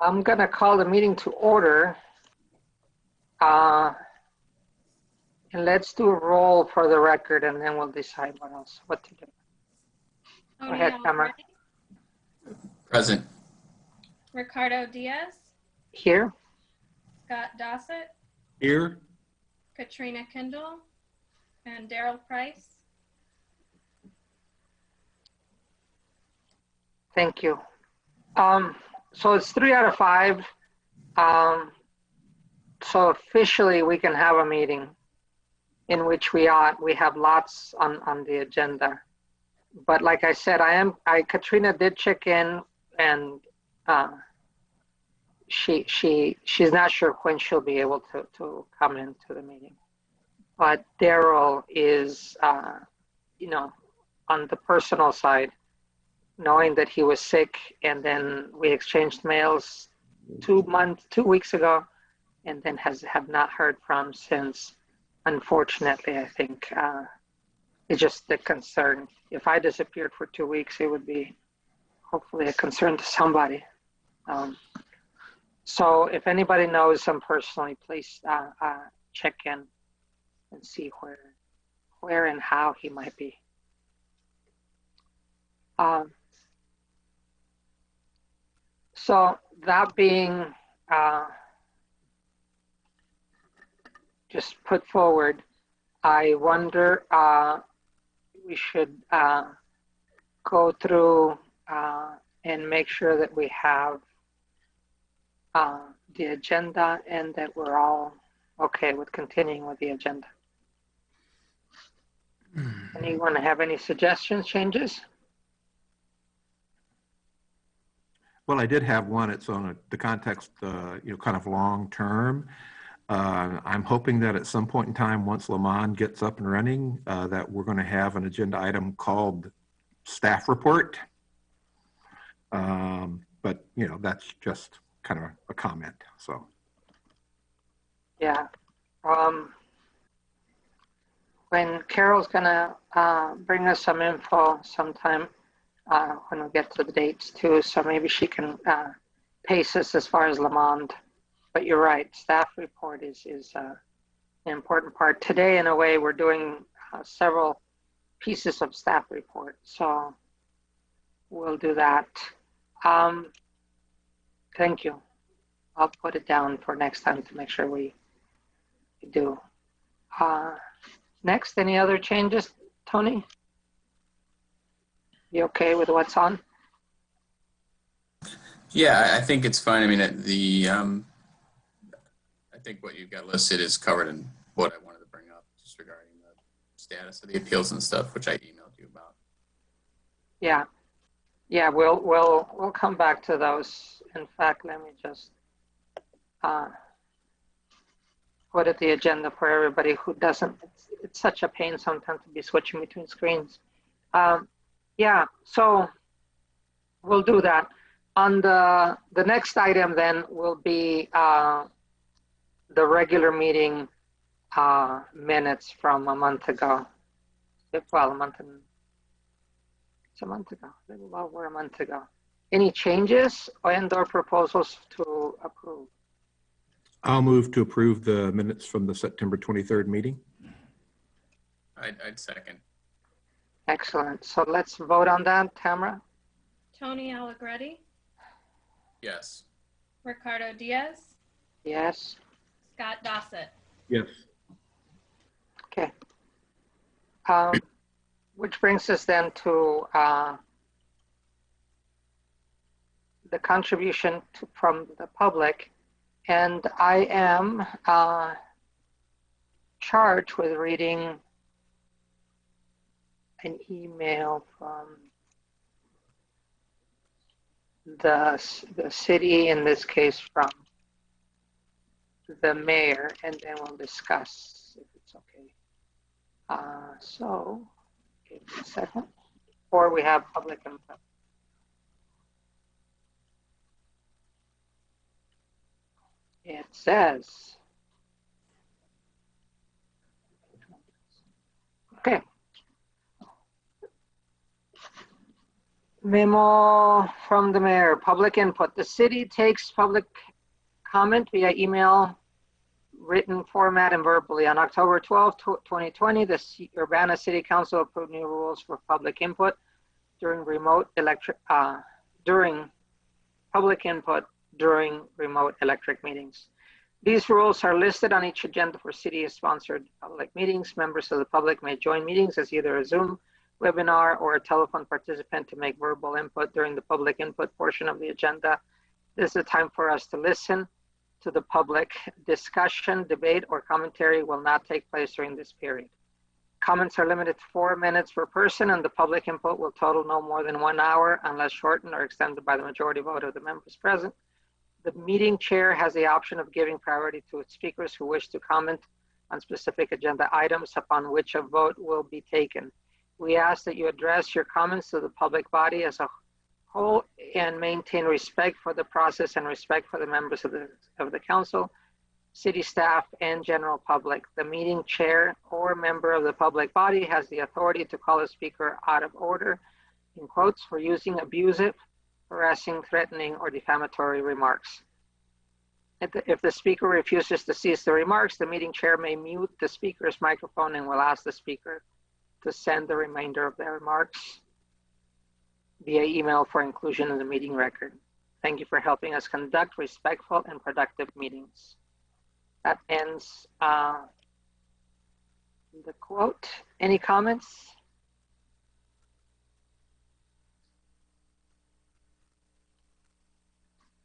I'm going to call the meeting to order. And let's do a roll for the record, and then we'll decide what to do. Go ahead, Tamara. Present. Ricardo Diaz, Here. Scott Dossett, Here. Katrina Kendall, and Daryl Price. Thank you. So it's 3 out of 5. So officially we can have a meeting in which we have lots on the agenda. But like I said, Katrina did check in, and she's not sure when she'll be able to come into the meeting. But Daryl is, on the personal side, knowing that he was sick, and then we exchanged mails 2 weeks ago, and then have not heard from since. Unfortunately, I think it's just the concern. If I disappeared for 2 weeks, it would be hopefully a concern to somebody. So if anybody knows him personally, please check in and see where and how he might be. So that being just put forward, I wonder we should go through and make sure that we have the agenda and that we're all okay with continuing with the agenda. Anyone have any suggestions, changes? Well, I did have one. It's on the context, kind of long term. I'm hoping that at some point in time, once Lamond gets up and running, that we're going to have an agenda item called staff report. But that's just kind of a comment. So. Yeah. When Carol's gonna bring us some info sometime when we get to the dates too, so maybe she can pace us as far as Lamond. But you're right, staff report is an important part. Today, in a way, we're doing several pieces of staff report, so we'll do that. Thank you. I'll put it down for next time to make sure we do. Next, any other changes, Tony? You okay with what's on? Yeah, I think it's fine. I mean, I think what you've got listed is covered in what I wanted to bring up, just regarding the status of the appeals and stuff, which I emailed you about. Yeah, we'll come back to those. In fact, let me just put it the agenda for everybody who doesn't. It's such a pain sometimes to be switching between screens. Yeah, so we'll do that. On the next item then will be the regular meeting minutes from a month ago. Well, it's a month ago, a little over a month ago. Any changes and/or proposals to approve? I'll move to approve the minutes from the September 23rd meeting. I'd second. Excellent. So let's vote on that. Tamara? Tony Allegretti, Yes. Ricardo Diaz, Yes. Scott Dossett. Yes. Okay. Which brings us then to the contribution from the public. And I am charged with reading an email from the city, in this case from the mayor, and then we'll discuss if it's okay. So, give me a second. Or we have public input. It says, okay. Memo from the mayor, public input. The city takes public comment via email, written format, and verbally. On October 12th, 2020, the Urbana City Council approved new rules for public input during public input during remote electric meetings. These rules are listed on each agenda for city-sponsored public meetings. Members of the public may join meetings as either a Zoom webinar or a telephone participant to make verbal input during the public input portion of the agenda. This is a time for us to listen to the public. Discussion, debate, or commentary will not take place during this period. Comments are limited to 4 minutes per person, and the public input will total no more than 1 hour unless shortened or extended by the majority vote of the members present. The meeting chair has the option of giving priority to speakers who wish to comment on specific agenda items upon which a vote will be taken. We ask that you address your comments to the public body as a whole and maintain respect for the process and respect for the members of the council, city staff, and general public. The meeting chair or member of the public body has the authority to call a speaker out of order, in quotes, for using abusive, harassing, threatening, or defamatory remarks. If the speaker refuses to cease the remarks, the meeting chair may mute the speaker's microphone and will ask the speaker to send the remainder of their remarks via email for inclusion in the meeting record. Thank you for helping us conduct respectful and productive meetings. That ends the quote. Any comments?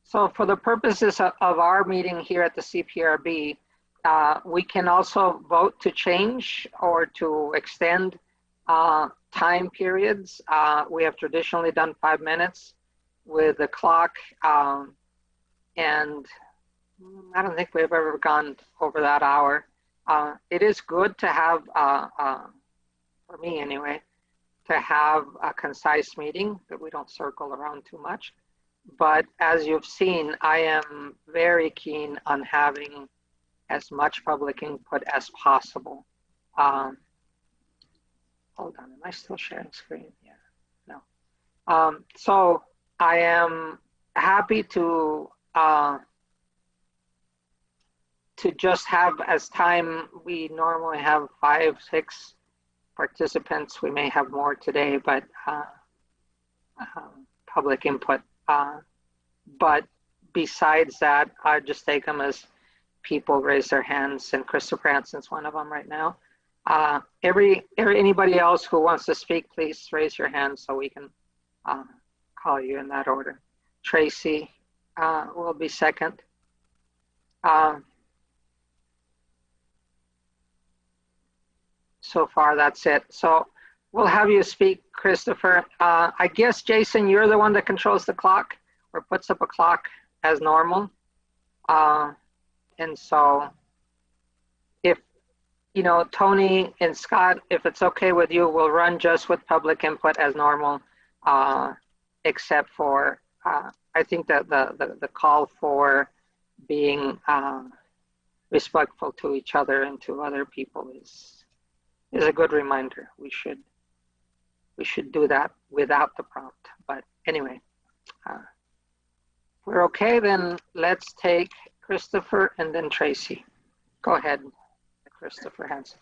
So for the purposes of our meeting here at the CPRB, we can also vote to change or to extend time periods. We have traditionally done 5 minutes with the clock, and I don't think we've ever gone over that hour. It is good to have, for me anyway, to have a concise meeting that we don't circle around too much. But as you've seen, I am very keen on having as much public input as possible. Hold on, am I still sharing screen? Yeah, no. So I am happy to just have, as time, we normally have 5, 6 participants. We may have more today, but public input. But besides that, I just take them as people raise their hands, and Christopher Hansen's one of them right now. Anybody else who wants to speak, please raise your hand so we can call you in that order. Tracy will be second. So far, that's it. So we'll have you speak, Christopher. I guess, Jason, you're the one that controls the clock or puts up a clock as normal. And so if, Tony and Scott, if it's okay with you, we'll run just with public input as normal, except for, I think that the call for being respectful to each other and to other people is a good reminder. We should do that without the prompt. But anyway, if we're okay, then let's take Christopher and then Tracy. Go ahead, Christopher Hansen.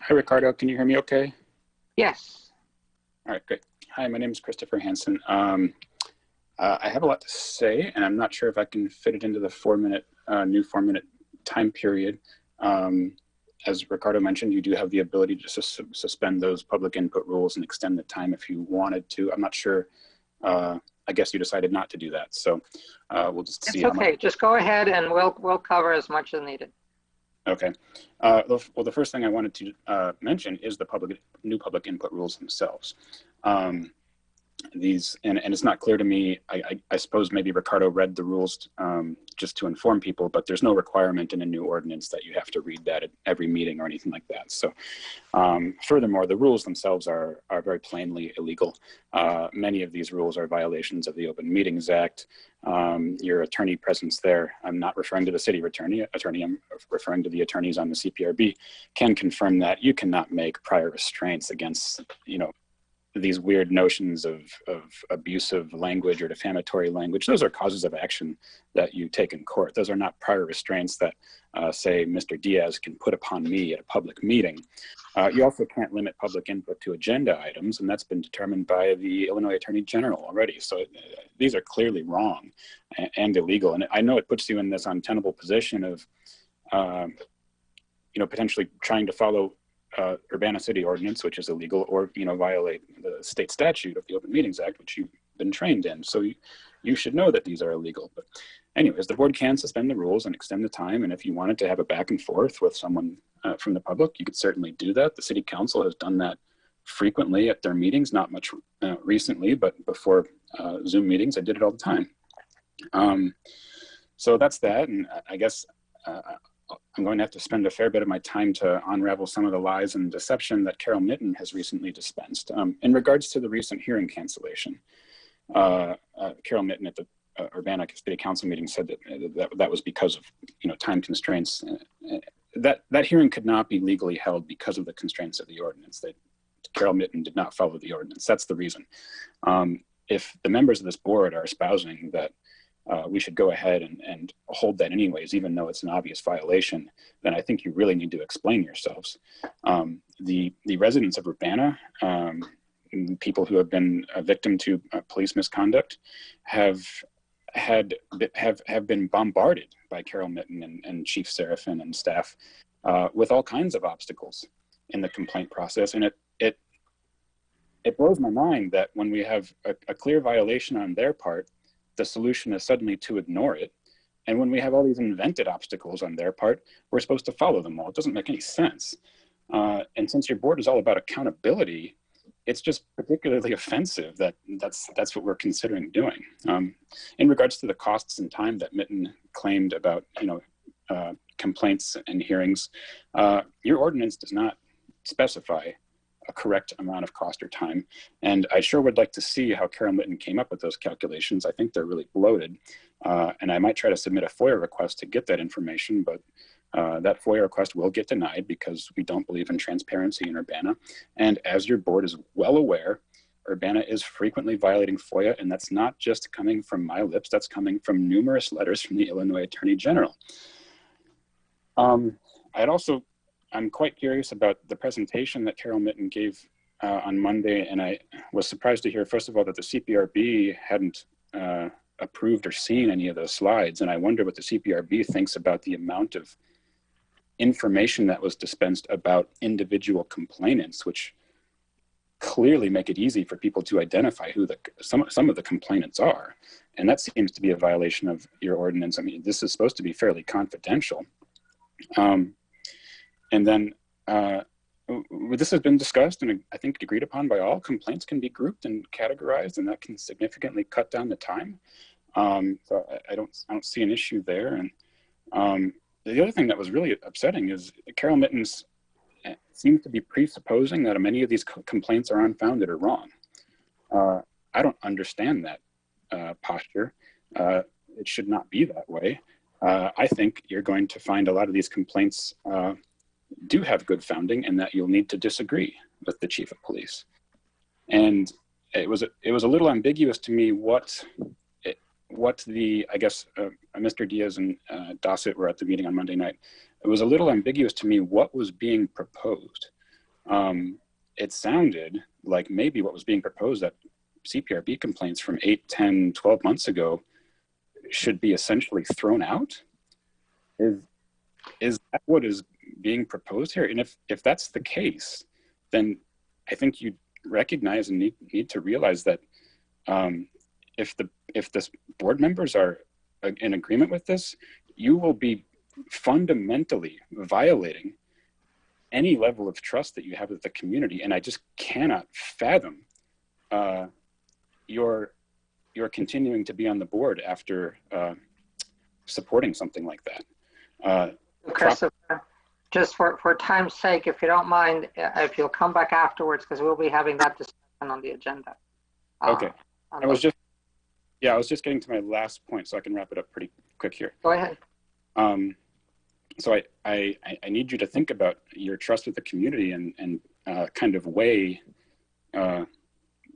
Hi, Ricardo. Can you hear me okay? Yes. All right, great. Hi, my name is Christopher Hansen. I have a lot to say, and I'm not sure if I can fit it into the 4-minute, new 4-minute time period. As Ricardo mentioned, you do have the ability to suspend those public input rules and extend the time if you wanted to. I'm not sure. I guess you decided not to do that. So we'll just see. It's okay. Just go ahead and we'll cover as much as needed. Okay. Well, the first thing I wanted to mention is the new public input rules themselves. These, and it's not clear to me, I suppose maybe Ricardo read the rules just to inform people, but there's no requirement in a new ordinance that you have to read that at every meeting or anything like that. So furthermore, the rules themselves are very plainly illegal. Many of these rules are violations of the Open Meetings Act. Your attorney presence there, I'm not referring to the city attorney, I'm referring to the attorneys on the CPRB, can confirm that you cannot make prior restraints against, these weird notions of abusive language or defamatory language, those are causes of action that you take in court. Those are not prior restraints that, say, Mr. Diaz can put upon me at a public meeting. You also can't limit public input to agenda items, and that's been determined by the Illinois Attorney General already. So these are clearly wrong and illegal. And I know it puts you in this untenable position of, potentially trying to follow Urbana City Ordinance, which is illegal, or violate the state statute of the Open Meetings Act, which you've been trained in. So you should know that these are illegal. But anyways, the board can suspend the rules and extend the time. And if you wanted to have a back and forth with someone from the public, you could certainly do that. The city council has done that frequently at their meetings, not much recently, but before Zoom meetings, I did it all the time. So that's that. And I guess I'm going to have to spend a fair bit of my time to unravel some of the lies and deception that Carol Mitten has recently dispensed. In regards to the recent hearing cancellation, Carol Mitten at the Urbana City Council meeting said that was because of time constraints. That hearing could not be legally held because of the constraints of the ordinance. Carol Mitten did not follow the ordinance. That's the reason. If the members of this board are espousing that we should go ahead and hold that anyways, even though it's an obvious violation, then I think you really need to explain yourselves. The residents of Urbana, people who have been a victim to police misconduct, have been bombarded by Carol Mitten and Chief Serafin and staff with all kinds of obstacles in the complaint process. And it blows my mind that when we have a clear violation on their part, the solution is suddenly to ignore it. And when we have all these invented obstacles on their part, we're supposed to follow them all. It doesn't make any sense. And since your board is all about accountability, it's just particularly offensive that that's what we're considering doing. In regards to the costs and time that Mitten claimed about complaints and hearings, your ordinance does not specify a correct amount of cost or time. And I sure would like to see how Carol Mitten came up with those calculations. I think they're really bloated. And I might try to submit a FOIA request to get that information, but that FOIA request will get denied because we don't believe in transparency in Urbana. And as your board is well aware, Urbana is frequently violating FOIA, and that's not just coming from my lips, that's coming from numerous letters from the Illinois Attorney General. I'm quite curious about the presentation that Carol Mitten gave on Monday, and I was surprised to hear, first of all, that the CPRB hadn't approved or seen any of those slides, and I wonder what the CPRB thinks about the amount of information that was dispensed about individual complainants, which clearly make it easy for people to identify who some of the complainants are. And that seems to be a violation of your ordinance. I mean, this is supposed to be fairly confidential. And then this has been discussed and I think agreed upon by all. Complaints can be grouped and categorized, and that can significantly cut down the time. So I don't see an issue there. And the other thing that was really upsetting is Carol Mitten seems to be presupposing that many of these complaints are unfounded or wrong. I don't understand that posture. It should not be that way. I think you're going to find a lot of these complaints do have good founding, and that you'll need to disagree with the chief of police. And it was a little ambiguous to me what I guess Mr. Diaz and Dossett were at the meeting on Monday night. It was a little ambiguous to me what was being proposed. It sounded like maybe what was being proposed, that CPRB complaints from 8, 10, 12 months ago should be essentially thrown out. Is that what is being proposed here? And if that's the case, then I think you recognize and need to realize that if the board members are in agreement with this, you will be fundamentally violating any level of trust that you have with the community. And I just cannot fathom your continuing to be on the board after supporting something like that. Christopher, just for time's sake, if you don't mind, if you'll come back afterwards, because we'll be having that discussion on the agenda. Okay. I was just getting to my last point, so I can wrap it up pretty quick here. Go ahead. So I need you to think about your trust with the community and kind of weigh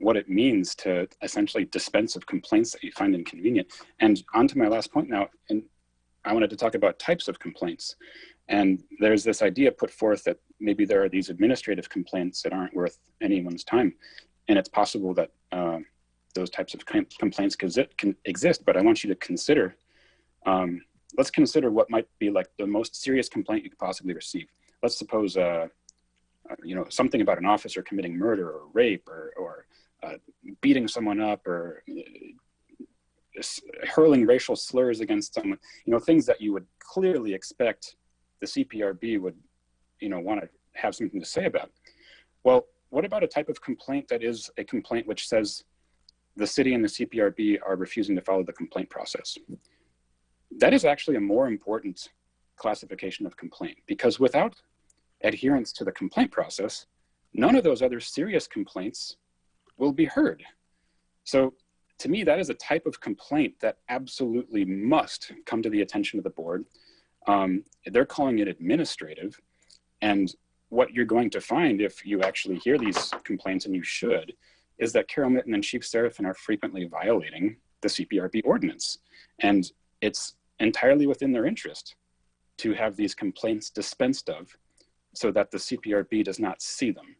what it means to essentially dispense of complaints that you find inconvenient. And on to my last point now, and I wanted to talk about types of complaints. And there's this idea put forth that maybe there are these administrative complaints that aren't worth anyone's time. And it's possible that those types of complaints can exist, but I want you to consider, let's consider what might be like the most serious complaint you could possibly receive. Let's suppose, something about an officer committing murder or rape or beating someone up or hurling racial slurs against someone, things that you would clearly expect the CPRB would, want to have something to say about. Well, what about a type of complaint that is a complaint which says the city and the CPRB are refusing to follow the complaint process? That is actually a more important classification of complaint, because without adherence to the complaint process, none of those other serious complaints will be heard. So to me, that is a type of complaint that absolutely must come to the attention of the board. They're calling it administrative. And what you're going to find if you actually hear these complaints, and you should, is that Carol Mitten and Chief Serafin are frequently violating the CPRB ordinance. And it's entirely within their interest to have these complaints dispensed of so that the CPRB does not see them.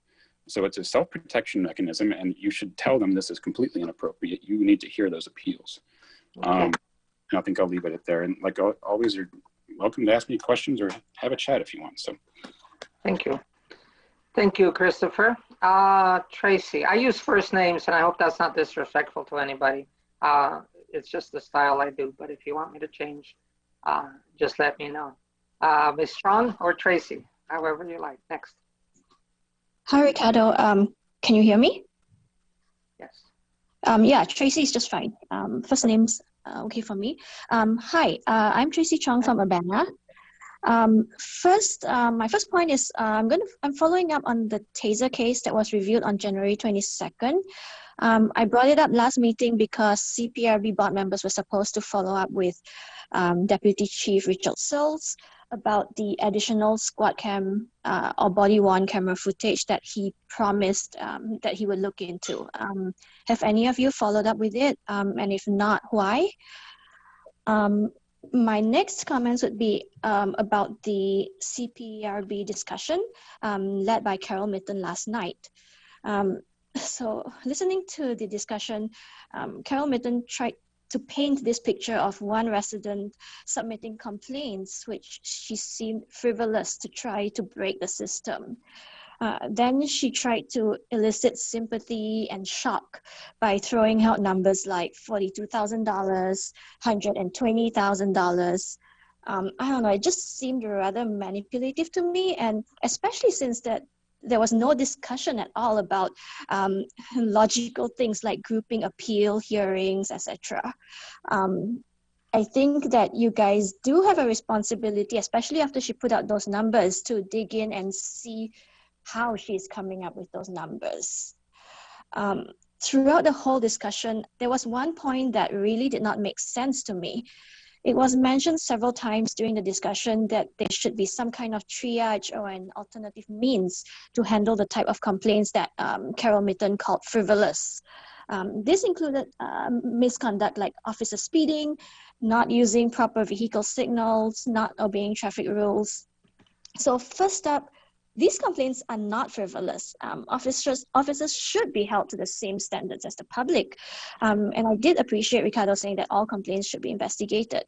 So it's a self-protection mechanism, and you should tell them this is completely inappropriate. You need to hear those appeals. Okay. And I think I'll leave it at there. And like always, you're welcome to ask me questions or have a chat if you want. So Thank you. Thank you, Christopher. Tracy, I use first names, and I hope that's not disrespectful to anybody. It's just the style I do, but if you want me to change, just let me know. Ms. Strong or Tracy, however you like. Next. Hi, Ricardo. Can you hear me? Yes. Yeah, Tracy is just fine. First name's okay for me. Hi, I'm Tracy Chong from Urbana. My first point is I'm following up on the Taser case that was reviewed on January 22nd. I brought it up last meeting because CPRB board members were supposed to follow up with Deputy Chief Richard Sills about the additional squad cam or body-worn camera footage that he promised that he would look into. Have any of you followed up with it? And if not, why? My next comments would be about the CPRB discussion led by Carol Mitten last night. So listening to the discussion, Carol Mitten tried to paint this picture of one resident submitting complaints, which she seemed frivolous to try to break the system. Then she tried to elicit sympathy and shock by throwing out numbers like $42,000, $120,000. I don't know, it just seemed rather manipulative to me, and especially since there was no discussion at all about logical things like grouping appeal hearings, etc. I think that you guys do have a responsibility, especially after she put out those numbers, to dig in and see how she's coming up with those numbers. Throughout the whole discussion, there was one point that really did not make sense to me. It was mentioned several times during the discussion that there should be some kind of triage or an alternative means to handle the type of complaints that Carol Mitten called frivolous. This included misconduct like officer speeding, not using proper vehicle signals, not obeying traffic rules. So first up, these complaints are not frivolous. Officers should be held to the same standards as the public. And I did appreciate Ricardo saying that all complaints should be investigated.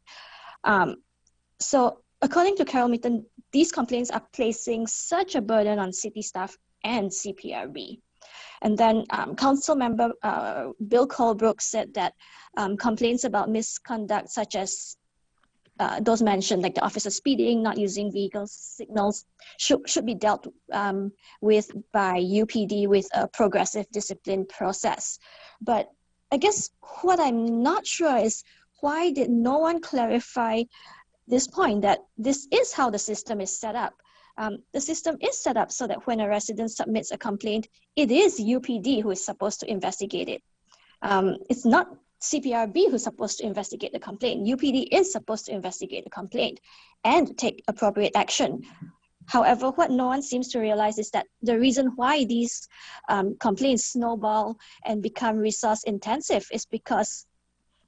So according to Carol Mitten, these complaints are placing such a burden on city staff and CPRB. And then Council Member Bill Colebrook said that complaints about misconduct such as those mentioned, like the officer speeding, not using vehicle signals, should be dealt with by UPD with a progressive discipline process. But I guess what I'm not sure is why did no one clarify this point that this is how the system is set up. The system is set up so that when a resident submits a complaint, it is UPD who is supposed to investigate it. It's not CPRB who's supposed to investigate the complaint. UPD is supposed to investigate the complaint and take appropriate action. However, what no one seems to realize is that the reason why these complaints snowball and become resource intensive is because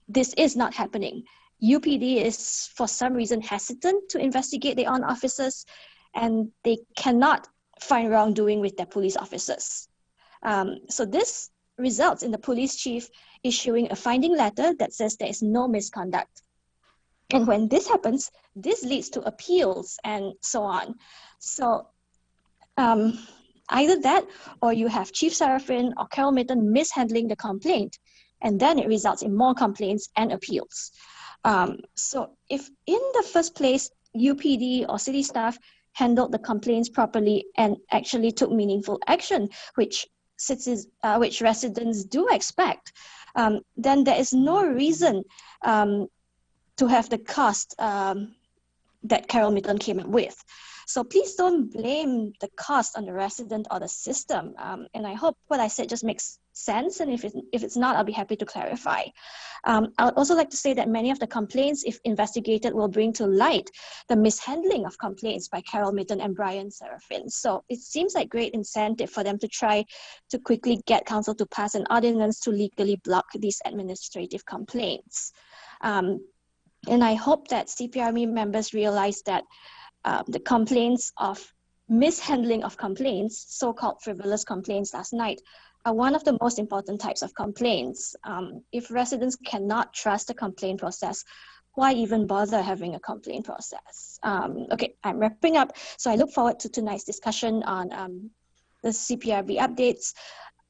this is not happening. UPD is, for some reason, hesitant to investigate their own officers, and they cannot find wrongdoing with their police officers. So this results in the police chief issuing a finding letter that says there is no misconduct. And when this happens, this leads to appeals and so on. So either that, or you have Chief Serafin or Carol Mitton mishandling the complaint, and then it results in more complaints and appeals. So if in the first place, UPD or city staff handled the complaints properly and actually took meaningful action, which residents do expect, then there is no reason to have the cost that Carol Mitton came up with. So please don't blame the cost on the resident or the system. And I hope what I said just makes sense. And if it's not, I'll be happy to clarify. I would also like to say that many of the complaints, if investigated, will bring to light the mishandling of complaints by Carol Mitton and Brian Serafin. So it seems like great incentive for them to try to quickly get council to pass an ordinance to legally block these administrative complaints. And I hope that CPRME members realize that the complaints of mishandling of complaints, so-called frivolous complaints last night, are one of the most important types of complaints. If residents cannot trust the complaint process, why even bother having a complaint process? Okay, I'm wrapping up. So I look forward to tonight's discussion on the CPRB updates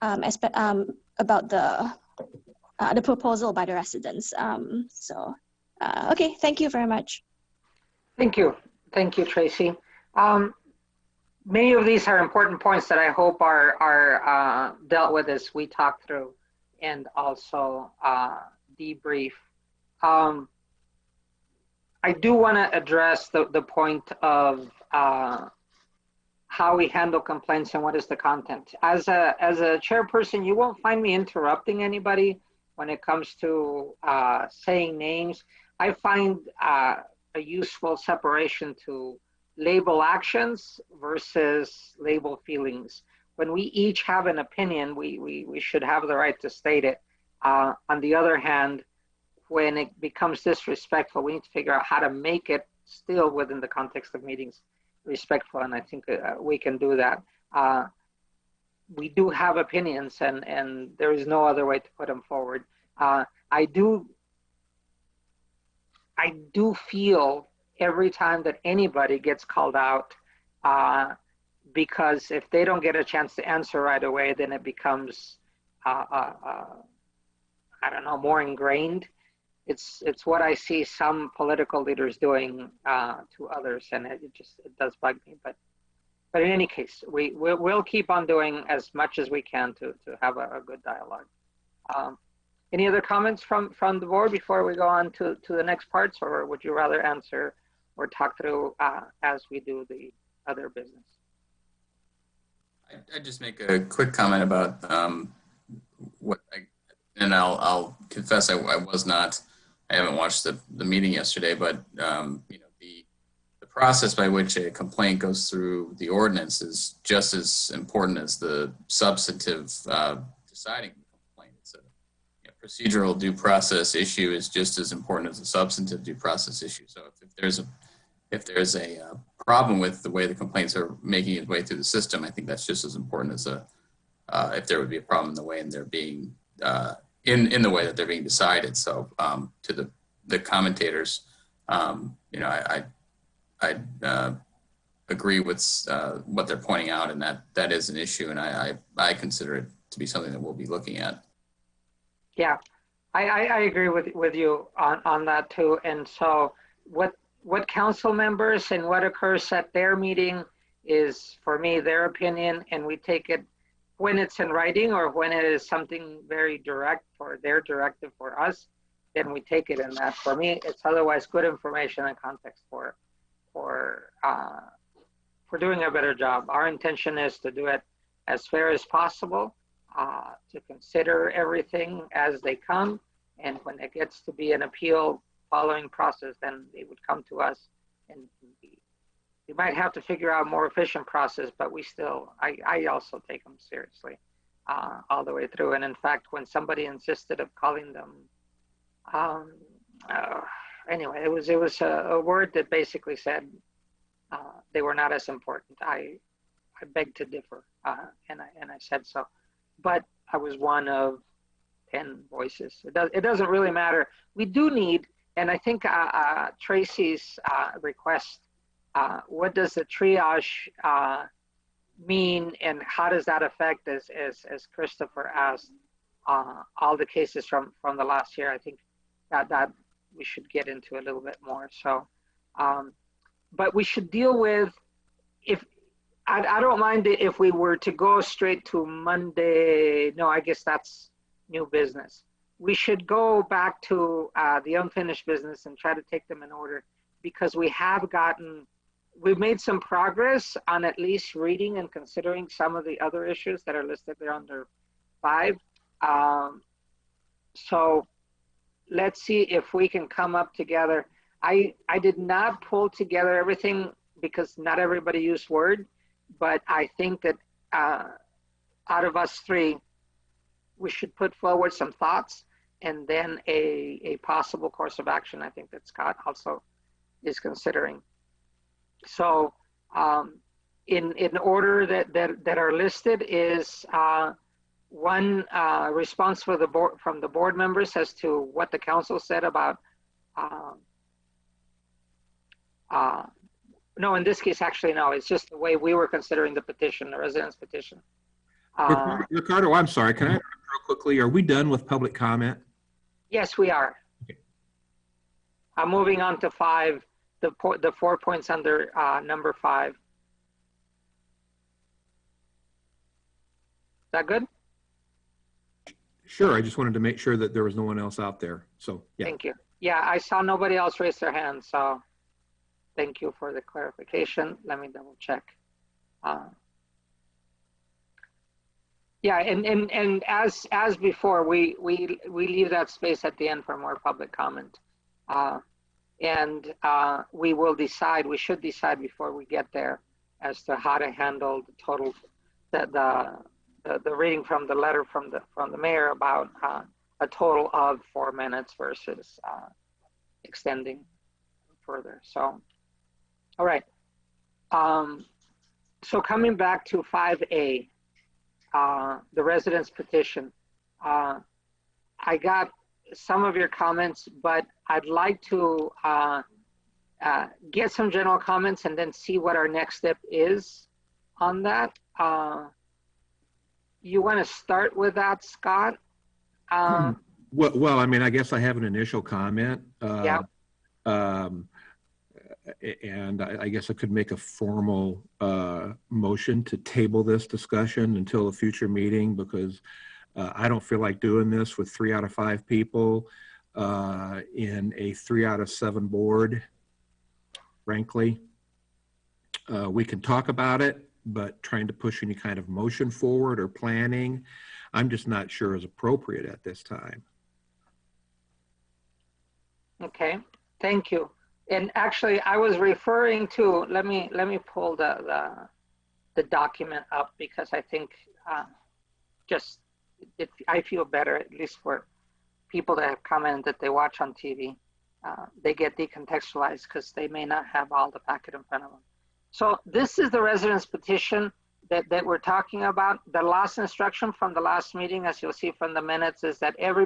about the proposal by the residents. Okay, thank you very much. Thank you. Thank you, Tracy. Many of these are important points that I hope are dealt with as we talk through and also debrief. I do want to address the point of how we handle complaints and what is the content. As a chairperson, you won't find me interrupting anybody when it comes to saying names. I find a useful separation to label actions versus label feelings. When we each have an opinion, we should have the right to state it. On the other hand, when it becomes disrespectful, we need to figure out how to make it still within the context of meetings respectful, and I think we can do that. We do have opinions, and there is no other way to put them forward. I do feel every time that anybody gets called out, because if they don't get a chance to answer right away, then it becomes, I don't know, more ingrained. It's what I see some political leaders doing to others, and it does bug me. But in any case, we'll keep on doing as much as we can to have a good dialogue. Any other comments from the board before we go on to the next parts, or would you rather answer or talk through as we do the other business? I just make a quick comment about and I'll confess I haven't watched the meeting yesterday, but the process by which a complaint goes through the ordinance is just as important as the substantive deciding the complaint. It's a procedural due process issue is just as important as a substantive due process issue. So if there's a problem with the way the complaints are making its way through the system, I think that's just as important as if there would be a problem in the way and they're being in the way that they're being decided. So to the commentators, I agree with what they're pointing out, and that is an issue, and I consider it to be something that we'll be looking at. Yeah, I agree with you on that too. And so what council members and what occurs at their meeting is, for me, their opinion, and we take it when it's in writing or when it is something very direct or their directive for us, then we take it in that. For me, it's otherwise good information and context for doing a better job. Our intention is to do it as fair as possible, to consider everything as they come, and when it gets to be an appeal following process, then they would come to us and be we might have to figure out a more efficient process, but I also take them seriously all the way through. And in fact, when somebody insisted of calling them, anyway, it was a word that basically said they were not as important. I beg to differ, and I said so. But I was one of 10 voices. It doesn't really matter. We do need, and I think Tracy's request, what does the triage mean, and how does that affect, as Christopher asked, all the cases from the last year? I think that we should get into a little bit more. So, but we should deal with, if I don't mind if we were to go straight to Monday. No, I guess that's new business. We should go back to the unfinished business and try to take them in order, because we've made some progress on at least reading and considering some of the other issues that are listed there under 5. So let's see if we can come up together. I did not pull together everything because not everybody used Word, but I think that out of us 3, we should put forward some thoughts and then a possible course of action. I think that Scott also is considering. So in order that are listed is 1 response for from the board members as to what the council said about no, in this case, actually, no, it's just the way we were considering the petition, the residence petition. Ricardo, I'm sorry, can I interrupt real quickly? Are we done with public comment? Yes, we are. Okay. I'm moving on to 5, the 4 points under number 5. Is that good? Sure, I just wanted to make sure that there was no one else out there. So, yeah. Thank you. Yeah, I saw nobody else raise their hand, so thank you for the clarification. Let me double check. Yeah, and as before, we leave that space at the end for more public comment. And we will decide, we should decide before we get there as to how to handle the total, the reading from the letter from the mayor about a total of 4 minutes versus extending further. So, all right. So coming back to 5A, the residence petition. I got some of your comments, but I'd like to get some general comments and then see what our next step is on that. You want to start with that, Scott? Well, I mean, I guess I have an initial comment. Yeah. And I guess I could make a formal motion to table this discussion until a future meeting, because I don't feel like doing this with 3 out of 5 people in a 3 out of 7 board, frankly. We can talk about it, but trying to push any kind of motion forward or planning, I'm just not sure is appropriate at this time. Okay, thank you. And actually, I was referring to, let me pull the document up, because I think I feel better, at least for people that have commented that they watch on TV. They get decontextualized because they may not have all the packet in front of them. So this is the residence petition that we're talking about. The last instruction from the last meeting, as you'll see from the minutes, is that every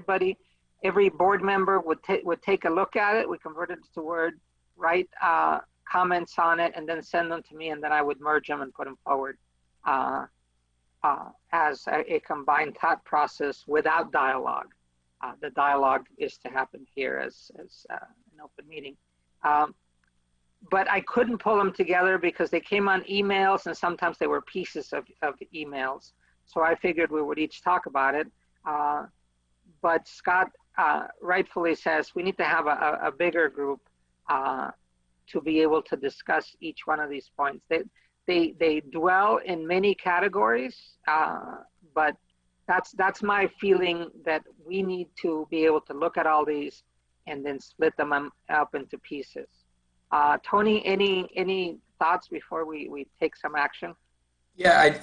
board member would take a look at it. We converted it to Word, write comments on it, and then send them to me, and then I would merge them and put them forward as a combined thought process without dialogue. The dialogue is to happen here as an open meeting. But I couldn't pull them together because they came on emails, and sometimes they were pieces of emails. So I figured we would each talk about it. But Scott rightfully says we need to have a bigger group to be able to discuss each one of these points. They dwell in many categories, but that's my feeling, that we need to be able to look at all these and then split them up into pieces. Tony, any thoughts before we take some action? Yeah,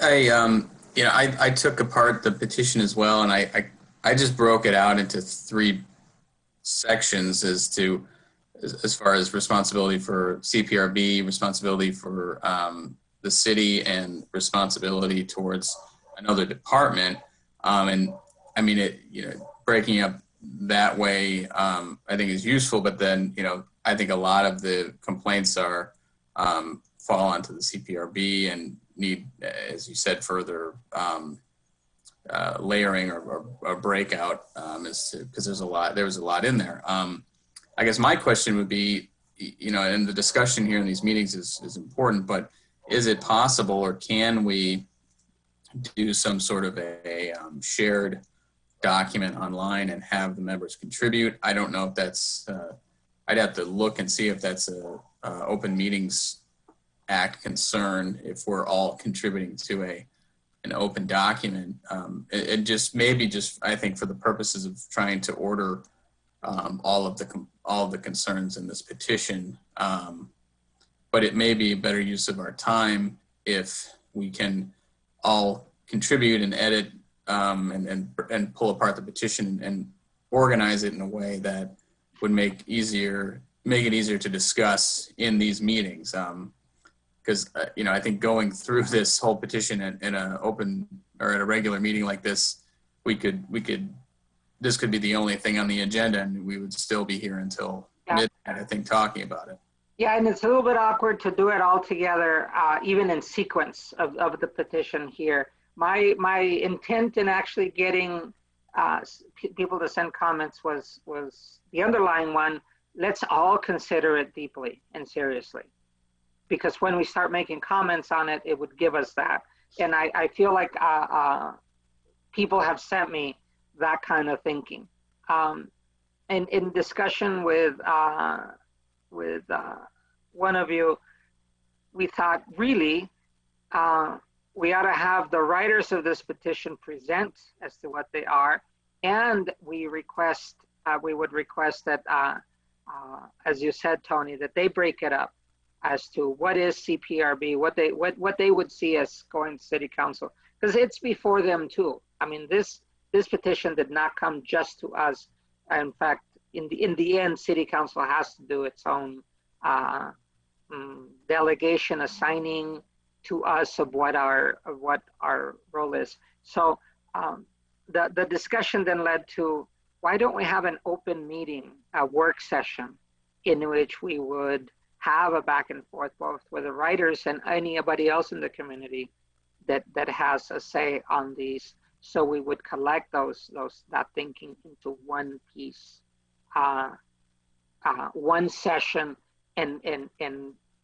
I took apart the petition as well, and I just broke it out into 3 sections as far as responsibility for CPRB, responsibility for the city, and responsibility towards another department. And I mean, breaking up that way, I think is useful. But then, I think a lot of the complaints fall onto the CPRB and need, as you said, further layering or breakout, because there was a lot in there. I guess my question would be, and the discussion here in these meetings is important, but is it possible, or can we do some sort of a shared document online and have the members contribute? I don't know if that's, I'd have to look and see if that's a Open Meetings Act concern, if we're all contributing to an open document. It just I think for the purposes of trying to order all of the concerns in this petition, but it may be a better use of our time if we can all contribute and edit and pull apart the petition and organize it in a way that would make it easier to discuss in these meetings. Because I think going through this whole petition in an open or at a regular meeting like this, this could be the only thing on the agenda, and we would still be here until midnight, I think, talking about it. Yeah, and it's a little bit awkward to do it all together, even in sequence of the petition here. My intent in actually getting people to send comments was the underlying one. Let's all consider it deeply and seriously, because when we start making comments on it, it would give us that. And I feel like people have sent me that kind of thinking. And in discussion with one of you, we thought really we ought to have the writers of this petition present as to what they are, and we would request that, as you said, Tony, that they break it up as to what is CPRB, what they would see as going to City Council, because it's before them too. I mean, this petition did not come just to us. In fact, in the end, City Council has to do its own delegation assigning to us of what our role is. So the discussion then led to, why don't we have an open meeting, a work session, in which we would have a back and forth both with the writers and anybody else in the community that has a say on these. So we would collect that thinking into one piece, one session, and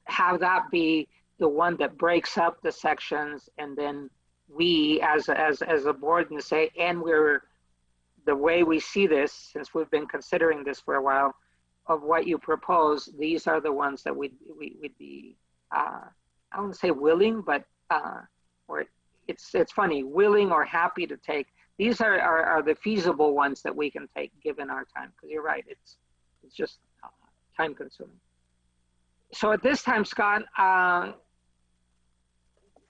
have that be the one that breaks up the sections, and then we as a board and say, and the way we see this, since we've been considering this for a while, of what you propose, these are the ones that we'd be, I wouldn't say willing, but or it's funny, willing or happy to take. These are the feasible ones that we can take given our time, because you're right, it's just time consuming. So at this time, Scott,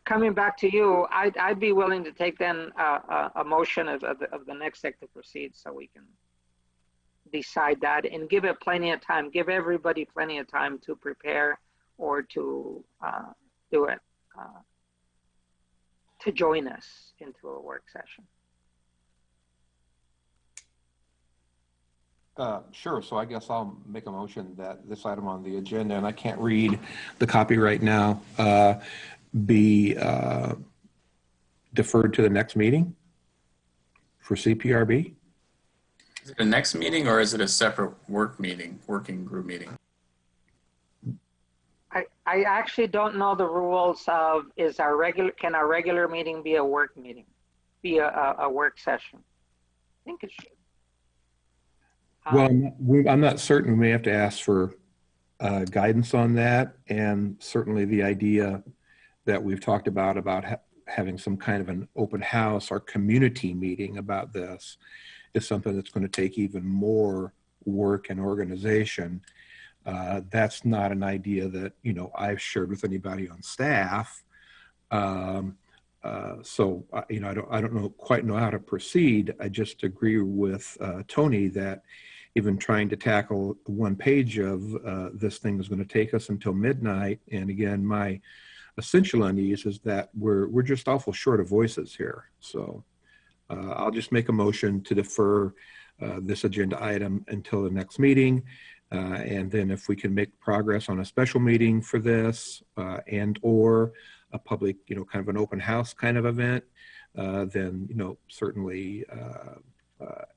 coming back to you, I'd be willing to take then a motion of the next step to proceed, so we can decide that and give it plenty of time, give everybody plenty of time to prepare or to do it, to join us into a work session. Sure. So I guess I'll make a motion that this item on the agenda, and I can't read the copy right now, be deferred to the next meeting for CPRB. Is it a next meeting, or is it a separate working group meeting? I actually don't know the rules of, can our regular meeting be a work meeting, be a work session? I think it should. Well, I'm not certain. We may have to ask for guidance on that, and certainly the idea that we've talked about having some kind of an open house or community meeting about this is something that's going to take even more work and organization. That's not an idea that, I've shared with anybody on staff. I don't quite know how to proceed. I just agree with Tony that even trying to tackle one page of this thing is going to take us until midnight. And again, my essential unease is that we're just awful short of voices here. So I'll just make a motion to defer this agenda item until the next meeting. And then if we can make progress on a special meeting for this and or a public, kind of an open house kind of event, then, certainly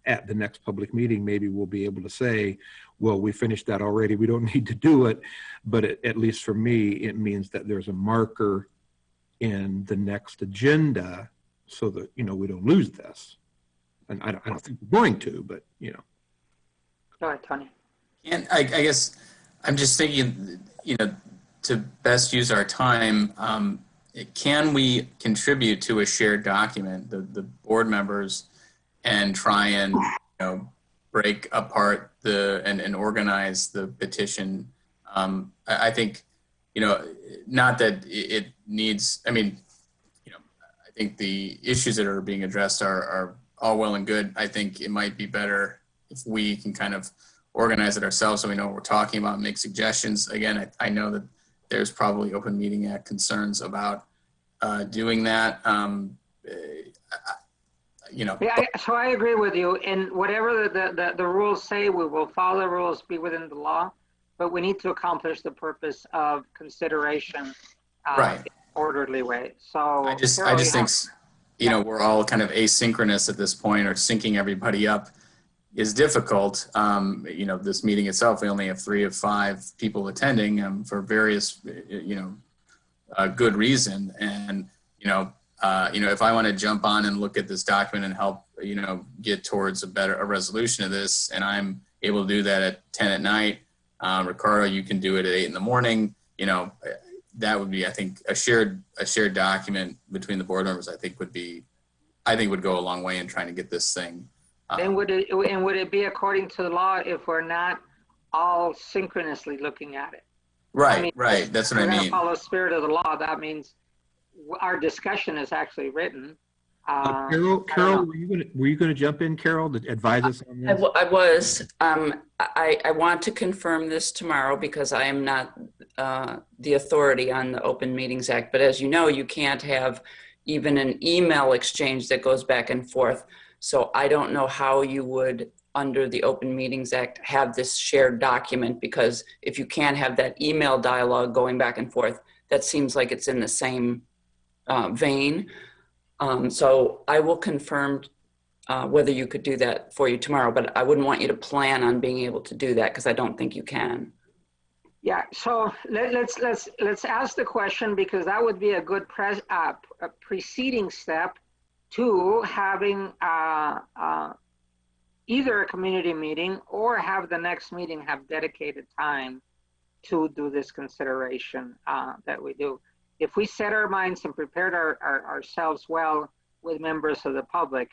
at the next public meeting, maybe we'll be able to say, well, we finished that already. We don't need to do it. But at least for me, it means that there's a marker in the next agenda so that, we don't lose this. And I don't think we're going to, but, Go ahead, Tony. And I guess I'm just thinking, to best use our time, can we contribute to a shared document, the board members, and try and break apart and organize the petition? I think not that it needs. I mean, I think the issues that are being addressed are all well and good. I think it might be better if we can kind of organize it ourselves so we know what we're talking about and make suggestions. Again, I know that there's probably Open Meeting Act concerns about doing that. Yeah, so I agree with you. And whatever the rules say, we will follow the rules, be within the law, but we need to accomplish the purpose of consideration Right. in an orderly way. So I just think, we're all kind of asynchronous at this point, or syncing everybody up is difficult. This meeting itself, we only have 3 of 5 people attending for various, good reason. And, if I want to jump on and look at this document and help, get towards a resolution of this, and I'm able to do that at 10 at night, Ricardo, you can do it at 8 in the morning, that would be, I think, a shared document between the board members, I think would go a long way in trying to get this thing. And would it be according to the law if we're not all synchronously looking at it? Right, right. That's what I mean. Follow the spirit of the law. That means our discussion is actually written. Carol, were you going to jump in, Carol, to advise us on this? I was. I want to confirm this tomorrow because I am not the authority on the Open Meetings Act. But as you know, you can't have even an email exchange that goes back and forth. So I don't know how you would, under the Open Meetings Act, have this shared document, because if you can't have that email dialogue going back and forth, that seems like it's in the same vein. So I will confirm whether you could do that for you tomorrow, but I wouldn't want you to plan on being able to do that because I don't think you can. Yeah, so let's ask the question, because that would be a good preceding step to having either a community meeting or have the next meeting have dedicated time to do this consideration that we do. If we set our minds and prepared ourselves well with members of the public,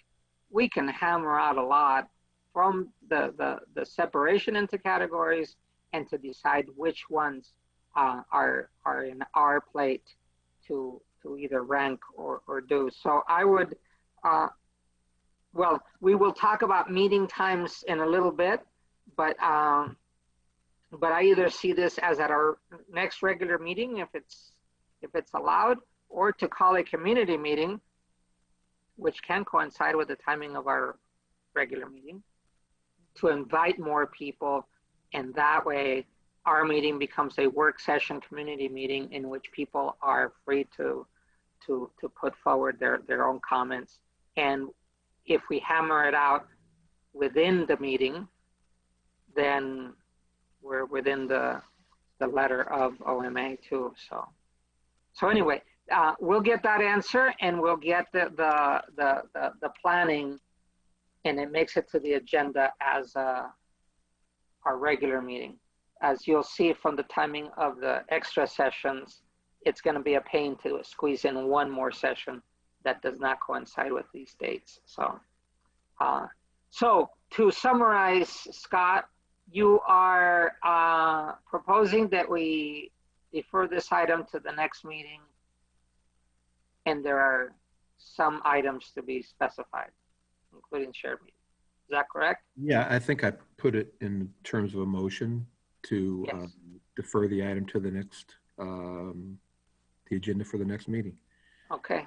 we can hammer out a lot from the separation into categories and to decide which ones are in our plate to either rank or do. So I would, well, we will talk about meeting times in a little bit, but I either see this as at our next regular meeting, if it's allowed, or to call a community meeting, which can coincide with the timing of our regular meeting, to invite more people, and that way our meeting becomes a work session community meeting in which people are free to put forward their own comments. And if we hammer it out within the meeting, then we're within the letter of OMA too. So anyway, we'll get that answer, and we'll get the planning, and it makes it to the agenda as our regular meeting. As you'll see from the timing of the extra sessions, it's going to be a pain to squeeze in one more session that does not coincide with these dates. So to summarize, Scott, you are proposing that we defer this item to the next meeting, and there are some items to be specified, including shared meeting. Is that correct? Yeah, I think I put it in terms of a motion to Yes. defer the item to the next, the agenda for the next meeting. Okay.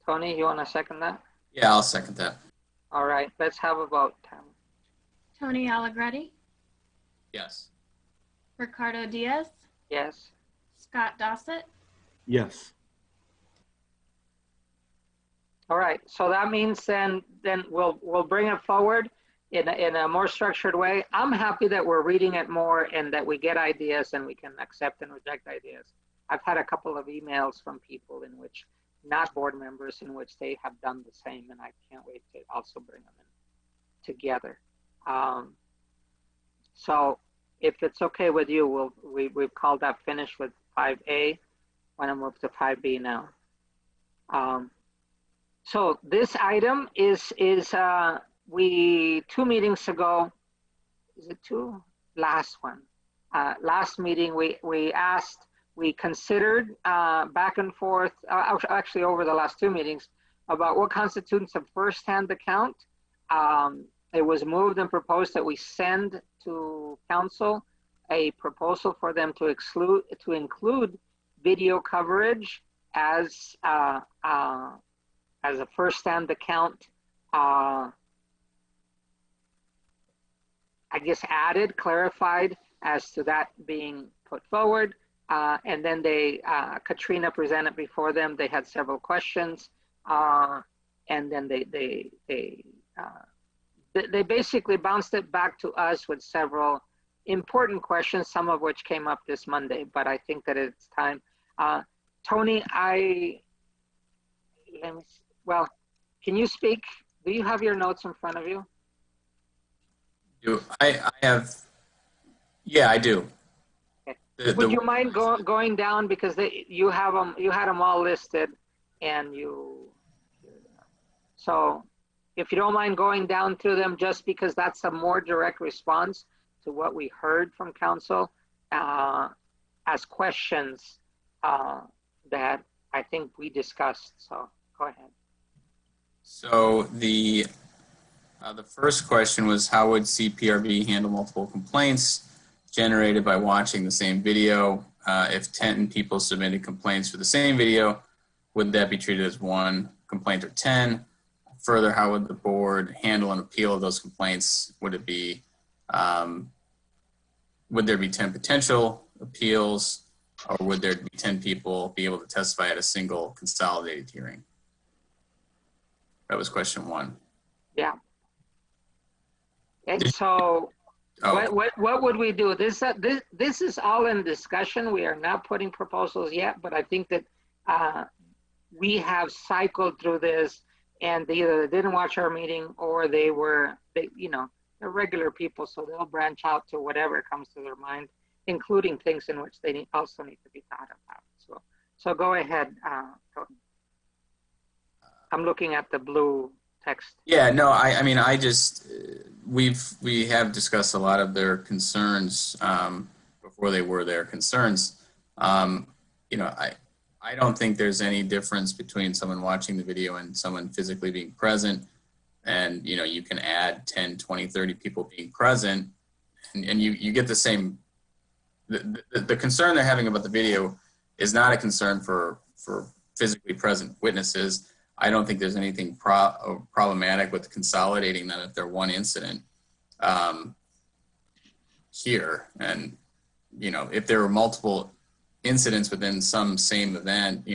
Tony, you want to second that? Yeah, I'll second that. All right, let's have a vote. Tammy. Tony Allegretti, Yes. Ricardo Diaz, Yes. Scott Dossett, Yes. All right, so that means then we'll bring it forward in a more structured way. I'm happy that we're reading it more and that we get ideas and we can accept and reject ideas. I've had a couple of emails from people in which, not board members, in which they have done the same, and I can't wait to also bring them in together. So if it's okay with you, we've called that finished with 5A. Want to move to 5B now. So this item is 2 meetings ago, is it 2? Last one. Last meeting, we considered back and forth, actually over the last 2 meetings, about what constitutes a first-hand account. It was moved and proposed that we send to council a proposal for them to include video coverage as a first-hand account, I guess added, clarified as to that being put forward. And then Katrina presented before them. They had several questions, and then they basically bounced it back to us with several important questions, some of which came up this Monday. But I think that it's time. Tony, well, can you speak? Do you have your notes in front of you? I have, yeah, I do. Okay. Would you mind going down, because you had them all listed, and so if you don't mind going down through them, just because that's a more direct response to what we heard from council as questions that I think we discussed. So go ahead. So the first question was, how would CPRB handle multiple complaints generated by watching the same video? If 10 people submitted complaints for the same video, would that be treated as 1 complaint or 10? Further, how would the board handle an appeal of those complaints? Would it be, would there be 10 potential appeals, or would there be 10 people be able to testify at a single consolidated hearing? That was question 1. Yeah. And so what would we do? This is all in discussion. We are not putting proposals yet, but I think that we have cycled through this, and either they didn't watch our meeting, or they're regular people, so they'll branch out to whatever comes to their mind, including things in which they also need to be thought about. So go ahead, Tony. I'm looking at the blue text. Yeah, no, I mean, I just, we have discussed a lot of their concerns before they were their concerns. I don't think there's any difference between someone watching the video and someone physically being present. And, you can add 10, 20, 30 people being present, and you get the same, the concern they're having about the video is not a concern for physically present witnesses. I don't think there's anything problematic with consolidating them if they're one incident here. And, if there were multiple incidents within some same event,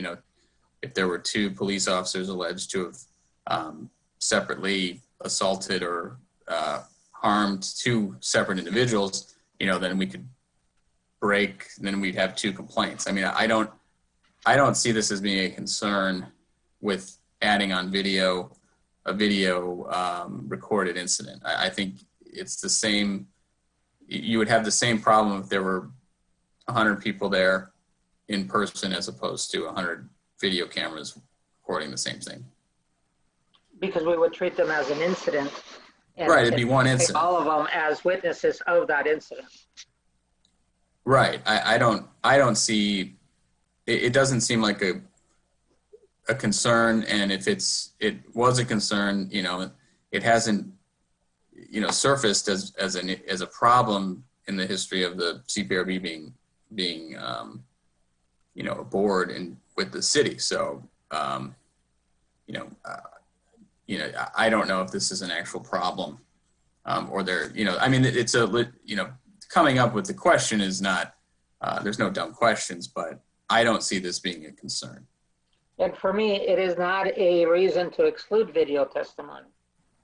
if there were 2 police officers alleged to have separately assaulted or harmed 2 separate individuals, then we could then we'd have 2 complaints. I mean, I don't see this as being a concern with adding on a video recorded incident. I think it's the same. You would have the same problem if there were 100 people there in person as opposed to 100 video cameras recording the same thing. Because we would treat them as an incident, And Right, it'd be one take incident. all of them as witnesses of that incident. Right. I don't see, it doesn't seem like a concern. And if it was a concern, it hasn't, surfaced as a problem in the history of the CPRB being a board and with the city. So, I don't know if this is an actual problem, or there, it's coming up with the question is not, there's no dumb questions, but I don't see this being a concern. And for me, it is not a reason to exclude video testimony.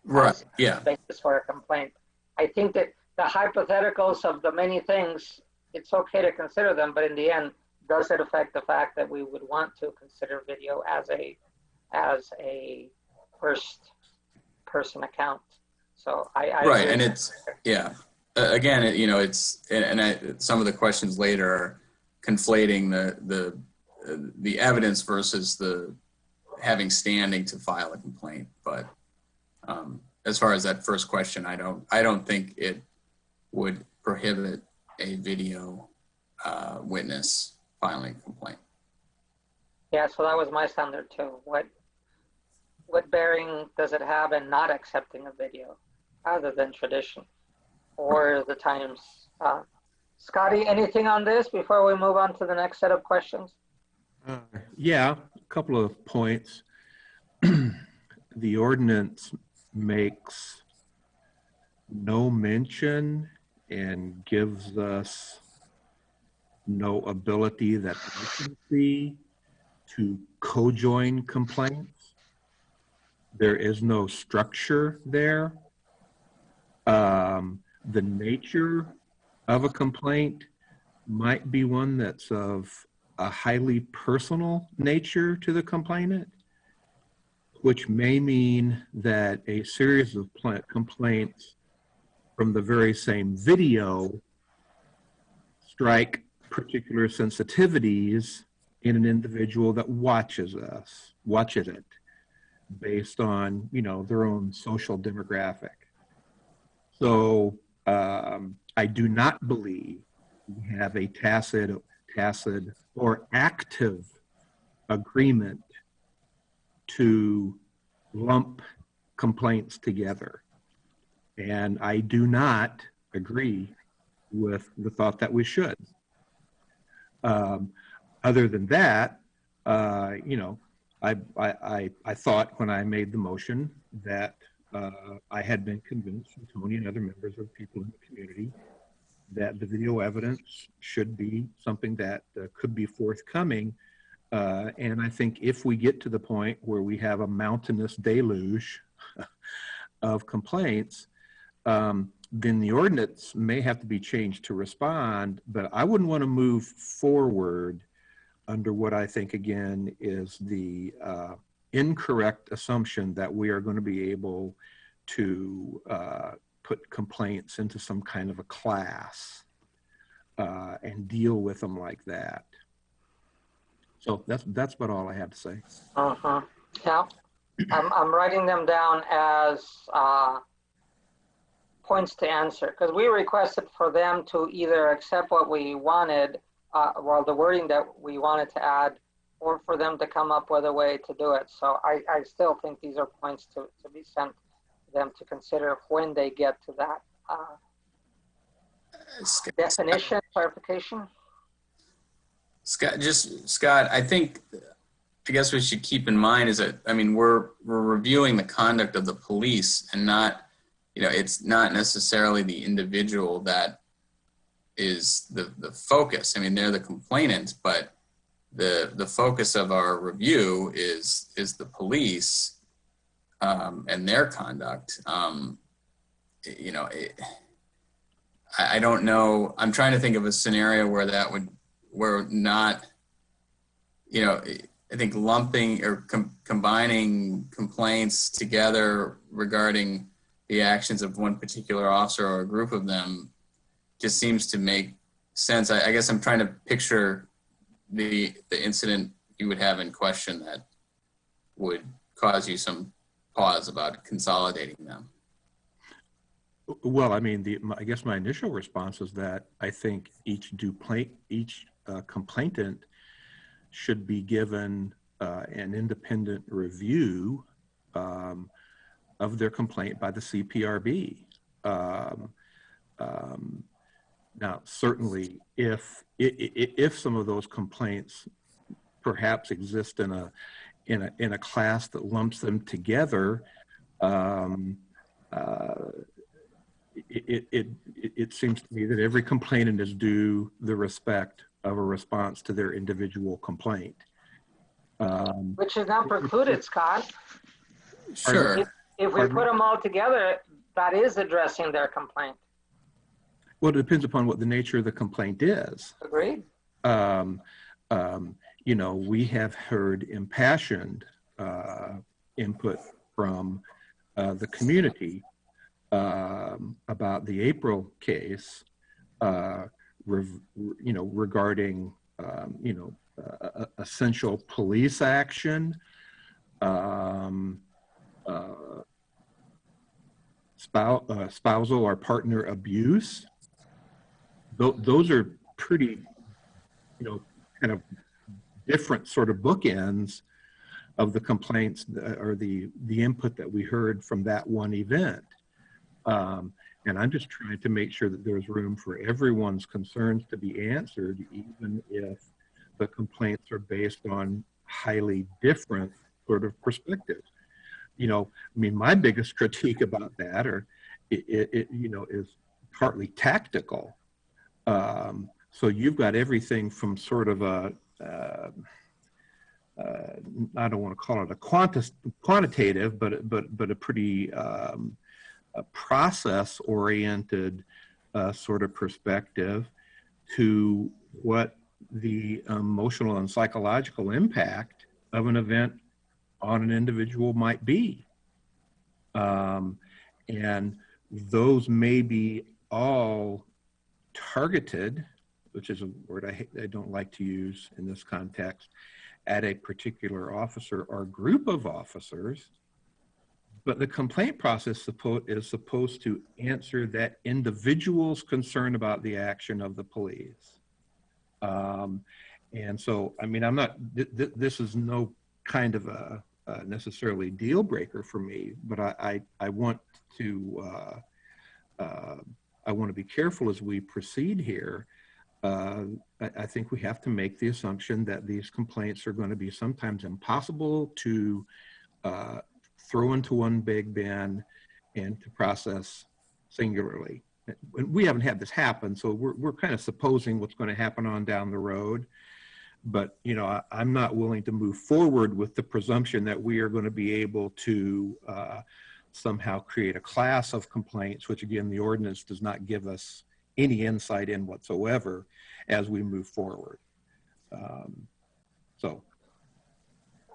Right. Yeah. Basis for a complaint. I think that the hypotheticals of the many things, it's okay to consider them, but in the end, does it affect the fact that we would want to consider video as a first person account? So I right, and it's again, some of the questions later are conflating the evidence versus the having standing to file a complaint. But as far as that first question, I don't think it would prohibit a video witness filing a complaint. Yeah, so that was my standard too. What bearing does it have in not accepting a video other than tradition or the times? Scotty, anything on this before we move on to the next set of questions? Yeah, a couple of points. The ordinance makes no mention and gives us no ability that I can see to co-join complaints. There is no structure there. The nature of a complaint might be one that's of a highly personal nature to the complainant, which may mean that a series of complaints from the very same video strike particular sensitivities in an individual that watches it based on, their own social demographic. So I do not believe we have a tacit or active agreement to lump complaints together. And I do not agree with the thought that we should. Other than that, I thought when I made the motion that I had been convinced from Tony and other members of people in the community that the video evidence should be something that could be forthcoming. And I think if we get to the point where we have a mountainous deluge of complaints, then the ordinance may have to be changed to respond, but I wouldn't want to move forward under what I think, again, is the incorrect assumption that we are going to be able to put complaints into some kind of a class and deal with them like that. So that's about all I have to say. Yeah, I'm writing them down as points to answer, because we requested for them to either accept what we wanted, well, the wording that we wanted to add, or for them to come up with a way to do it. So I still think these are points to be sent to them to consider when they get to that definition, clarification. Scott, I guess we should keep in mind is that, we're reviewing the conduct of the police and not, it's not necessarily the individual that is the focus. They're the complainant, but the focus of our review is the police and their conduct. I don't know. I'm trying to think of a scenario where not, I think lumping or combining complaints together regarding the actions of one particular officer or a group of them just seems to make sense. I guess I'm trying to picture the incident you would have in question that would cause you some pause about consolidating them. Well, I mean, I guess my initial response is that I think each complainant should be given an independent review of their complaint by the CPRB. Now, certainly, if some of those complaints perhaps exist in a class that lumps them together, it seems to me that every complainant is due the respect of a response to their individual complaint. Which is not precluded, Scott. Sure. If we put them all together, that is addressing their complaint. Well, it depends upon what the nature of the complaint is. Agreed. You know, we have heard impassioned input from the community about the April case, regarding, essential police action, spousal or partner abuse. Those are pretty, kind of different sort of bookends of the complaints or the input that we heard from that one event. And I'm just trying to make sure that there's room for everyone's concerns to be answered, even if the complaints are based on highly different sort of perspectives. My biggest critique about that is partly tactical. So you've got everything from sort of a, I don't want to call it a quantitative, but a pretty process-oriented sort of perspective to what the emotional and psychological impact of an event on an individual might be. And those may be all targeted, which is a word I don't like to use in this context, at a particular officer or group of officers, but the complaint process is supposed to answer that individual's concern about the action of the police. And so, I'm not, this is no kind of a necessarily deal breaker for me, but I want to be careful as we proceed here. I think we have to make the assumption that these complaints are going to be sometimes impossible to throw into one big bin and to process singularly. We haven't had this happen, so we're kind of supposing what's going to happen on down the road. But, I'm not willing to move forward with the presumption that we are going to be able to somehow create a class of complaints, which again, the ordinance does not give us any insight in whatsoever as we move forward.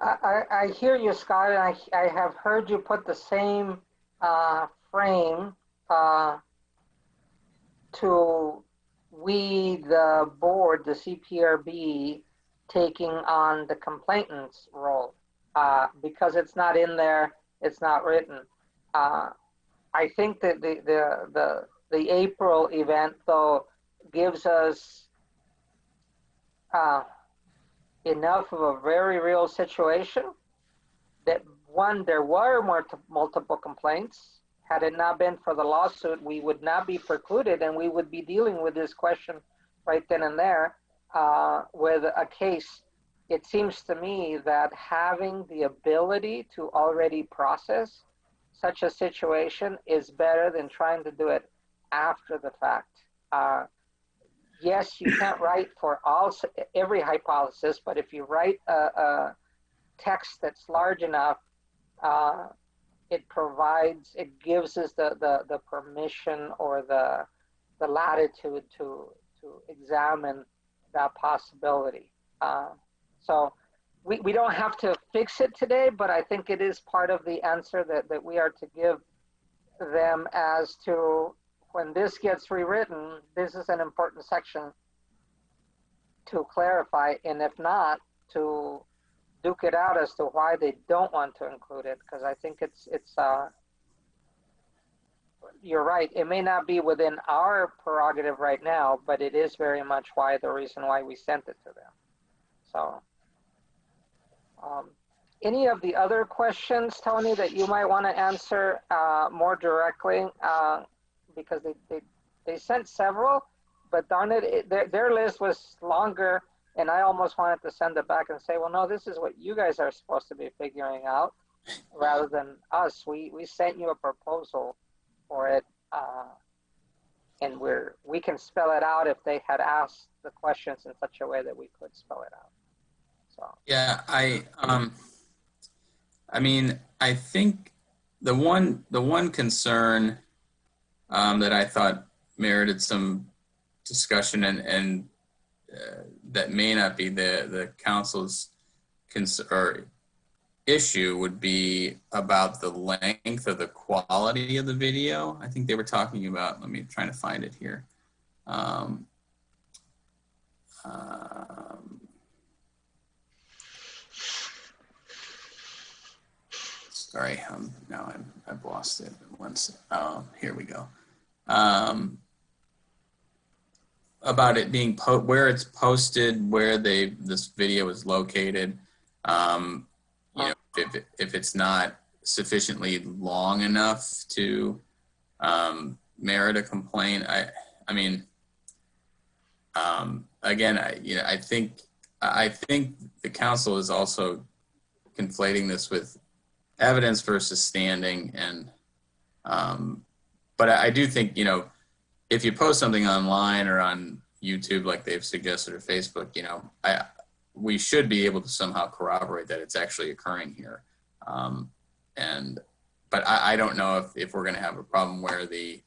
I hear you, Scott, and I have heard you put the same frame to we, the board, the CPRB, taking on the complainant's role. Because it's not in there, it's not written. I think that the April event, though, gives us enough of a very real situation that, one, there were multiple complaints. Had it not been for the lawsuit, we would not be precluded, and we would be dealing with this question right then and there with a case. It seems to me that having the ability to already process such a situation is better than trying to do it after the fact. Yes, you can't write for every hypothesis, but if you write a text that's large enough, it gives us the permission or the latitude to examine that possibility. So we don't have to fix it today, but I think it is part of the answer that we are to give them as to when this gets rewritten, this is an important section to clarify, and if not, to duke it out as to why they don't want to include it, because I think it's you're right. It may not be within our prerogative right now, but it is very much the reason why we sent it to them. So, any of the other questions, Tony, that you might want to answer more directly? Because they sent several, but darn it, their list was longer, and I almost wanted to send it back and say, well, no, this is what you guys are supposed to be figuring out, rather than us. We sent you a proposal for it, and we can spell it out if they had asked the questions in such a way that we could spell it out. So Yeah, I mean, I think the one concern that I thought merited some discussion and that may not be the council's issue would be about the length or the quality of the video. I think they were talking about, let me try to find it here. Sorry, now I've lost it once. Here we go. About it being where it's posted, where this video is located. You know, if it's not sufficiently long enough to merit a complaint. I mean, again, I think the council is also conflating this with evidence versus standing, and but I do think, you know, if you post something online or on YouTube like they've suggested, or Facebook, you know, we should be able to somehow corroborate that it's actually occurring here. But I don't know if we're going to have a problem where the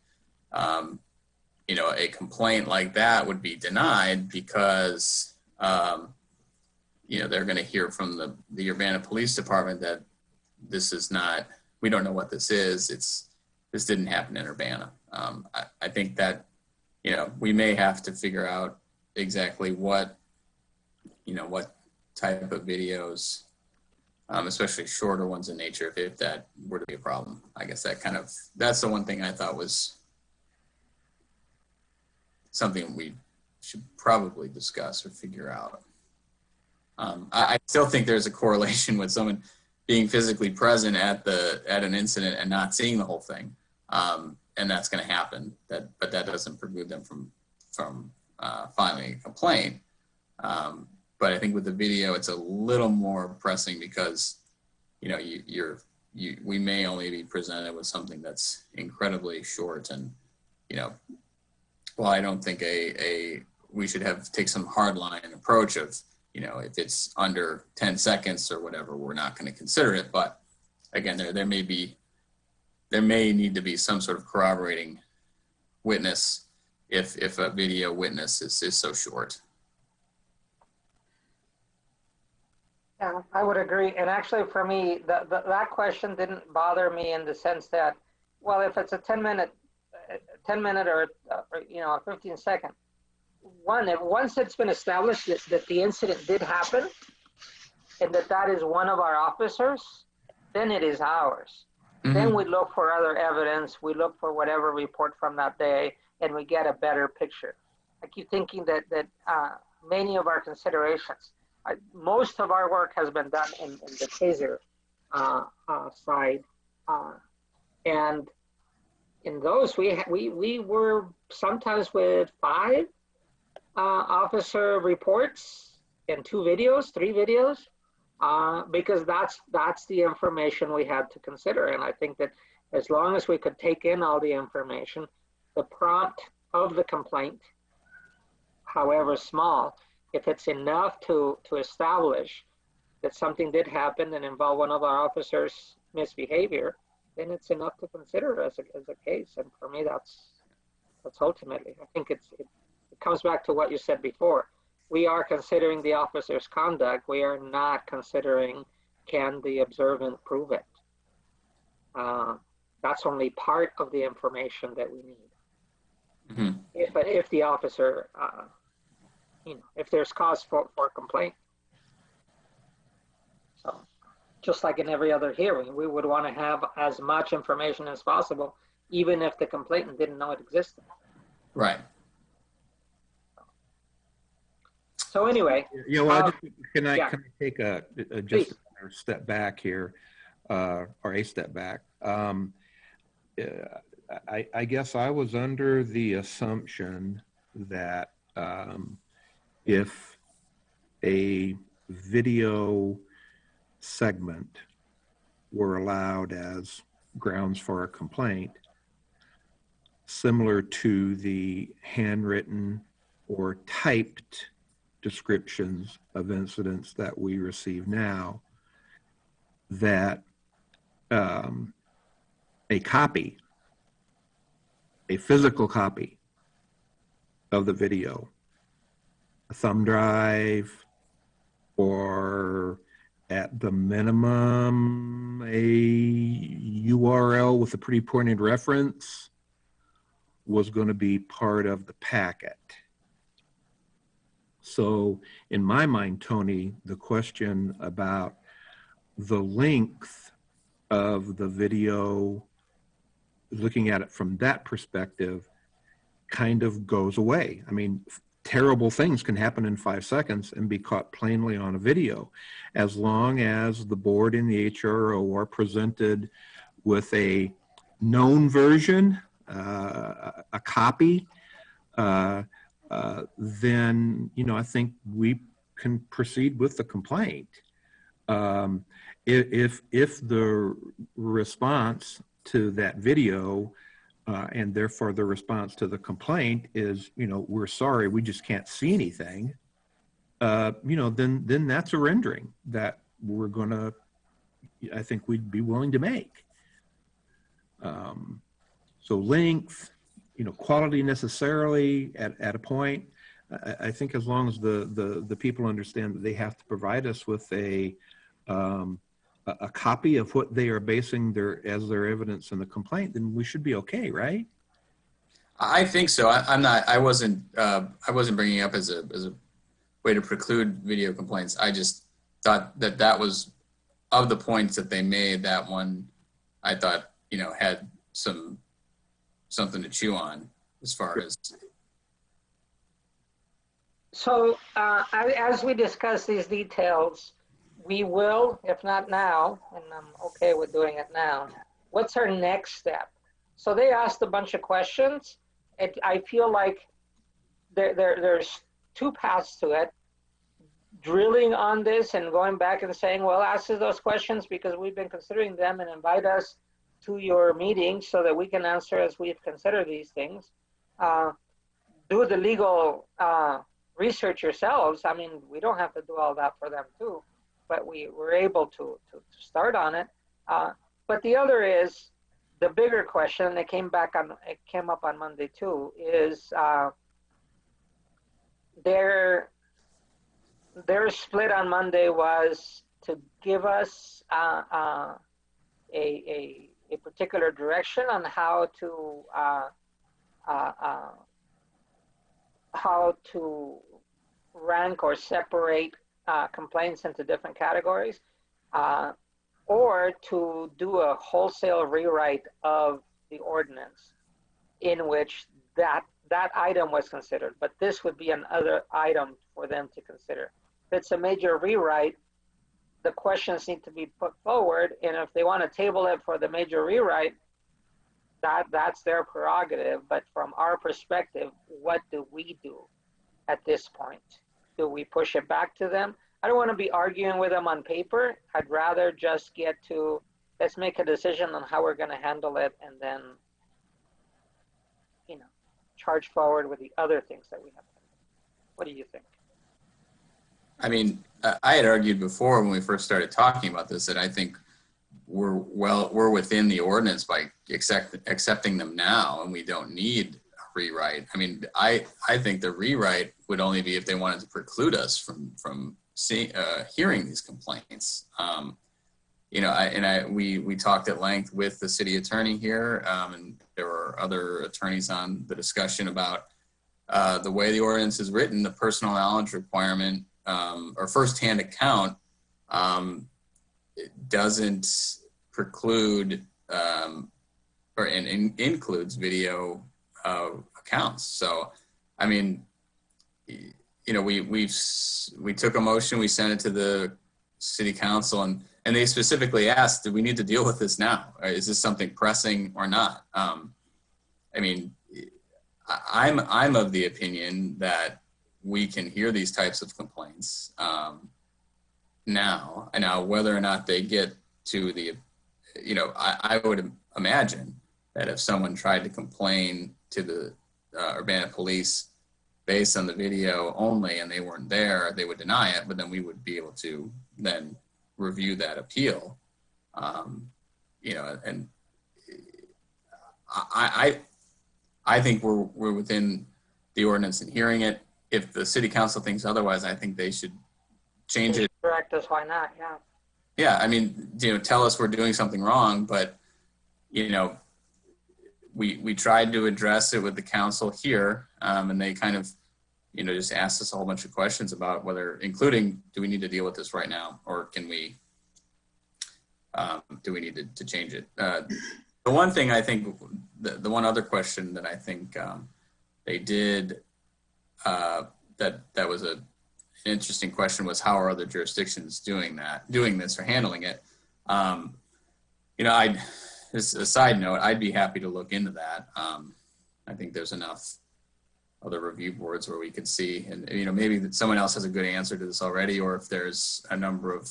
you know, a complaint like that would be denied because you know, they're going to hear from the Urbana Police Department that this is not, we don't know what this is. This didn't happen in Urbana. I think that, you know, we may have to figure out exactly what, you know, what type of videos, especially shorter ones in nature, if that were to be a problem. I guess that's the one thing I thought was something we should probably discuss or figure out. I still think there's a correlation with someone being physically present at an incident and not seeing the whole thing, and that's going to happen. But that doesn't preclude them from filing a complaint. But I think with the video, it's a little more pressing because, you know, we may only be presented with something that's incredibly short, and, you know, well, I don't think we should take some hardline approach of, you know, if it's under 10 seconds or whatever, we're not going to consider it. But again, there may need to be some sort of corroborating witness if a video witness is so short. yeah, I would agree. And actually, for me, that question didn't bother me in the sense that, well, if it's a 10-minute or you know, a 15-second. Once it's been established that the incident did happen and that is one of our officers, then it is ours. Mm-hmm. Then we look for other evidence, we look for whatever report from that day, and we get a better picture. I keep thinking that many of our considerations, most of our work has been done in the TASER side, and in those we were sometimes with 5 officer reports and 2 videos, 3 videos, because that's the information we had to consider. And I think that as long as we could take in all the information, the prompt of the complaint, however small, if it's enough to establish that something did happen and involve one of our officers' misbehavior, then it's enough to consider as a case. And for me, that's ultimately, I think it comes back to what you said before. We are considering the officer's conduct. We are not considering, can the observant prove it? That's only part of the information that we need. Mm-hmm. If the officer, you know, if there's cause for complaint. So just like in every other hearing, we would want to have as much information as possible even if the complainant didn't know it existed. Right. So anyway, Yeah, well, can I yeah. take a Please. just a step back here, or a step back? I guess I was under the assumption that if a video segment were allowed as grounds for a complaint, similar to the handwritten or typed descriptions of incidents that we receive now, that a copy, a physical copy of the video, a thumb drive, or at the minimum, a URL with a pretty pointed reference was going to be part of the packet. So in my mind, Tony, the question about the length of the video, looking at it from that perspective, kind of goes away. I mean, terrible things can happen in 5 seconds and be caught plainly on a video. As long as the board and the HRO are presented with a known version, a copy, then, you know, I think we can proceed with the complaint. If the response to that video and therefore the response to the complaint is, you know, we're sorry, we just can't see anything, you know, then that's a rendering that we're gonna, I think we'd be willing to make. So length, you know, quality necessarily at a point, I think as long as the people understand that they have to provide us with a copy of what they are basing their evidence in the complaint, then we should be okay, right? I think so. I wasn't bringing it up as a way to preclude video complaints. I just thought that was, of the points that they made, that one I thought, you know, had something to chew on as far as. So as we discuss these details, we will, if not now, and I'm okay with doing it now, what's our next step? So they asked a bunch of questions. I feel like there's two paths to it. Drilling on this and going back and saying, well, ask us those questions because we've been considering them, and invite us to your meeting so that we can answer as we've considered these things. Do the legal research yourselves. I mean, we don't have to do all that for them too, but we were able to start on it. But the other is the bigger question that came up on Monday too, is their split on Monday was to give us a particular direction on how to rank or separate complaints into different categories, or to do a wholesale rewrite of the ordinance in which that item was considered. But this would be another item for them to consider. If it's a major rewrite, the questions need to be put forward, and if they want to table it for the major rewrite, that's their prerogative. But from our perspective, what do we do at this point? Do we push it back to them? I don't want to be arguing with them on paper. I'd rather just get to, let's make a decision on how we're going to handle it, and then, you know, charge forward with the other things that we have to do. What do you think? I mean, I had argued before when we first started talking about this that I think we're within the ordinance by accepting them now, and we don't need a rewrite. I mean, I think the rewrite would only be if they wanted to preclude us from hearing these complaints. You know, we talked at length with the city attorney here, and there were other attorneys on the discussion about the way the ordinance is written. The personal knowledge requirement or firsthand account it doesn't preclude includes video accounts. So, I mean, you know, we took a motion, we sent it to the city council, and they specifically asked, do we need to deal with this now? Or is this something pressing or not? I mean, I'm of the opinion that we can hear these types of complaints now. And now whether or not they get to the, you know, I would imagine that if someone tried to complain to the Urbana police based on the video only and they weren't there, they would deny it, but then we would be able to then review that appeal. You know, and I think we're within the ordinance in hearing it. If the city council thinks otherwise, I think they should change it. Correct us, why not? Yeah. Yeah, I mean, you know, tell us we're doing something wrong, but, you know, we tried to address it with the council here, and they kind of, you know, just asked us a whole bunch of questions about whether, including, do we need to deal with this right now, or can we, do we need to change it? The one thing I think, the one other question that I think they did, that was an interesting question, was how are other jurisdictions doing this or handling it? You know, as a side note, I'd be happy to look into that. I think there's enough other review boards where we could see, and, you know, maybe that someone else has a good answer to this already, or if there's a number of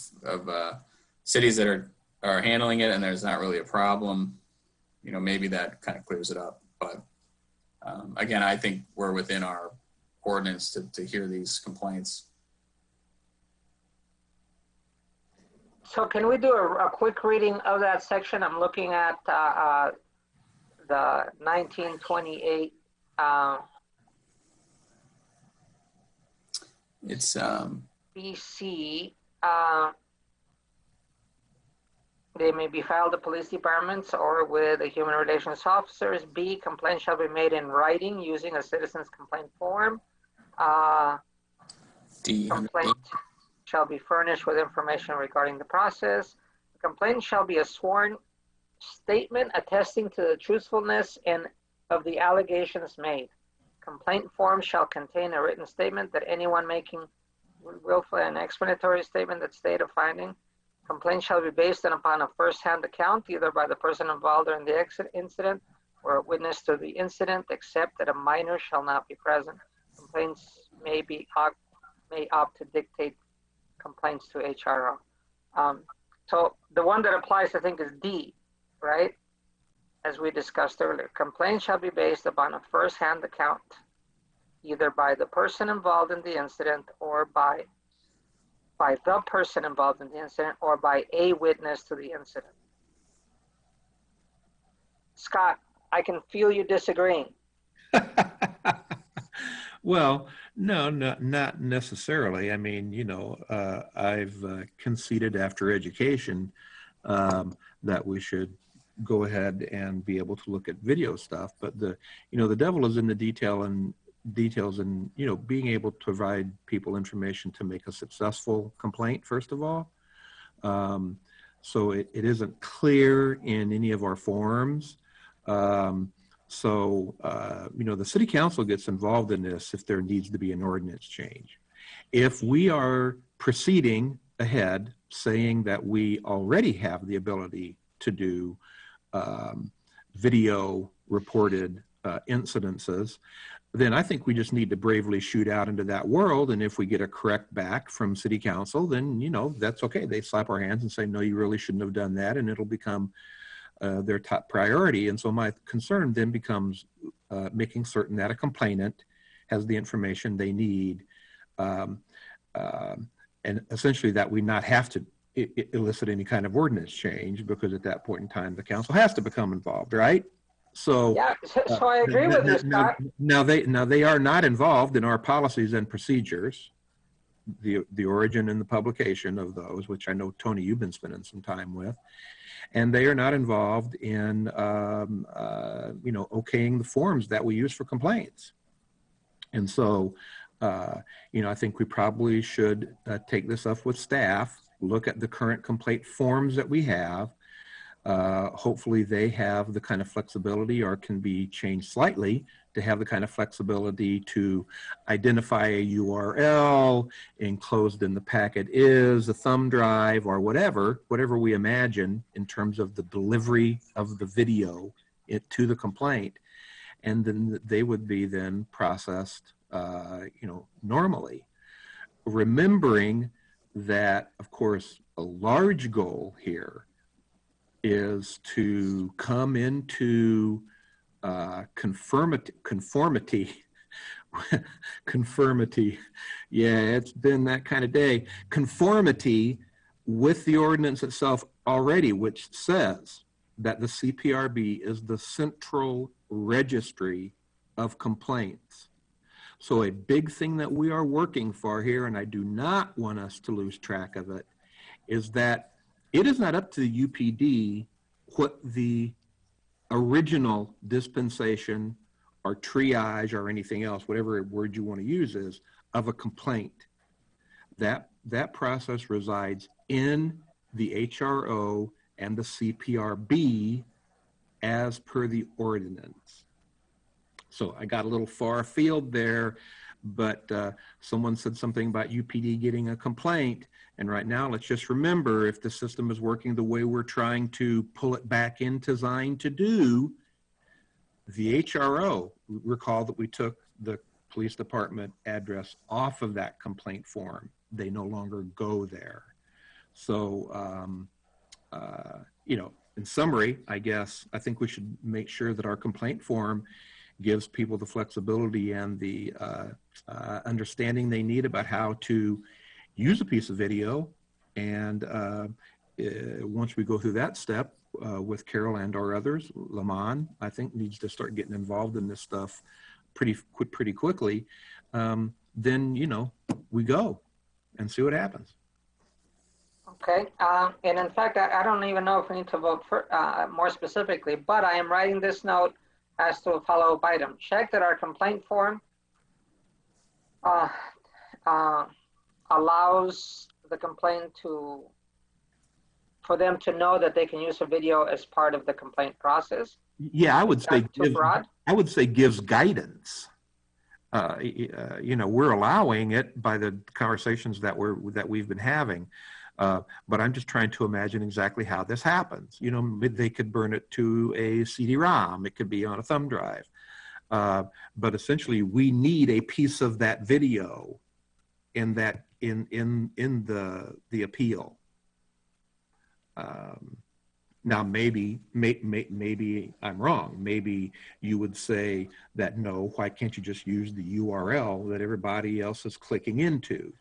cities that are handling it and there's not really a problem, you know, maybe that kind of clears it up. But again, I think we're within our ordinance to hear these complaints. So can we do a quick reading of that section? I'm looking at the 1928. It's BC. They may be filed to police departments or with the human relations officers. B, complaints shall be made in writing using a citizen's complaint form. D. Complaint shall be furnished with information regarding the process. The complaint shall be a sworn statement attesting to the truthfulness and of the allegations made. Complaint form shall contain a written statement that anyone making willful and explanatory statement that state of finding. Complaint shall be based upon a first-hand account, either by the person involved in the incident or a witness to the incident, except that a minor shall not be present. Complaints may opt to dictate complaints to HRO. So the one that applies, I think, is D, right? As we discussed earlier, complaint shall be based upon a first-hand account, either by the person involved in the incident or by the person involved in the incident or by a witness to the incident. Scott, I can feel you disagreeing. Well, no, not necessarily. I mean, you know, I've conceded after education that we should go ahead and be able to look at video stuff, but the devil is in the details and, you know, being able to provide people information to make a successful complaint, first of all. So it isn't clear in any of our forms. So, you know, the city council gets involved in this if there needs to be an ordinance change. If we are proceeding ahead saying that we already have the ability to do video reported incidences, then I think we just need to bravely shoot out into that world. And if we get a correct back from city council, then, you know, that's okay. They slap our hands and say, no, you really shouldn't have done that. And it'll become their top priority. And so my concern then becomes making certain that a complainant has the information they need. And essentially that we not have to elicit any kind of ordinance change, because at that point in time, the council has to become involved, right? So, yeah, so I agree with you, Scott. Now they are not involved in our policies and procedures, the origin and the publication of those, which I know, Tony, you've been spending some time with, and they are not involved in, you know, okaying the forms that we use for complaints. And so, you know, I think we probably should take this up with staff, look at the current complaint forms that we have, Hopefully they have the kind of flexibility, or can be changed slightly to have the kind of flexibility to identify a URL enclosed in the packet is a thumb drive or whatever we imagine in terms of the delivery of the video to the complaint. And then they would be then processed, normally. Remembering that, of course, a large goal here is to come into conformity. Yeah, it's been that kind of day. Conformity with the ordinance itself already, which says that the CPRB is the central registry of complaints. So a big thing that we are working for here, and I do not want us to lose track of it, is that it is not up to the UPD what the original dispensation or triage or anything else, whatever word you want to use, is of a complaint. That process resides in the HRO and the CPRB as per the ordinance. So I got a little far afield there, but someone said something about UPD getting a complaint. And right now, let's just remember, if the system is working the way we're trying to pull it back into design to do, the HRO, recall that we took the police department address off of that complaint form. They no longer go there. So, in summary, I guess, I think we should make sure that our complaint form gives people the flexibility and the understanding they need about how to use a piece of video. And once we go through that step with Carol and or others, Lamont, I think, needs to start getting involved in this stuff pretty quickly. Then, we go and see what happens. Okay, and in fact, I don't even know if we need to vote for more specifically, but I am writing this note as to a follow-up item. Check that our complaint form allows the complaint for them to know that they can use a video as part of the complaint process. Yeah, I would say too broad? I would say gives guidance. We're allowing it by the conversations that we've been having. But I'm just trying to imagine exactly how this happens. They could burn it to a CD-ROM. It could be on a thumb drive. But essentially, we need a piece of that video in the appeal. Now, maybe I'm wrong. Maybe you would say that, no, why can't you just use the URL that everybody else is clicking into?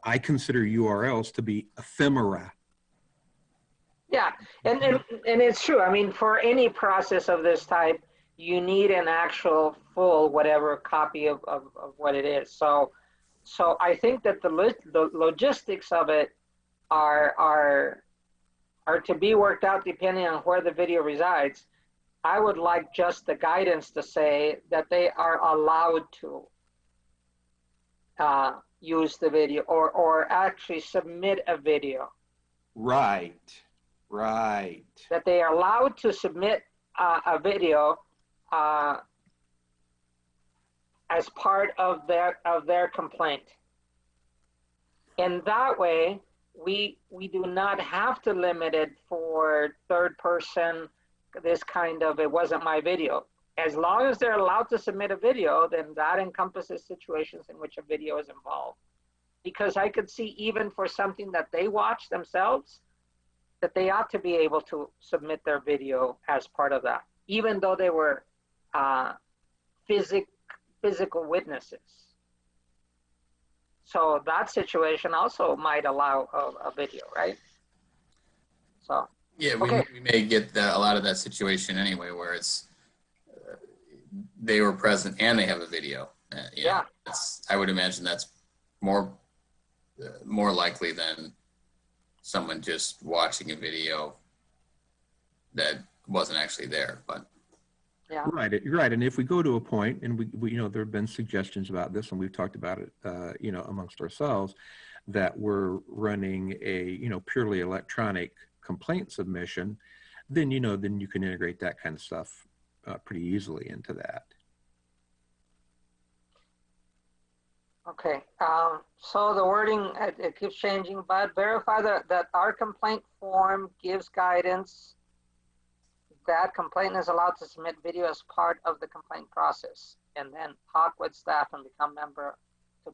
I consider URLs to be ephemera. Yeah, and it's true. I mean, for any process of this type, you need an actual full whatever copy of what it is. So I think that the logistics of it are to be worked out depending on where the video resides. I would like just the guidance to say that they are allowed to use the video or actually submit a video. Right. That they are allowed to submit a video as part of their complaint. And that way, we do not have to limit it for third person, this kind of, it wasn't my video. As long as they're allowed to submit a video, then that encompasses situations in which a video is involved. Because I could see, even for something that they watch themselves, that they ought to be able to submit their video as part of that, even though they were physical witnesses. So that situation also might allow a video, right? So yeah, okay. we may get a lot of that situation anyway, where it's they were present and they have a video. Yeah, I would imagine that's more likely than someone just watching a video that wasn't actually there. But yeah, right. And if we go to a point, and we there have been suggestions about this, and we've talked about it, amongst ourselves, that we're running a purely electronic complaint submission, then, you know, then you can integrate that kind of stuff pretty easily into that. Okay, so the wording, it keeps changing, but verify that our complaint form gives guidance that complainant is allowed to submit video as part of the complaint process, and then talk with staff and become member for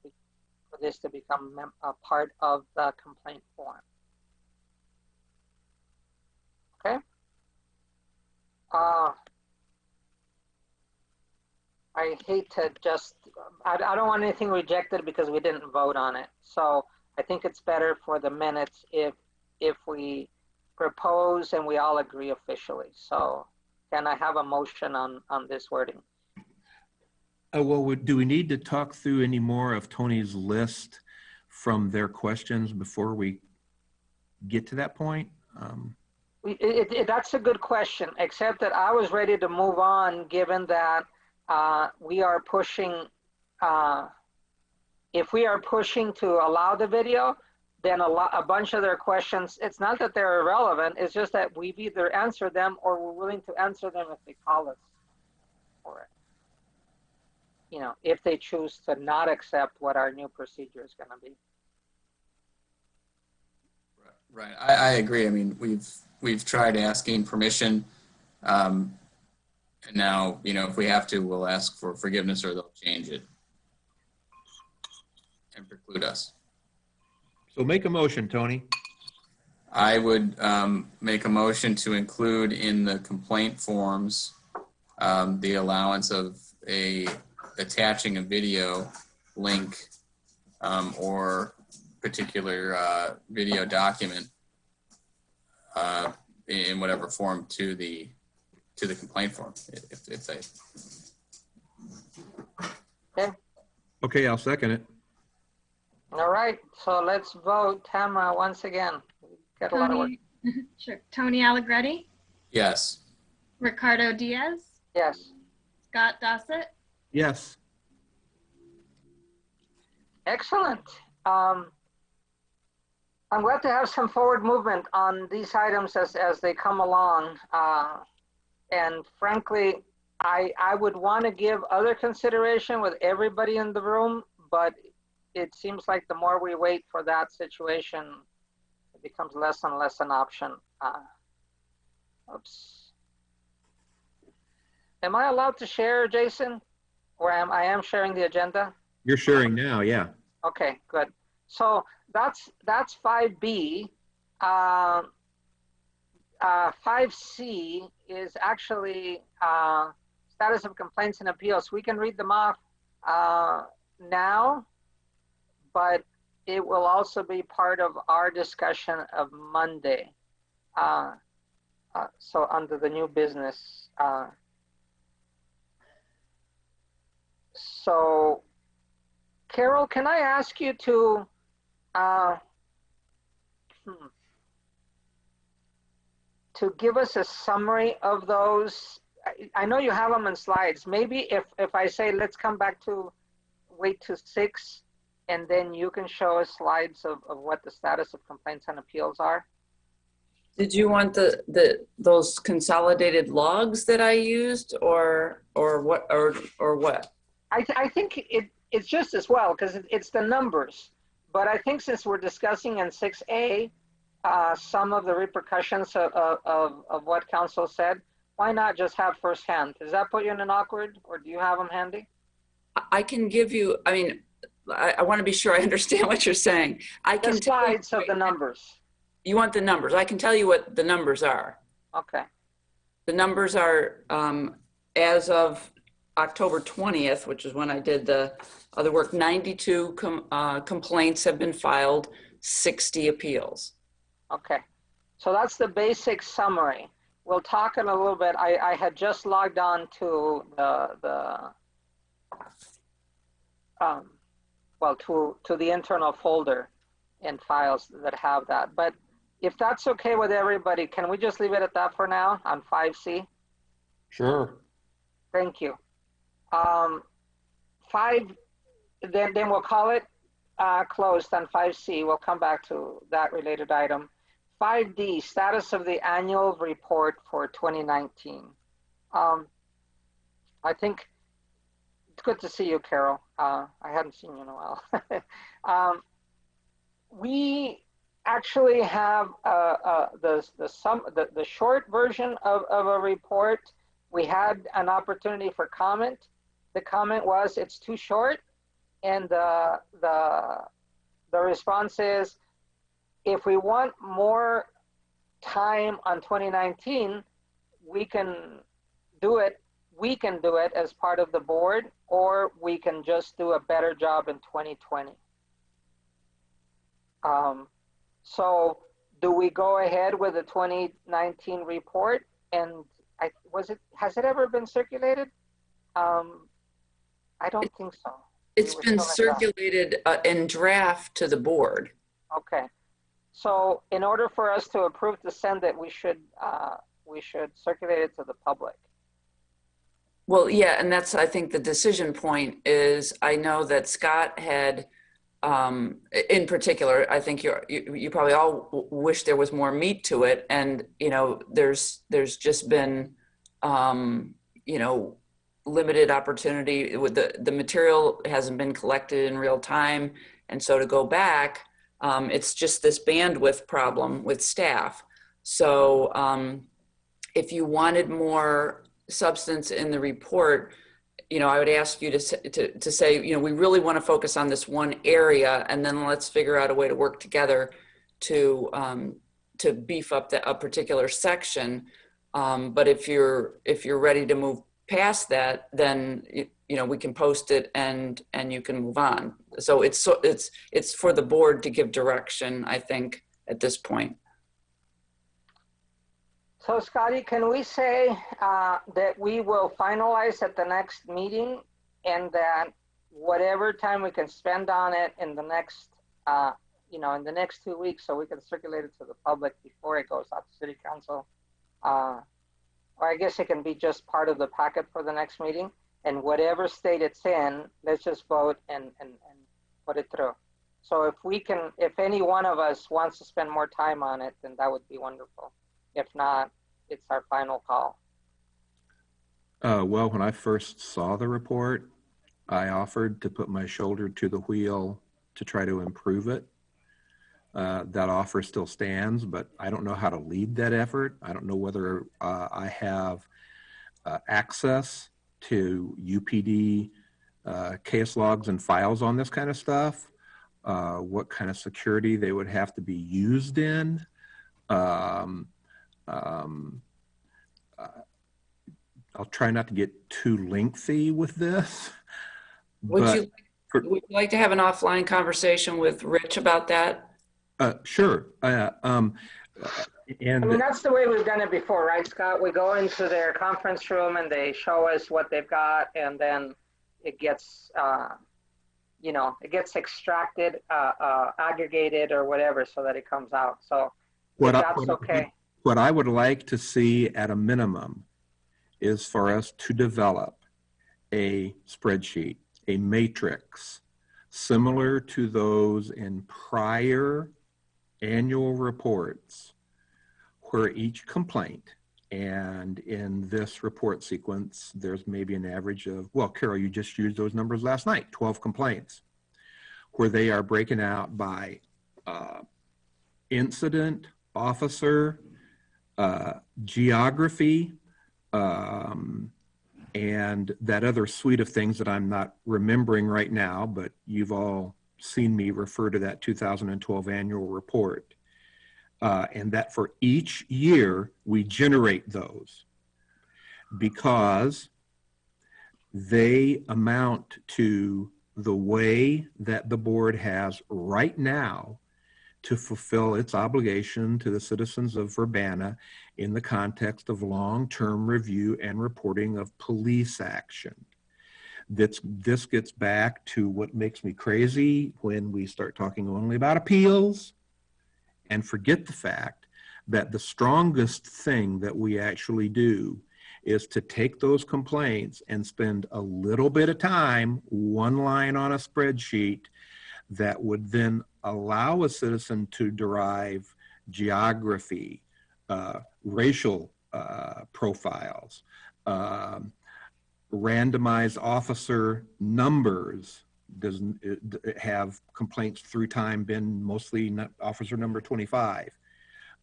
this to become a part of the complaint form. Okay. I hate to just, I don't want anything rejected because we didn't vote on it. So I think it's better for the minutes if we propose and we all agree officially. So can I have a motion on this wording? Well, do we need to talk through any more of Tony's list from their questions before we get to that point? That's a good question, except that I was ready to move on given that we are pushing, if we are pushing to allow the video, then a bunch of their questions, it's not that they're irrelevant, it's just that we've either answered them or we're willing to answer them if they call us for it. You know, if they choose to not accept what our new procedure is going to be. Right. I agree. I mean, we've tried asking permission, and now, you know, if we have to, we'll ask for forgiveness or they'll change it and preclude us. So make a motion, Tony. I would make a motion to include in the complaint forms the allowance of attaching a video link or particular video document in whatever form to the complaint form. If they. Okay. Okay, I'll second it. All right. So let's vote. Tamara, once again. Got a lot of work. Sure. Tony Allegretti, Yes. Ricardo Diaz, Yes. Scott Dossett, Yes. Excellent. I'm glad to have some forward movement on these items as they come along. And frankly, I would want to give other consideration with everybody in the room, but it seems like the more we wait for that situation, it becomes less and less an option. Oops. Am I allowed to share, Jason? Or I am sharing the agenda? You're sharing now, yeah. Okay, good. So that's 5B. 5C is actually status of complaints and appeals. We can read them off now, but it will also be part of our discussion of Monday. So under the new business. So Carol, can I ask you to give us a summary of those? I know you have them in slides. Maybe if I say, let's come back to wait to 6, and then you can show us slides of what the status of complaints and appeals are. Did you want those consolidated logs that I used, or what, or what? I think it's just as well because it's the numbers. But I think since we're discussing in 6A some of the repercussions of what council said, why not just have firsthand? Does that put you in an awkward, or do you have them handy? I can give you, I mean, I want to be sure I understand what you're saying. I can The slides of the numbers. You want the numbers? I can tell you what the numbers are. Okay. The numbers are as of October 20th, which is when I did the other work, 92 complaints have been filed, 60 appeals. Okay. So that's the basic summary. We'll talk in a little bit. I had just logged on to to the internal folder in files that have that. But if that's okay with everybody, can we just leave it at that for now on 5C? Sure. Thank you. 5, then we'll call it closed on 5C. We'll come back to that related item. 5D, status of the annual report for 2019. I think it's good to see you, Carol. I hadn't seen you in a while. We actually have the short version of a report. We had an opportunity for comment. The comment was it's too short, and the response is, if we want more time on 2019, we can do it. We can do it as part of the board, or we can just do a better job in 2020. So do we go ahead with the 2019 report? And has it ever been circulated? I don't think so. It's been circulated in draft to the board. Okay. So in order for us to approve to send it, we should circulate it to the public. Well, yeah, and that's, I think the decision point is, I know that Scott had, in particular, I think you probably all wish there was more meat to it. And, you know, there's just been, you know, limited opportunity with the material hasn't been collected in real time. And so to go back, it's just this bandwidth problem with staff. So if you wanted more substance in the report, you know, I would ask you to say, you know, we really want to focus on this one area, and then let's figure out a way to work together to beef up a particular section. But if you're ready to move past that, then you know, we can post it and you can move on. So it's for the board to give direction, I think, at this point. So Scotty, can we say that we will finalize at the next meeting, and that whatever time we can spend on it in the next, you know, in the next 2 weeks, so we can circulate it to the public before it goes out to City Council, or I guess it can be just part of the packet for the next meeting, and whatever state it's in, let's just vote and put it through. So if any one of us wants to spend more time on it, then that would be wonderful. If not, it's our final call. Well, when I first saw the report, I offered to put my shoulder to the wheel to try to improve it. That offer still stands, but I don't know how to lead that effort. I don't know whether I have access to UPD case logs and files on this kind of stuff, what kind of security they would have to be used in. I'll try not to get too lengthy with this. Would you like to have an offline conversation with Rich about that? Sure. And I mean, that's the way we've done it before, right, Scott? We go into their conference room and they show us what they've got, and then it gets, you know, it gets extracted, aggregated or whatever, so that it comes out. So that's okay. What I would like to see at a minimum is for us to develop a spreadsheet, a matrix, similar to those in prior annual reports, where each complaint, and in this report sequence, there's maybe an average of, well, Carol, you just used those numbers last night, 12 complaints, where they are breaking out by incident, officer, geography, and that other suite of things that I'm not remembering right now, but you've all seen me refer to that 2012 annual report. And that for each year, we generate those because they amount to the way that the board has right now to fulfill its obligation to the citizens of Urbana in the context of long-term review and reporting of police action. This gets back to what makes me crazy when we start talking only about appeals and forget the fact that the strongest thing that we actually do is to take those complaints and spend a little bit of time, one line on a spreadsheet, that would then allow a citizen to derive geography, racial profiles, randomized officer numbers. Does it have complaints through time been mostly not officer number 25?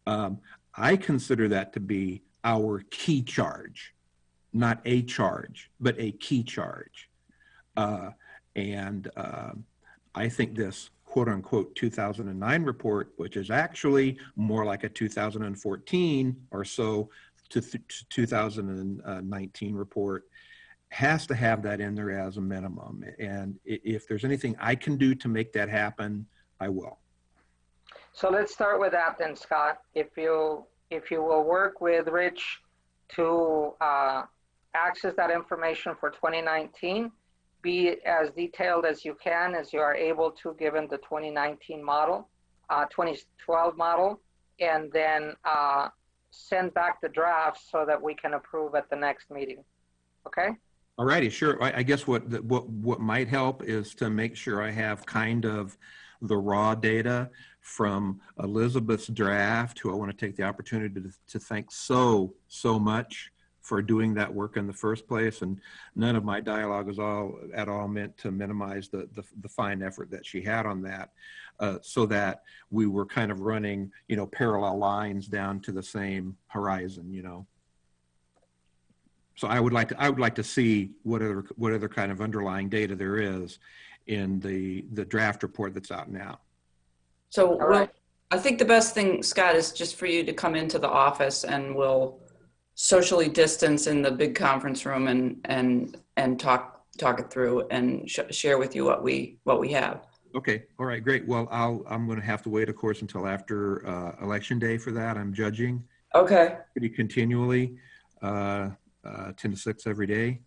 I consider that to be our key charge, not a charge, but a key charge. I think this quote unquote 2009 report, which is actually more like a 2014 or so to 2019 report, has to have that in there as a minimum. And if there's anything I can do to make that happen, I will. So let's start with that then, Scott. If you will work with Rich to access that information for 2019, be as detailed as you can, as you are able to, given the 2019 model, 2012 model, and then send back the draft so that we can approve at the next meeting. Okay? All righty, sure. I guess what might help is to make sure I have kind of the raw data from Elizabeth's draft, who I want to take the opportunity to thank so much for doing that work in the first place. And none of my dialogue is at all meant to minimize the fine effort that she had on that, so that we were kind of running, parallel lines down to the same horizon, So I would like to see what other kind of underlying data there is in the draft report that's out now. So right. I think the best thing, Scott, is just for you to come into the office, and we'll socially distance in the big conference room and talk it through and share with you what we have. Okay. All right. Great. Well, I'm going to have to wait, of course, until after election day for that. I'm judging Okay. pretty continually, 10 to 6 every day.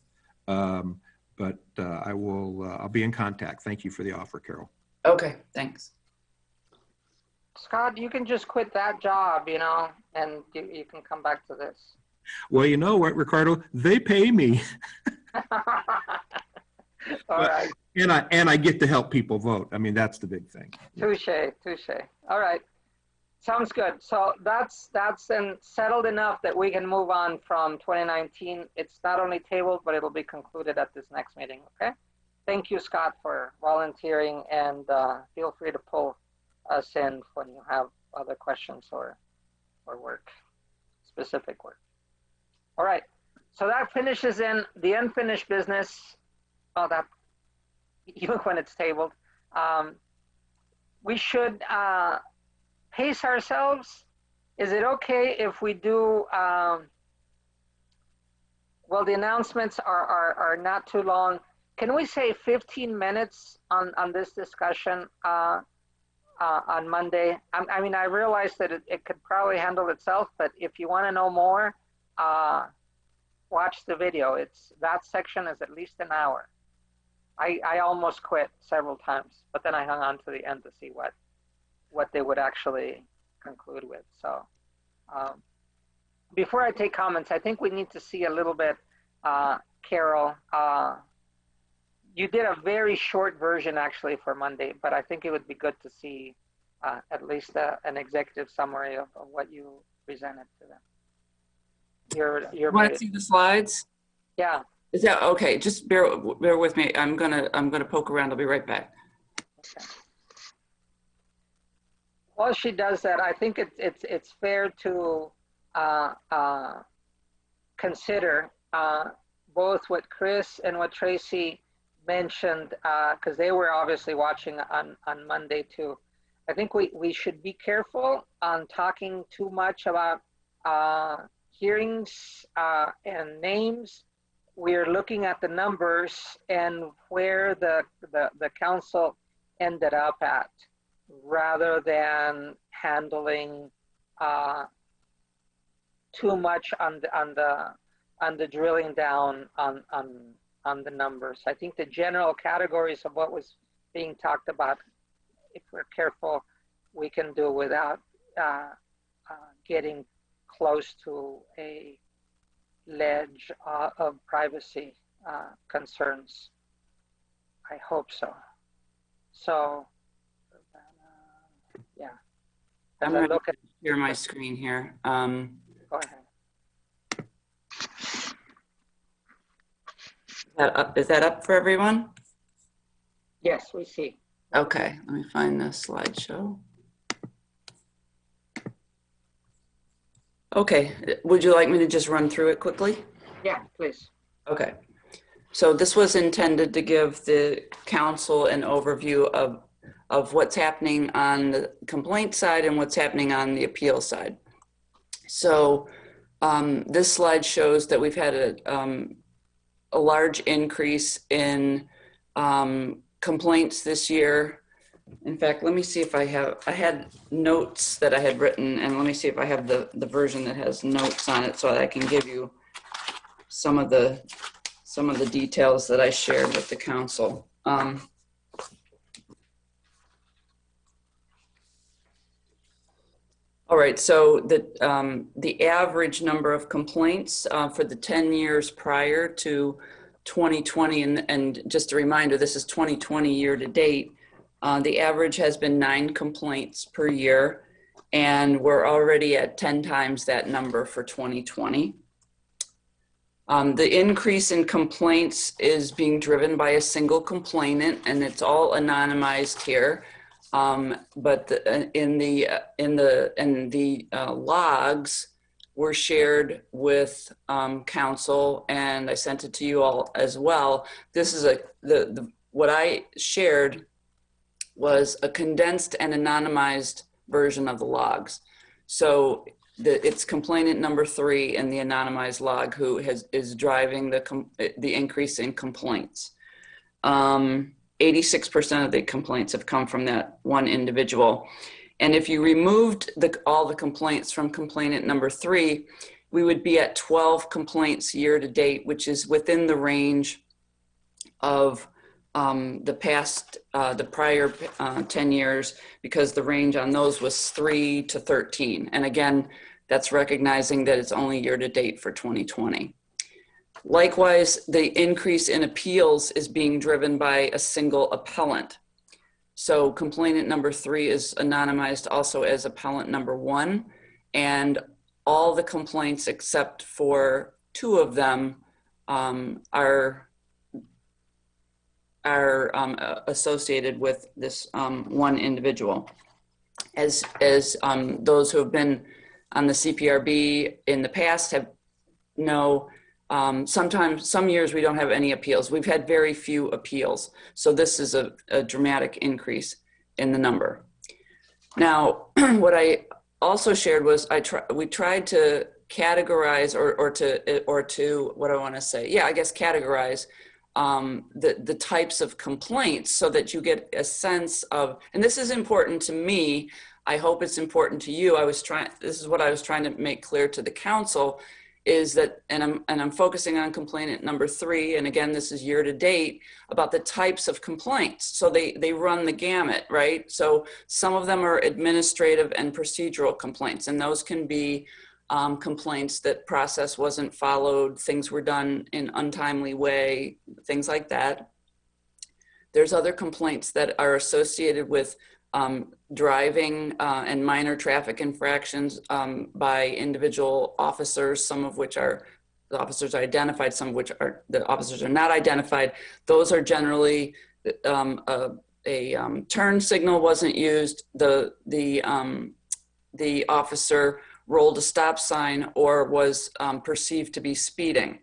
But I'll be in contact. Thank you for the offer, Carol. Okay. Thanks. Scott, you can just quit that job, and you can come back to this. Well, you know what, Ricardo? They pay me. All right. And I get to help people vote. I mean, that's the big thing. Touche. All right. Sounds good. So that's then settled enough that we can move on from 2019. It's not only tabled, but it'll be concluded at this next meeting. Okay. Thank you, Scott, for volunteering, and feel free to pull us in when you have other questions or work, specific work. All right. So that finishes in the unfinished business. Oh, that even when it's tabled, we should pace ourselves. Is it okay if we do, well, the announcements are not too long. Can we say 15 minutes on this discussion on Monday? I mean, I realize that it could probably handle itself, but if you want to know more, watch the video. That section is at least an hour. I almost quit several times, but then I hung on to the end to see what they would actually conclude with. So before I take comments, I think we need to see a little bit, Carol, you did a very short version actually for Monday, but I think it would be good to see at least an executive summary of what you presented to them. You want to see the slides? Yeah. Is that okay? Just bear with me. I'm gonna poke around. I'll be right back. Okay. While she does that, I think it's fair to consider both what Chris and what Tracy mentioned, because they were obviously watching on Monday too. I think we should be careful on talking too much about hearings and names. We're looking at the numbers and where the council ended up at, rather than handling too much on the drilling down on the numbers. I think the general categories of what was being talked about, if we're careful, we can do without getting close to a ledge of privacy concerns. I hope so. So, yeah, I'm So going to look at, share my screen here. go ahead. Is that up for everyone? Yes, we see. Okay, let me find the slideshow. Okay, would you like me to just run through it quickly? Yeah, please. Okay, so this was intended to give the council an overview of what's happening on the complaint side and what's happening on the appeal side. So this slide shows that we've had a large increase in complaints this year. In fact, let me see if I had notes that I had written, and let me see if I have the version that has notes on it so that I can give you some of the details that I shared with the council. All right, so the average number of complaints for the 10 years prior to 2020, and just a reminder, this is 2020 year to date, the average has been 9 complaints per year, and we're already at 10 times that number for 2020. The increase in complaints is being driven by a single complainant, and it's all anonymized here. But in the logs were shared with council, and I sent it to you all as well. This is what I shared was a condensed and anonymized version of the logs. So it's complainant number 3 in the anonymized log who is driving the increase in complaints. 86% of the complaints have come from that one individual. And if you removed all the complaints from complainant number 3, we would be at 12 complaints year to date, which is within the range of the prior 10 years, because the range on those was 3 to 13. And again, that's recognizing that it's only year to date for 2020. Likewise, the increase in appeals is being driven by a single appellant. So complainant number 3 is anonymized also as appellant number 1, and all the complaints except for 2 of them are associated with this one individual. As those who have been on the CPRB in the past know, sometimes some years we don't have any appeals. We've had very few appeals. So this is a dramatic increase in the number. Now, what I also shared was we tried to categorize or to what I want to say. Yeah, I guess categorize the types of complaints so that you get a sense of, and this is important to me, I hope it's important to you. This is what I was trying to make clear to the council, is that, and I'm focusing on complainant number 3, and again, this is year to date, about the types of complaints. So they run the gamut, right? So some of them are administrative and procedural complaints, and those can be complaints that process wasn't followed, things were done in untimely way, things like that. There's other complaints that are associated with driving and minor traffic infractions by individual officers, some of which are the officers are identified, some of which are the officers are not identified. Those are generally a turn signal wasn't used, the officer rolled a stop sign or was perceived to be speeding.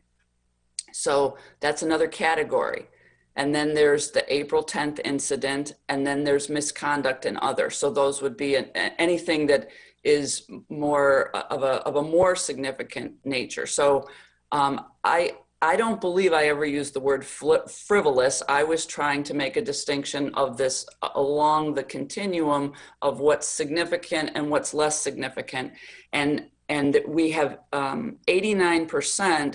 So that's another category. And then there's the April 10th incident, and then there's misconduct and other. So those would be anything that is more of a more significant nature. So I don't believe I ever used the word frivolous. I was trying to make a distinction of this along the continuum of what's significant and what's less significant. And we have 89%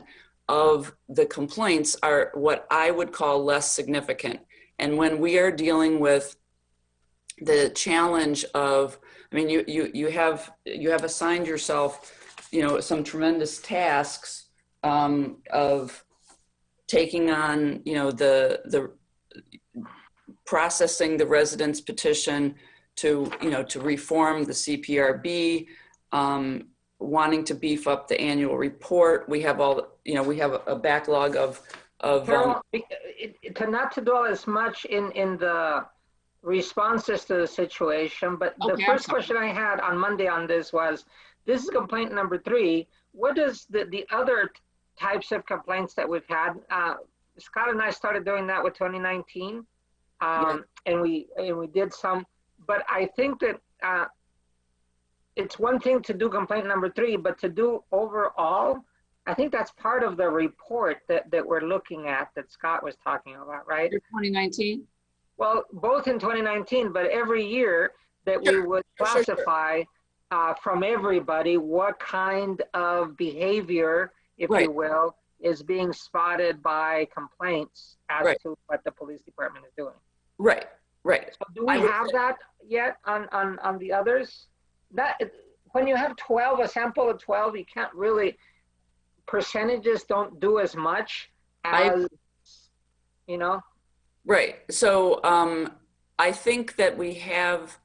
of the complaints are what I would call less significant. And when we are dealing with the challenge of, I mean, you have assigned yourself, some tremendous tasks of taking on, the processing the resident's petition to, you know, to reform the CPRB, wanting to beef up the annual report. We have all, you know, we have a backlog of Carol, not to dwell as much in the responses to the situation, but the Okay, first question I had on Monday on this was, this is complaint number 3. What does the other types of complaints that we've had? Scott and I started doing that with 2019, and we did some. But I think that it's one thing to do complaint number 3, but to do overall, I think that's part of the report that we're looking at that Scott was talking about, right? 2019. Well, both in 2019, but every year that we would classify from everybody what kind of behavior, if you will, is being spotted by complaints as to what the police department is doing. Right. So do we have that yet on the others? That when you have 12, a sample of 12, you can't really, percentages don't do as much as, you know? Right. So I think that we have,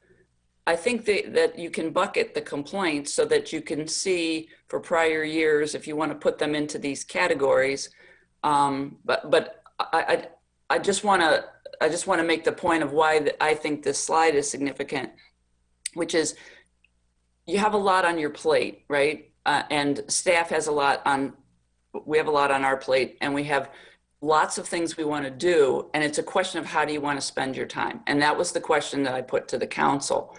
I think that you can bucket the complaints so that you can see for prior years if you want to put them into these categories. But I just want to make the point of why I think this slide is significant, which is you have a lot on your plate, right? And staff has a lot on, we have a lot on our plate, and we have lots of things we want to do. And it's a question of how do you want to spend your time? And that was the question that I put to the council.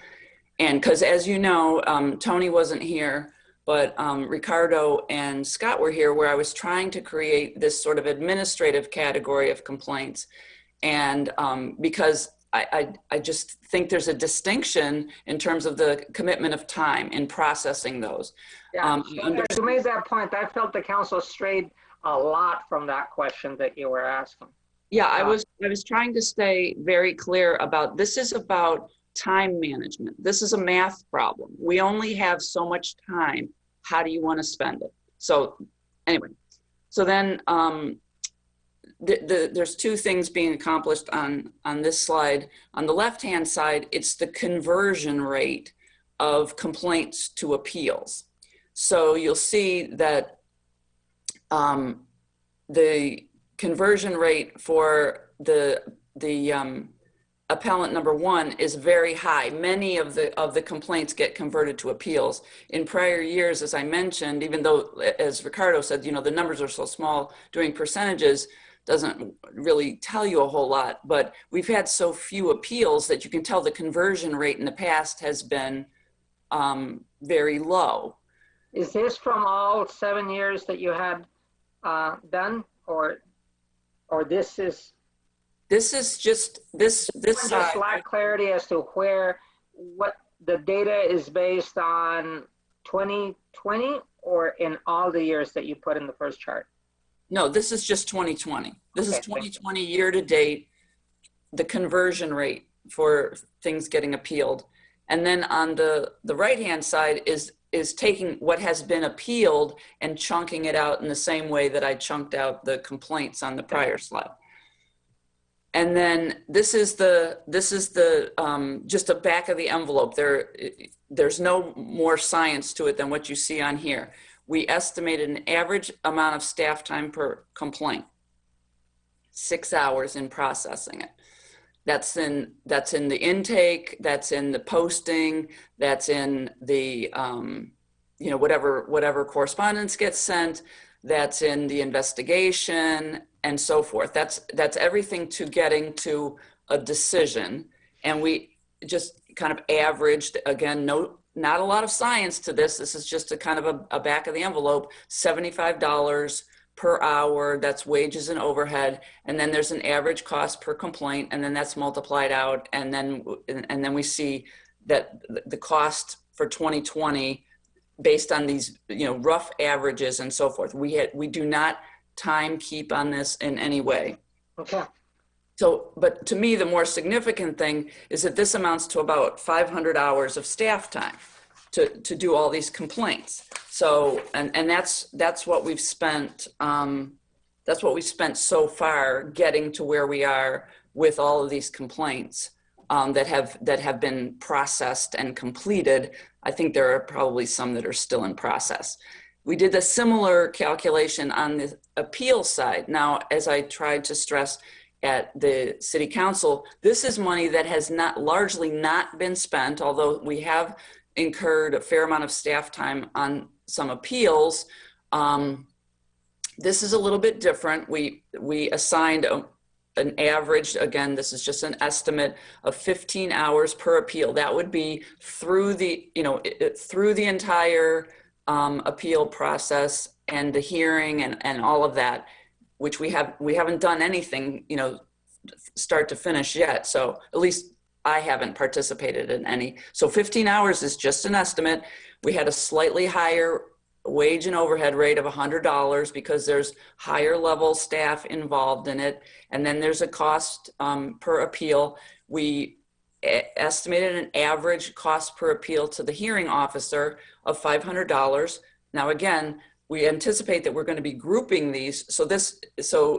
And because as you know, Tony wasn't here, but Ricardo and Scott were here, where I was trying to create this sort of administrative category of complaints. And because I just think there's a distinction in terms of the commitment of time in processing those. Yeah, you made that point. I felt the council strayed a lot from that question that you were asking. Yeah, I was trying to stay very clear about, this is about time management. This is a math problem. We only have so much time. How do you want to spend it? So anyway, so then there's 2 things being accomplished on this slide. On the left-hand side, it's the conversion rate of complaints to appeals. So you'll see that the conversion rate for the appellant number 1 is very high. Many of the complaints get converted to appeals. In prior years, as I mentioned, even though, as Ricardo said, you know, the numbers are so small, doing percentages doesn't really tell you a whole lot, but we've had so few appeals that you can tell the conversion rate in the past has been very low. Is this from all 7 years that you had done, or this is? This is just this. Just lack clarity as to what the data is based on 2020 or in all the years that you put in the first chart. No, this is just 2020. This is 2020 year to date, the conversion rate for things getting appealed. And then on the right-hand side is taking what has been appealed and chunking it out in the same way that I chunked out the complaints on the prior slide. And then this is the just a back of the envelope. There's no more science to it than what you see on here. We estimated an average amount of staff time per complaint, 6 hours in processing it. That's in the intake, that's in the posting, that's in the you know, whatever correspondence gets sent, that's in the investigation and so forth. That's everything to getting to a decision. And we just kind of averaged, again, not a lot of science to this. This is just a kind of a back of the envelope, $75 per hour. That's wages and overhead. And then there's an average cost per complaint, and then that's multiplied out. And then we see that the cost for 2020, based on these, you know, rough averages and so forth, we do not time keep on this in any way. Okay. So, but to me, the more significant thing is that this amounts to about 500 hours of staff time to do all these complaints. So, and that's what we've spent. That's what we spent so far getting to where we are with all of these complaints. that have been processed and completed. I think there are probably some that are still in process. We did a similar calculation on the appeal side. Now, as I tried to stress at the city council, this is money that has largely not been spent, although we have incurred a fair amount of staff time on some appeals. This is a little bit different. We assigned an average, again, this is just an estimate of 15 hours per appeal. That would be through the, through the entire appeal process and the hearing and all of that, which we haven't done anything, start to finish yet. So at least I haven't participated in any. So 15 hours is just an estimate. We had a slightly higher wage and overhead rate of $100 because there's higher level staff involved in it. And then there's a cost per appeal. We estimated an average cost per appeal to the hearing officer of $500. Now, again, we anticipate that we're going to be grouping these. So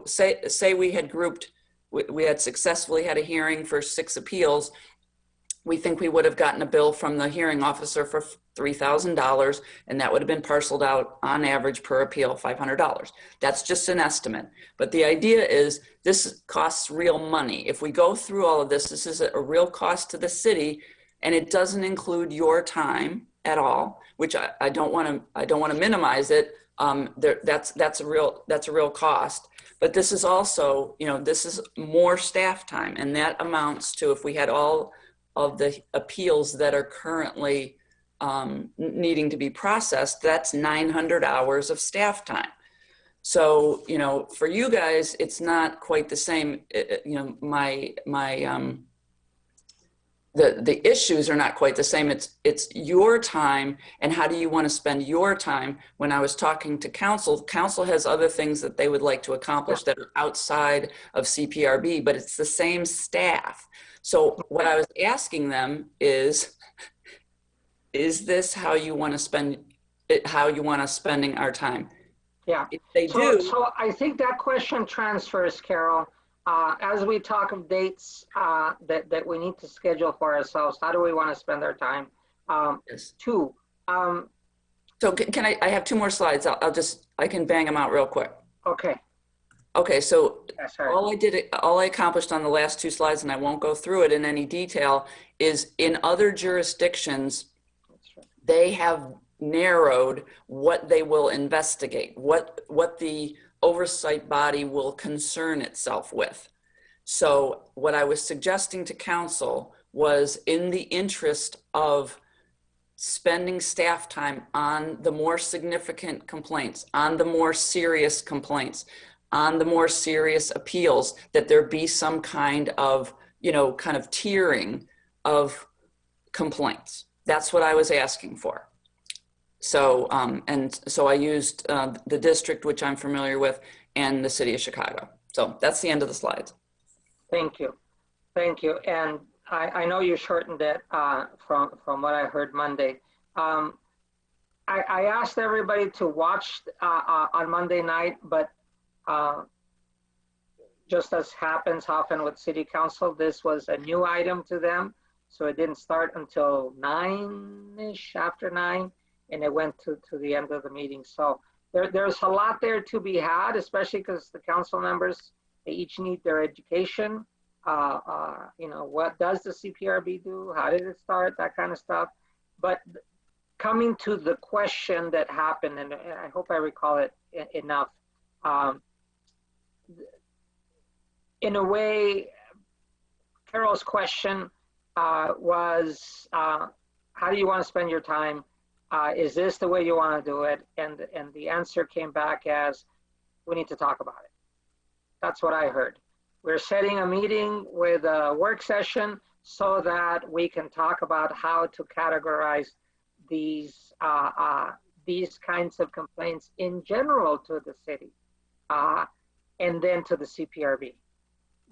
say we had grouped, we had successfully had a hearing for 6 appeals. We think we would have gotten a bill from the hearing officer for $3,000, and that would have been parceled out on average per appeal, $500. That's just an estimate. But the idea is this costs real money. If we go through all of this, this is a real cost to the city, and it doesn't include your time at all, which I don't want to minimize it. That's a real cost. But this is also, this is more staff time, and that amounts to, if we had all of the appeals that are currently needing to be processed, that's 900 hours of staff time. So, for you guys, it's not quite the same. The issues are not quite the same. It's your time, and how do you want to spend your time? When I was talking to council has other things that they would like to accomplish that are outside of CPRB, but it's the same staff. So what I was asking them is this how you want to spend it, how you want us spending our time? Yeah. If they do. So I think that question transfers, Carol. As we talk of dates that we need to schedule for ourselves, how do we want to spend our time? Yes. 2. So can I have 2 more slides? I can bang them out real quick. Okay. Okay, so Yes, sir. all I accomplished on the last 2 slides, and I won't go through it in any detail, is in other jurisdictions, they have narrowed what they will investigate, what the oversight body will concern itself with. So what I was suggesting to council was, in the interest of spending staff time on the more significant complaints, on the more serious complaints, on the more serious appeals, that there be some kind of tiering of complaints. That's what I was asking for. So, so I used the district, which I'm familiar with, and the city of Chicago. So that's the end of the slides. Thank you. Thank you. And I know you shortened it from what I heard Monday. I asked everybody to watch on Monday night, but just as happens often with city council, this was a new item to them. So it didn't start until 9-ish, after 9, and it went to the end of the meeting. So there's a lot there to be had, especially because the council members, they each need their education. What does the CPRB do? How did it start? That kind of stuff. But coming to the question that happened, and I hope I recall it enough. In a way, Carol's question was, how do you want to spend your time? Is this the way you want to do it? And the answer came back as, we need to talk about it. That's what I heard. We're setting a meeting with a work session so that we can talk about how to categorize these kinds of complaints in general to the city, and then to the CPRB.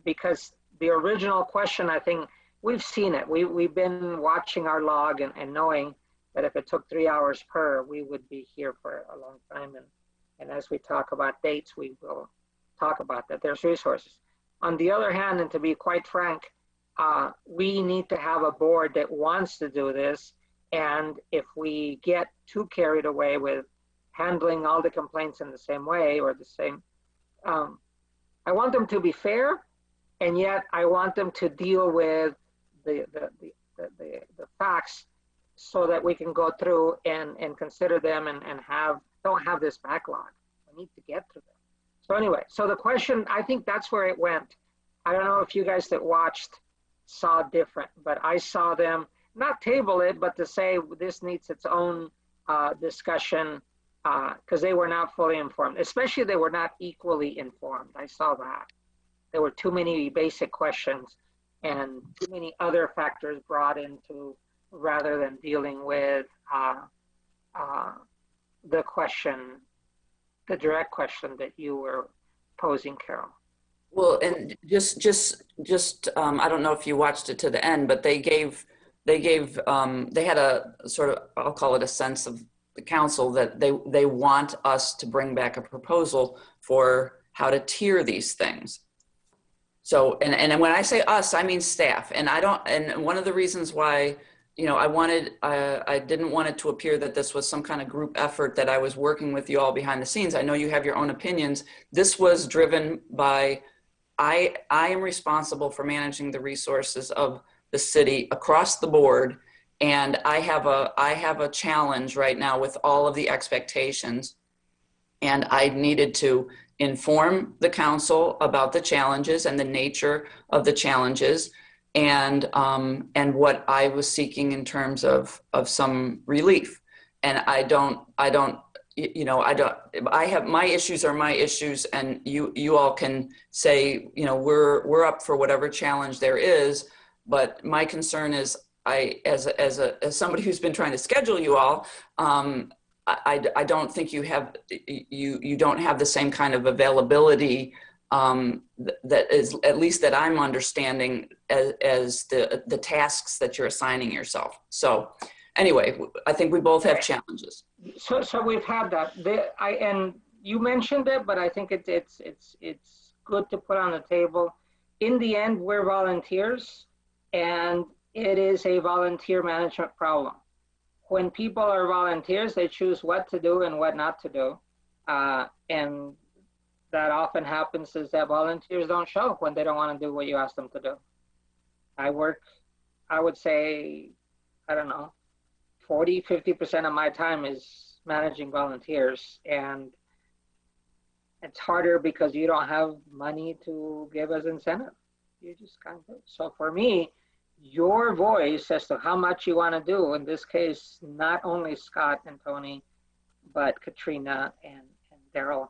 Because the original question, I think we've seen it. We've been watching our log and knowing that if it took 3 hours per, we would be here for a long time. And as we talk about dates, we will talk about that. There's resources. On the other hand, and to be quite frank, we need to have a board that wants to do this. And if we get too carried away with handling all the complaints in the same way or the same, I want them to be fair, and yet I want them to deal with the facts so that we can go through and consider them and don't have this backlog. We need to get through them. So anyway, so the question, I think that's where it went. I don't know if you guys that watched saw different, but I saw them not table it, but to say this needs its own discussion because they were not fully informed, especially they were not equally informed. I saw that. There were too many basic questions and too many other factors brought into rather than dealing with the question, the direct question that you were posing, Carol. Well, and just I don't know if you watched it to the end, but they had a sort of, I'll call it a sense of the council that they want us to bring back a proposal for how to tier these things. So, and when I say us, I mean staff. And one of the reasons why, I didn't want it to appear that this was some kind of group effort that I was working with you all behind the scenes. I know you have your own opinions. This was driven by, I am responsible for managing the resources of the city across the board. And I have a challenge right now with all of the expectations. And I needed to inform the council about the challenges and the nature of the challenges and what I was seeking in terms of some relief. And I have, my issues are my issues, and you all can say, we're up for whatever challenge there is. But my concern is, as somebody who's been trying to schedule you all, I don't think you don't have the same kind of availability that is, at least that I'm understanding, as the tasks that you're assigning yourself. So anyway, I think we both have challenges. So we've had that. And you mentioned it, but I think it's good to put on the table. In the end, we're volunteers, and it is a volunteer management problem. When people are volunteers, they choose what to do and what not to do. And that often happens is that volunteers don't show when they don't want to do what you ask them to do. I would say, I don't know, 40–50% of my time is managing volunteers. And it's harder because you don't have money to give as incentive. You just can't do it. So for me, your voice as to how much you want to do, in this case, not only Scott and Tony, but Katrina and Daryl,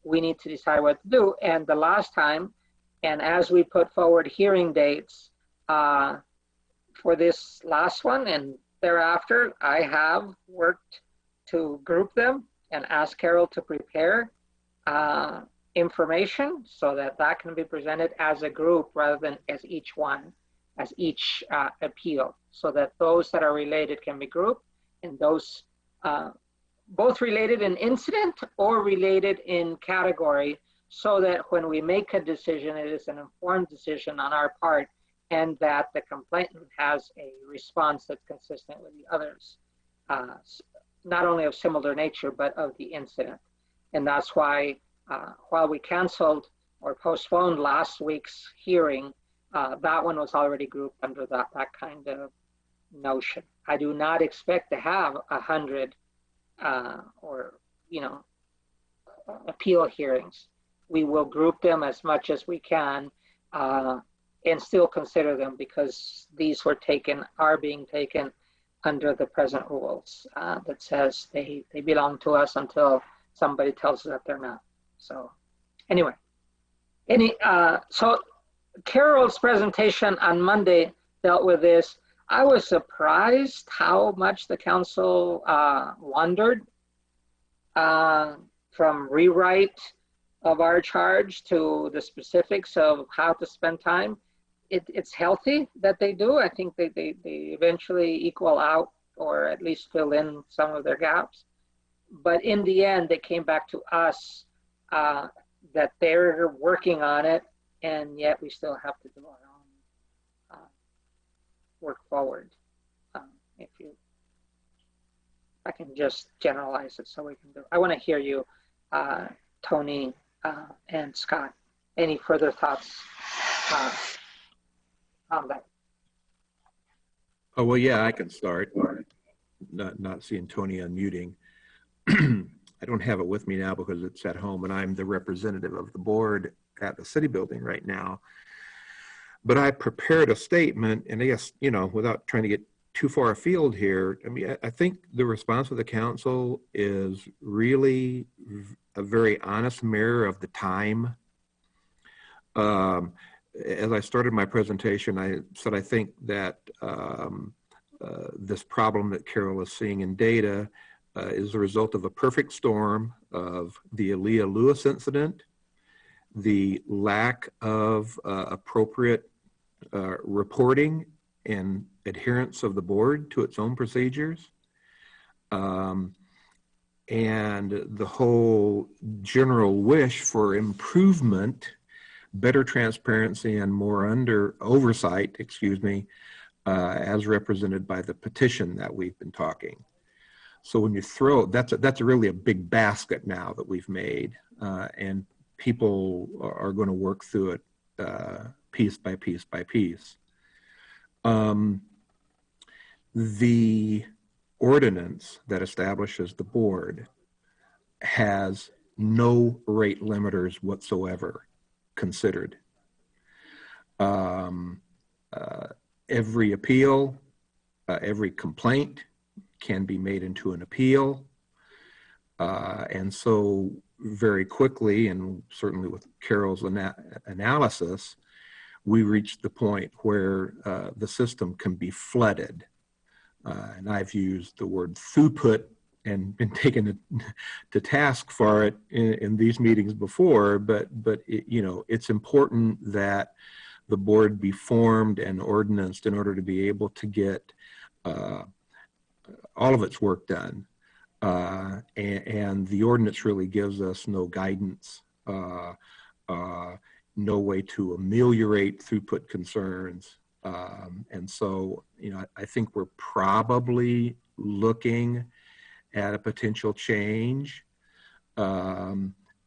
we need to decide what to do. And the last time, and as we put forward hearing dates for this last one and thereafter, I have worked to group them and ask Carol to prepare information so that can be presented as a group rather than as each one. As each appeal, so that those that are related can be grouped, and those both related in incident or related in category, so that when we make a decision, it is an informed decision on our part, and that the complainant has a response that's consistent with the others, not only of similar nature, but of the incident. And that's why while we canceled or postponed last week's hearing, that one was already grouped under that kind of notion. I do not expect to have 100 appeal hearings. We will group them as much as we can and still consider them, because these are being taken under the present rules that says they belong to us until somebody tells us that they're not. So anyway, so Carol's presentation on Monday dealt with this. I was surprised how much the council wandered from rewrite of our charge to the specifics of how to spend time. It's healthy that they do. I think they eventually equal out or at least fill in some of their gaps. But in the end, they came back to us that they're working on it, and yet we still have to do our own work forward. If I can just generalize it so we can do. I want to hear you, Tony and Scott. Any further thoughts on that? Oh, well, yeah, I can start. Not seeing Tony unmuting. I don't have it with me now because it's at home and I'm the representative of the board at the city building right now. But I prepared a statement, and I guess, you know, without trying to get too far afield here, I mean, I think the response of the council is really a very honest mirror of the time. As I started my presentation, I said I think that this problem that Carol is seeing in data is the result of a perfect storm of the Aaliyah Lewis incident, the lack of appropriate reporting and adherence of the board to its own procedures, and the whole general wish for improvement, better transparency, and more oversight, as represented by the petition that we've been talking. So when you throw, that's really a big basket now that we've made, and people are going to work through it piece by piece by piece. The ordinance that establishes the board has no rate limiters whatsoever considered. Every appeal, every complaint can be made into an appeal. And so very quickly, and certainly with Carol's analysis, we reached the point where the system can be flooded. And I've used the word throughput and been taken to task for it in these meetings before, but you know, it's important that the board be formed and ordinanced in order to be able to get all of its work done. And the ordinance really gives us no guidance, no way to ameliorate throughput concerns. And so, you know, I think we're probably looking at a potential change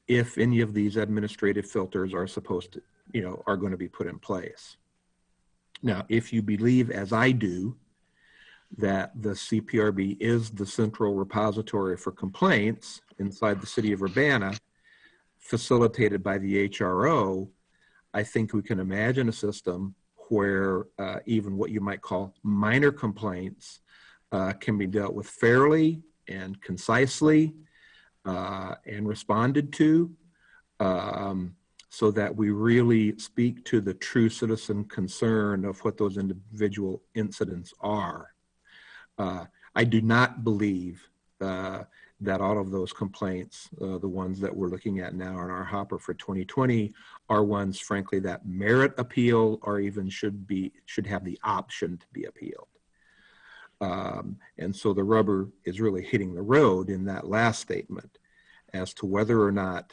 if any of these administrative filters are supposed to, you know, are going to be put in place. Now, if you believe, as I do, that the CPRB is the central repository for complaints inside the city of Urbana, facilitated by the HRO, I think we can imagine a system where even what you might call minor complaints can be dealt with fairly and concisely and responded to, so that we really speak to the true citizen concern of what those individual incidents are. I do not believe that all of those complaints, the ones that we're looking at now in our hopper for 2020, are ones, frankly, that merit appeal or even should have the option to be appealed. And so the rubber is really hitting the road in that last statement as to whether or not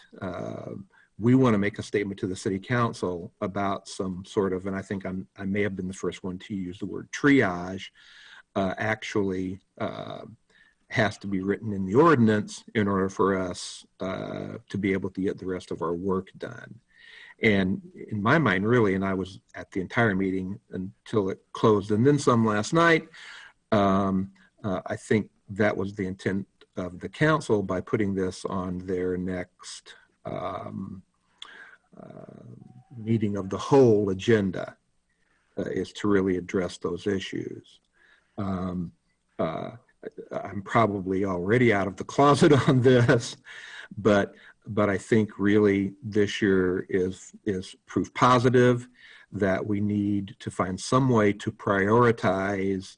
we want to make a statement to the city council about some sort of, and I think I may have been the first one to use the word triage, actually has to be written in the ordinance in order for us to be able to get the rest of our work done. And in my mind, really, and I was at the entire meeting until it closed and then some last night, I think that was the intent of the council by putting this on their next meeting of the whole agenda, is to really address those issues. I'm probably already out of the closet on this, but I think really this year is proof positive that we need to find some way to prioritize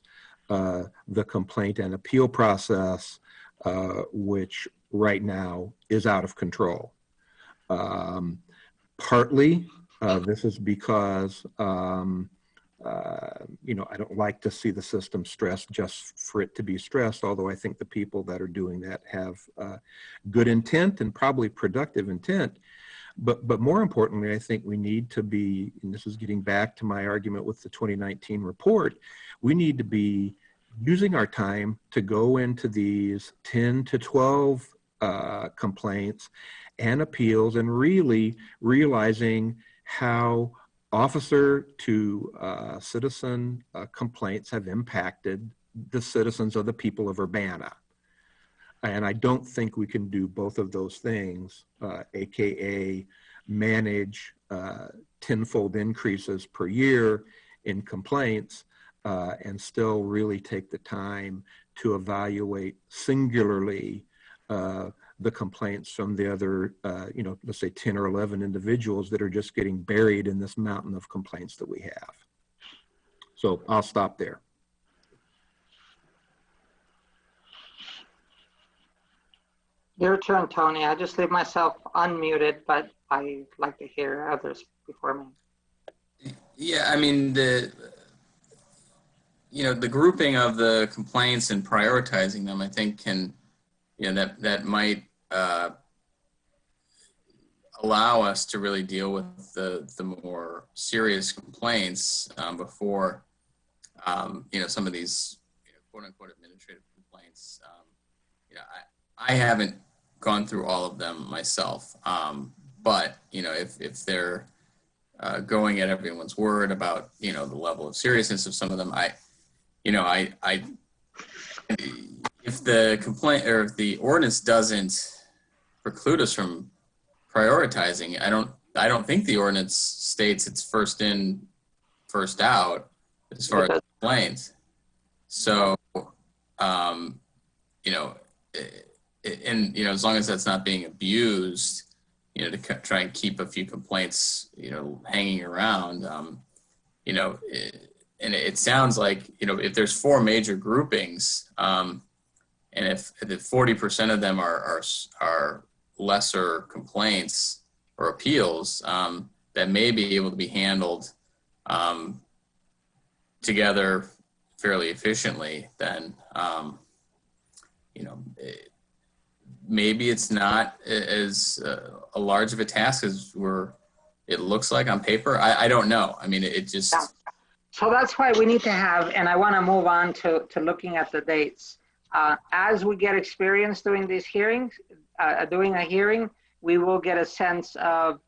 the complaint and appeal process, which right now is out of control. Partly, this is because you know, I don't like to see the system stressed just for it to be stressed, although I think the people that are doing that have good intent and probably productive intent. But more importantly, I think we need to be, and this is getting back to my argument with the 2019 report, we need to be using our time to go into these 10 to 12 complaints and appeals and really realizing how officer to citizen complaints have impacted the citizens of the people of Urbana. And I don't think we can do both of those things, AKA manage tenfold increases per year in complaints and still really take the time to evaluate singularly the complaints from the other, let's say 10 or 11 individuals that are just getting buried in this mountain of complaints that we have. So I'll stop there. Your turn, Tony. I just leave myself unmuted, but I like to hear others before me. Yeah, I mean, the grouping of the complaints and prioritizing them, I think can, that might allow us to really deal with the more serious complaints before, some of these, quote unquote administrative complaints. I haven't gone through all of them myself, but if they're going at everyone's word about the level of seriousness of some of them, if the complaint or if the ordinance doesn't preclude us from prioritizing, I don't think the ordinance states it's first in, first out as far as complaints. So, and as long as that's not being abused, to try and keep a few complaints, hanging around, and it sounds like, if there's 4 major groupings, and if 40% of them are lesser complaints or appeals, that may be able to be handled together fairly efficiently, then, maybe it's not as a large of a task as it looks like on paper. I don't know. I mean, it just... Yeah. So that's why we need to have, and I want to move on to looking at the dates. As we get experience doing these hearings, doing a hearing, we will get a sense of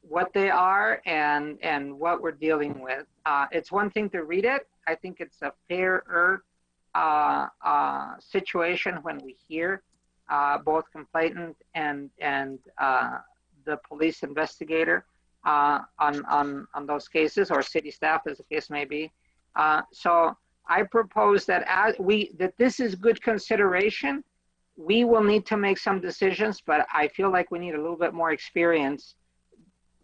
what they are and what we're dealing with. It's one thing to read it. I think it's a fairer situation when we hear both complainant and the police investigator on those cases, or city staff, as the case may be. So I propose that that this is good consideration. We will need to make some decisions, but I feel like we need a little bit more experience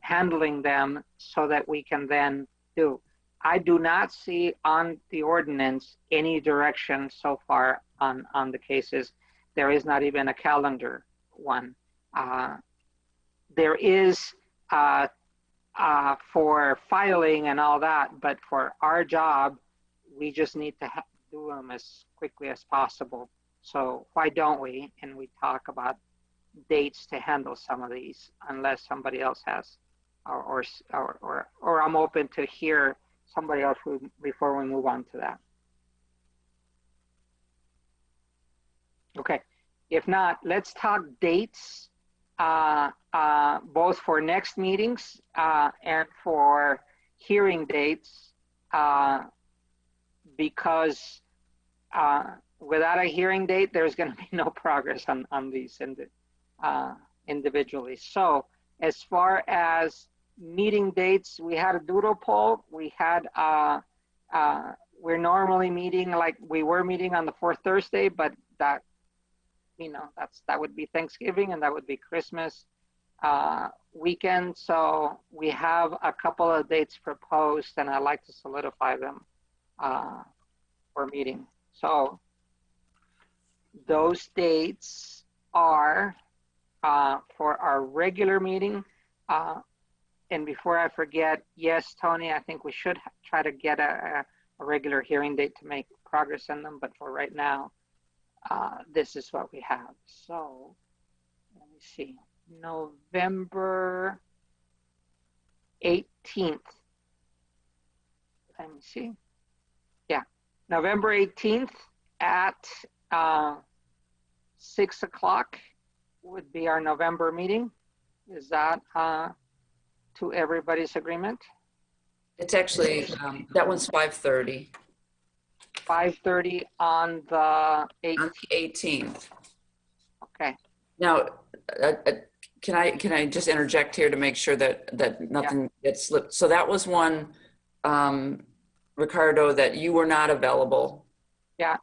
handling them so that we can then do. I do not see on the ordinance any direction so far on the cases. There is not even a calendar one. There is for filing and all that, but for our job, we just need to do them as quickly as possible. So why don't we? And we talk about dates to handle some of these, unless somebody else has, or I'm open to hear somebody else before we move on to that. Okay, if not, let's talk dates, both for next meetings and for hearing dates, because without a hearing date, there's going to be no progress on these individually. So as far as meeting dates, we had a doodle poll. We had, we're normally meeting like we were meeting on the 4th Thursday, but that, that would be Thanksgiving and that would be Christmas weekend. So we have a couple of dates proposed and I'd like to solidify them for meeting. So those dates are for our regular meeting. And before I forget, yes, Tony, I think we should try to get a regular hearing date to make progress in them. But for right now, this is what we have. So let me see. November 18th. Let me see. Yeah, November 18th at 6 o'clock would be our November meeting. Is that to everybody's agreement? It's actually, that one's 5:30 5:30 on the on 18th. the 18th. Okay. Now, can I just interject here to make sure that nothing gets slipped? So that was one, Ricardo, that you were not available. Yeah.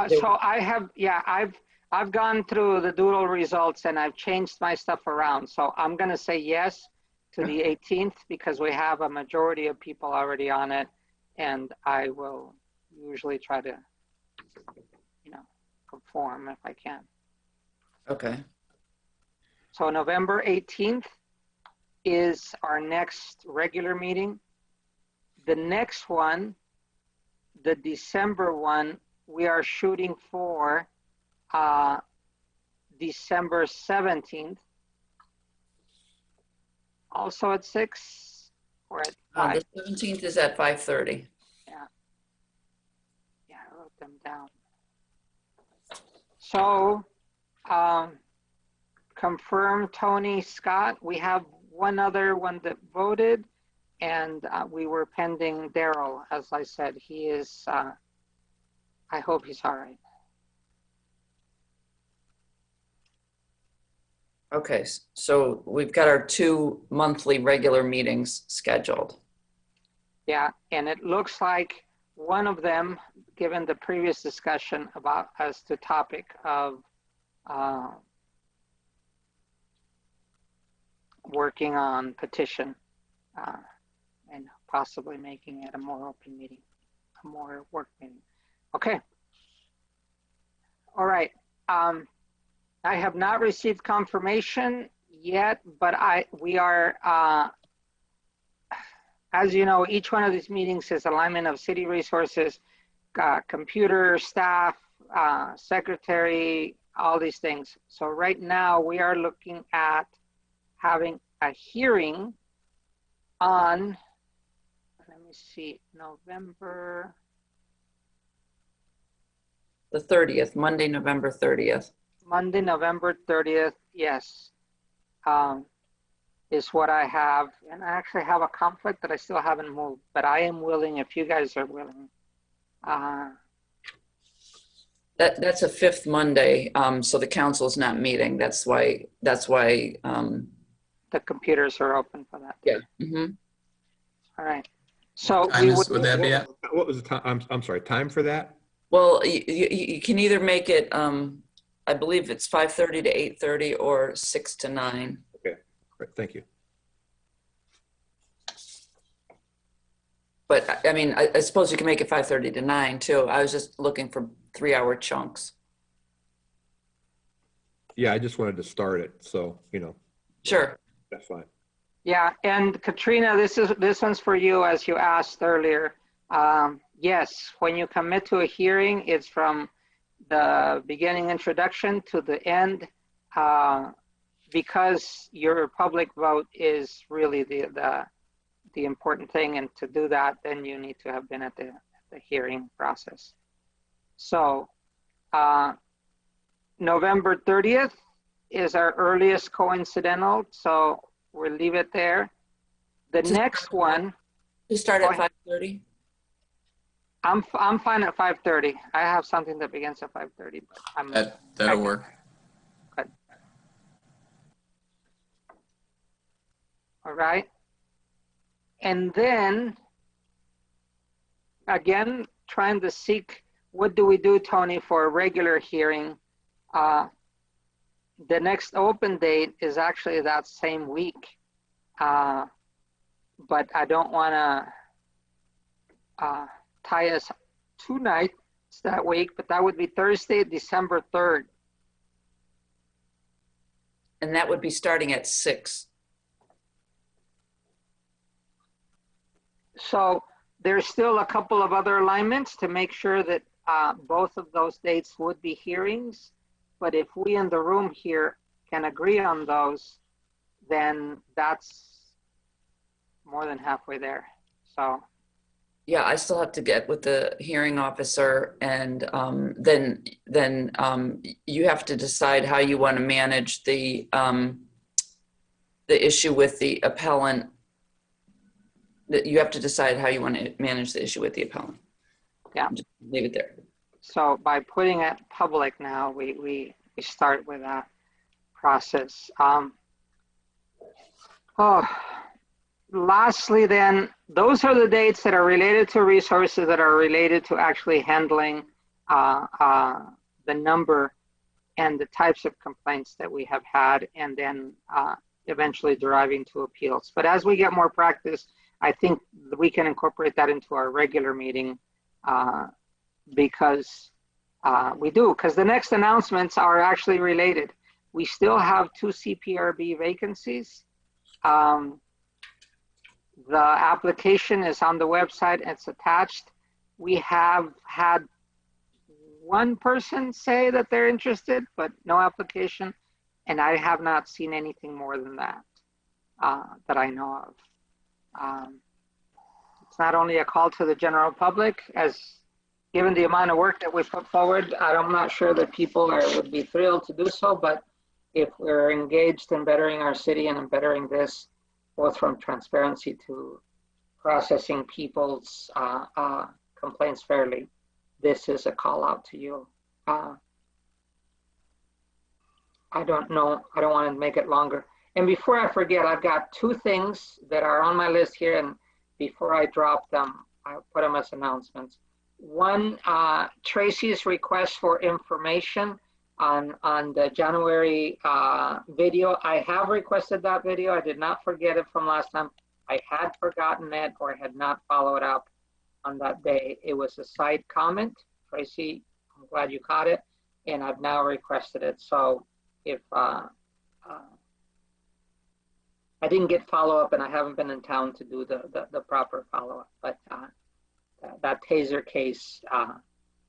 So I've gone through the doodle results and I've changed my stuff around. So I'm going to say yes to the 18th because we have a majority of people already on it, and I will usually try to, conform if I can. Okay. So November 18th is our next regular meeting. The next one, the December one, we are shooting for December 17th. Also at 6 or at 5? The 17th is at 5:30. Yeah, I wrote them down. So, confirm Tony Scott. We have one other one that voted, and we were pending Daryl. As I said, he is, I hope he's all right. Okay, so we've got our 2 monthly regular meetings scheduled. Yeah, and it looks like one of them, given the previous discussion about as the topic of working on petition and possibly making it a more open meeting, a more work meeting. Okay. All right. I have not received confirmation yet, but we are, as you know, each one of these meetings is alignment of city resources, computer, staff, secretary, all these things. So right now we are looking at having a hearing on, let me see, November. The 30th, Monday, November 30th. Monday, November 30th, yes, is what I have. And I actually have a conflict that I still haven't moved, but I am willing if you guys are willing. That's a 5th Monday, so the council's not meeting. That's why. The computers are open for that. Yeah. Mm-hmm. All right. So Would that be at? What was the time? I'm sorry, time for that? Well, you can either make it, I believe it's 5:30 to 8:30 or 6 to 9. Okay, great, thank you. But I mean, I suppose you can make it 5:30 to 9 too. I was just looking for 3-hour chunks. Yeah, I just wanted to start it, so, Sure. that's fine. yeah, and Katrina, this one's for you, as you asked earlier. Yes, when you commit to a hearing, it's from the beginning introduction to the end, because your public vote is really the important thing. And to do that, then you need to have been at the hearing process. So November 30th is our earliest coincidental, so we'll leave it there. The next one. You start at 5:30? I'm fine at 5:30. I have something that begins at 5:30, but That'll work. Good. All right. And then, again, trying to seek, what do we do, Tony, for a regular hearing? The next open date is actually that same week, but I don't want to tie us 2 nights that week, but that would be Thursday, December 3rd. And that would be starting at 6. So there's still a couple of other alignments to make sure that both of those dates would be hearings. But if we in the room here can agree on those, then that's more than halfway there. So, Yeah, I still have to get with the hearing officer, and then you have to decide how you want to manage the issue with the appellant. That you have to decide how you want to manage the issue with the appellant. Yeah. Just leave it there. so by putting it public now, we start with that process. Lastly, then, those are the dates that are related to resources that are related to actually handling the number and the types of complaints that we have had, and then eventually deriving to appeals. But as we get more practice, I think we can incorporate that into our regular meeting because the next announcements are actually related. We still have 2 CPRB vacancies. The application is on the website, it's attached. We have had one person say that they're interested, but no application. And I have not seen anything more than that, that I know of. It's not only a call to the general public, as given the amount of work that we put forward, I'm not sure that people would be thrilled to do so, but if we're engaged in bettering our city and in bettering this, both from transparency to processing people's complaints fairly, this is a call out to you. I don't know, I don't want to make it longer. And before I forget, I've got 2 things that are on my list here, and before I drop them, I'll put them as announcements. One, Tracy's request for information on the January video. I have requested that video. I did not forget it from last time. I had forgotten it or had not followed up on that day. It was a side comment. Tracy, I'm glad you caught it, and I've now requested it. So if I didn't get follow-up, and I haven't been in town to do the proper follow-up, but that taser case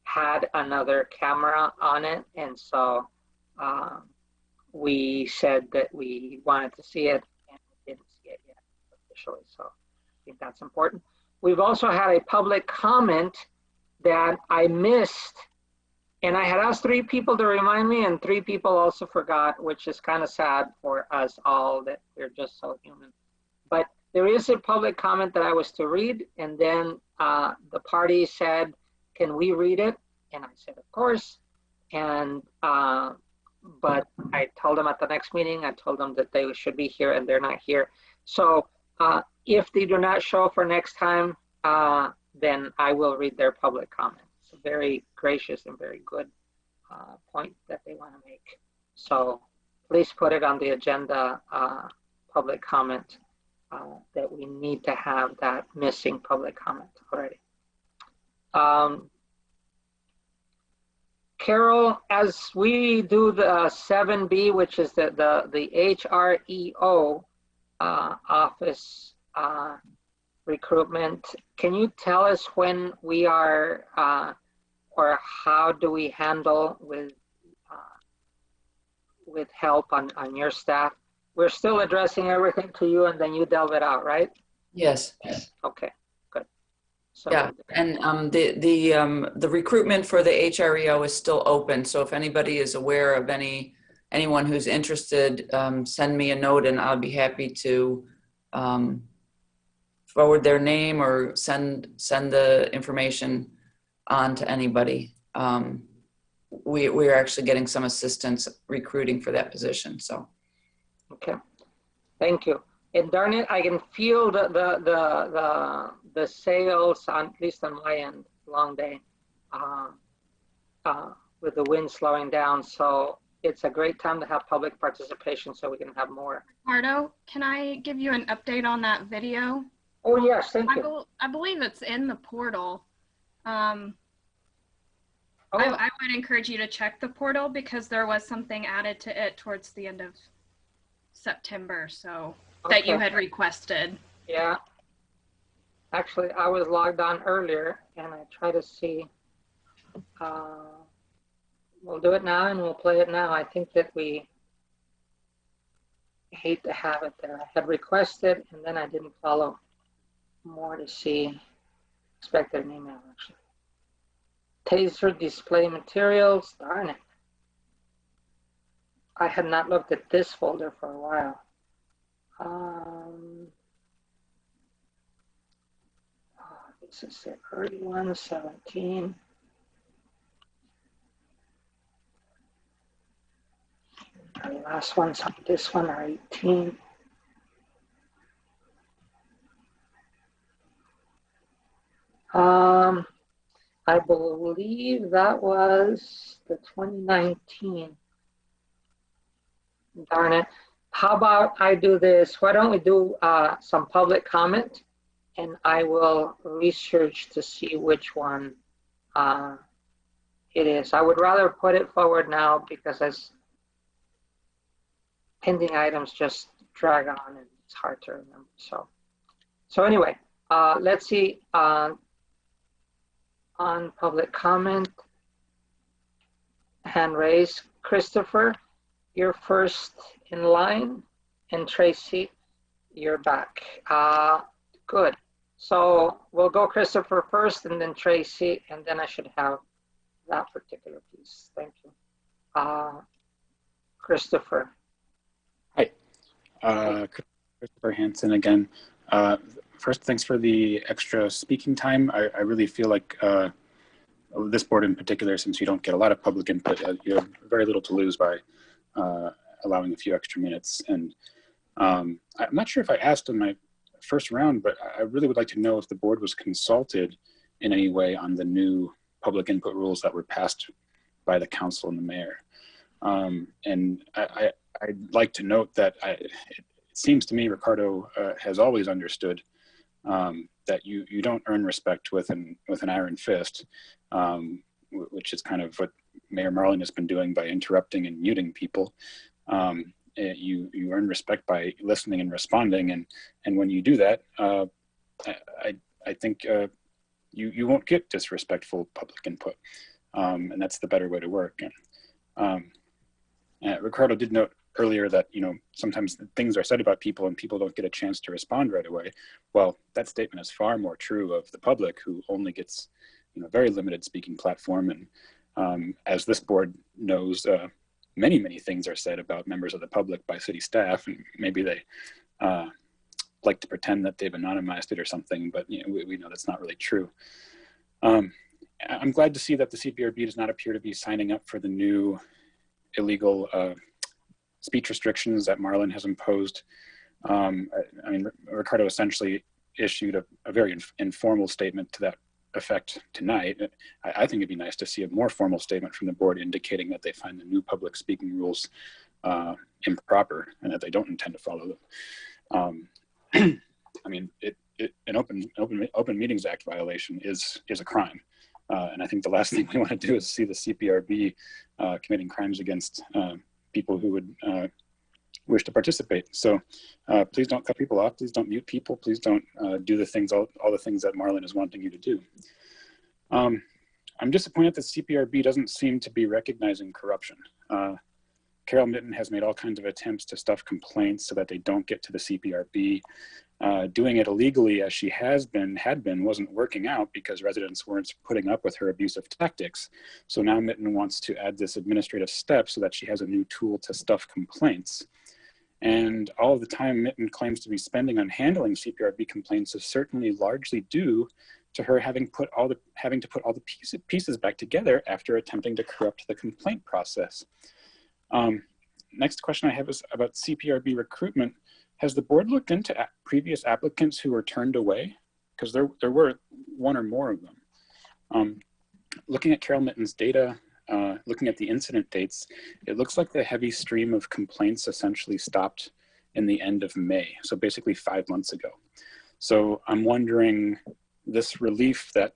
had another camera on it, and so we said that we wanted to see it, and we didn't see it yet officially, so I think that's important. We've also had a public comment that I missed, and I had asked 3 people to remind me, and 3 people also forgot, which is kind of sad for us all that we're just so human. But there is a public comment that I was to read, and then the party said, can we read it? And I said, of course. And but I told them at the next meeting, I told them that they should be here, and they're not here. So if they do not show for next time, then I will read their public comment. It's a very gracious and very good point that they want to make. So please put it on the agenda, public comment, that we need to have that missing public comment already. Carol, as we do the 7B, which is the HREO office recruitment, can you tell us when we are, or how do we handle with help on your staff? We're still addressing everything to you, and then you delve it out, right? Yes. Okay, good. So, Yeah, and the recruitment for the HREO is still open. So if anybody is aware of anyone who's interested, send me a note, and I'll be happy to forward their name or send the information on to anybody. We're actually getting some assistance recruiting for that position. So. Okay, thank you. And darn it, I can feel the sales, at least on my end, long day, with the wind slowing down. So it's a great time to have public participation so we can have more. Ricardo, can I give you an update on that video? Oh yes, thank you. I believe it's in the portal. I would encourage you to check the portal because there was something added to it towards the end of September, so that you had requested. Yeah. Actually, I was logged on earlier, and I try to see. We'll do it now, and we'll play it now. I think that we hate to have it there. I had requested and then I didn't follow more to see. Expected an email actually. Taser display materials, darn it. I had not looked at this folder for a while. This is the early one, 17. And the last ones, this one are 18. I believe that was the 2019. Darn it. How about I do this? Why don't we do some public comment, and I will research to see which one it is. I would rather put it forward now because as pending items just drag on and it's hard to remember. So anyway, let's see on public comment, hand raised. Christopher, you're first in line, and Tracy, you're back. Good. So we'll go Christopher first and then Tracy, and then I should have that particular piece. Thank you. Christopher. Hi, Christopher Hansen again. First, thanks for the extra speaking time. I really feel like this board in particular, since you don't get a lot of public input, you have very little to lose by allowing a few extra minutes. And I'm not sure if I asked in my first round, but I really would like to know if the board was consulted in any way on the new public input rules that were passed by the council and the mayor. And I'd like to note that it seems to me Ricardo has always understood that you don't earn respect with an iron fist, which is kind of what Mayor Marlin has been doing by interrupting and muting people. You earn respect by listening and responding, and when you do that, I think you won't get disrespectful public input, and that's the better way to work. And Ricardo did note earlier that sometimes things are said about people and people don't get a chance to respond right away. Well, that statement is far more true of the public, who only gets very limited speaking platform. And as this board knows, many things are said about members of the public by city staff, and maybe they like to pretend that they've anonymized it or something, but we know that's not really true. I'm glad to see that the CPRB does not appear to be signing up for the new illegal speech restrictions that Marlin has imposed. I mean, Ricardo essentially issued a very informal statement to that effect tonight. I think it'd be nice to see a more formal statement from the board indicating that they find the new public speaking rules improper and that they don't intend to follow them. I mean, an Open Meetings Act violation is a crime. And I think the last thing we want to do is see the CPRB committing crimes against people who would wish to participate. So please don't cut people off. Please don't mute people. Please don't do the things, all the things that Marlin is wanting you to do. I'm disappointed that CPRB doesn't seem to be recognizing corruption. Carol Mitten has made all kinds of attempts to stuff complaints so that they don't get to the CPRB. Doing it illegally as she had been wasn't working out because residents weren't putting up with her abusive tactics. So now Mitten wants to add this administrative step so that she has a new tool to stuff complaints. And all of the time Mitten claims to be spending on handling CPRB complaints is certainly largely due to her having to put all the pieces back together after attempting to corrupt the complaint process. Next question I have is about CPRB recruitment. Has the board looked into previous applicants who were turned away? Because there were one or more of them. Looking at Carol Mitten's data, looking at the incident dates, it looks like the heavy stream of complaints essentially stopped in the end of May, so basically 5 months ago. So I'm wondering, this relief that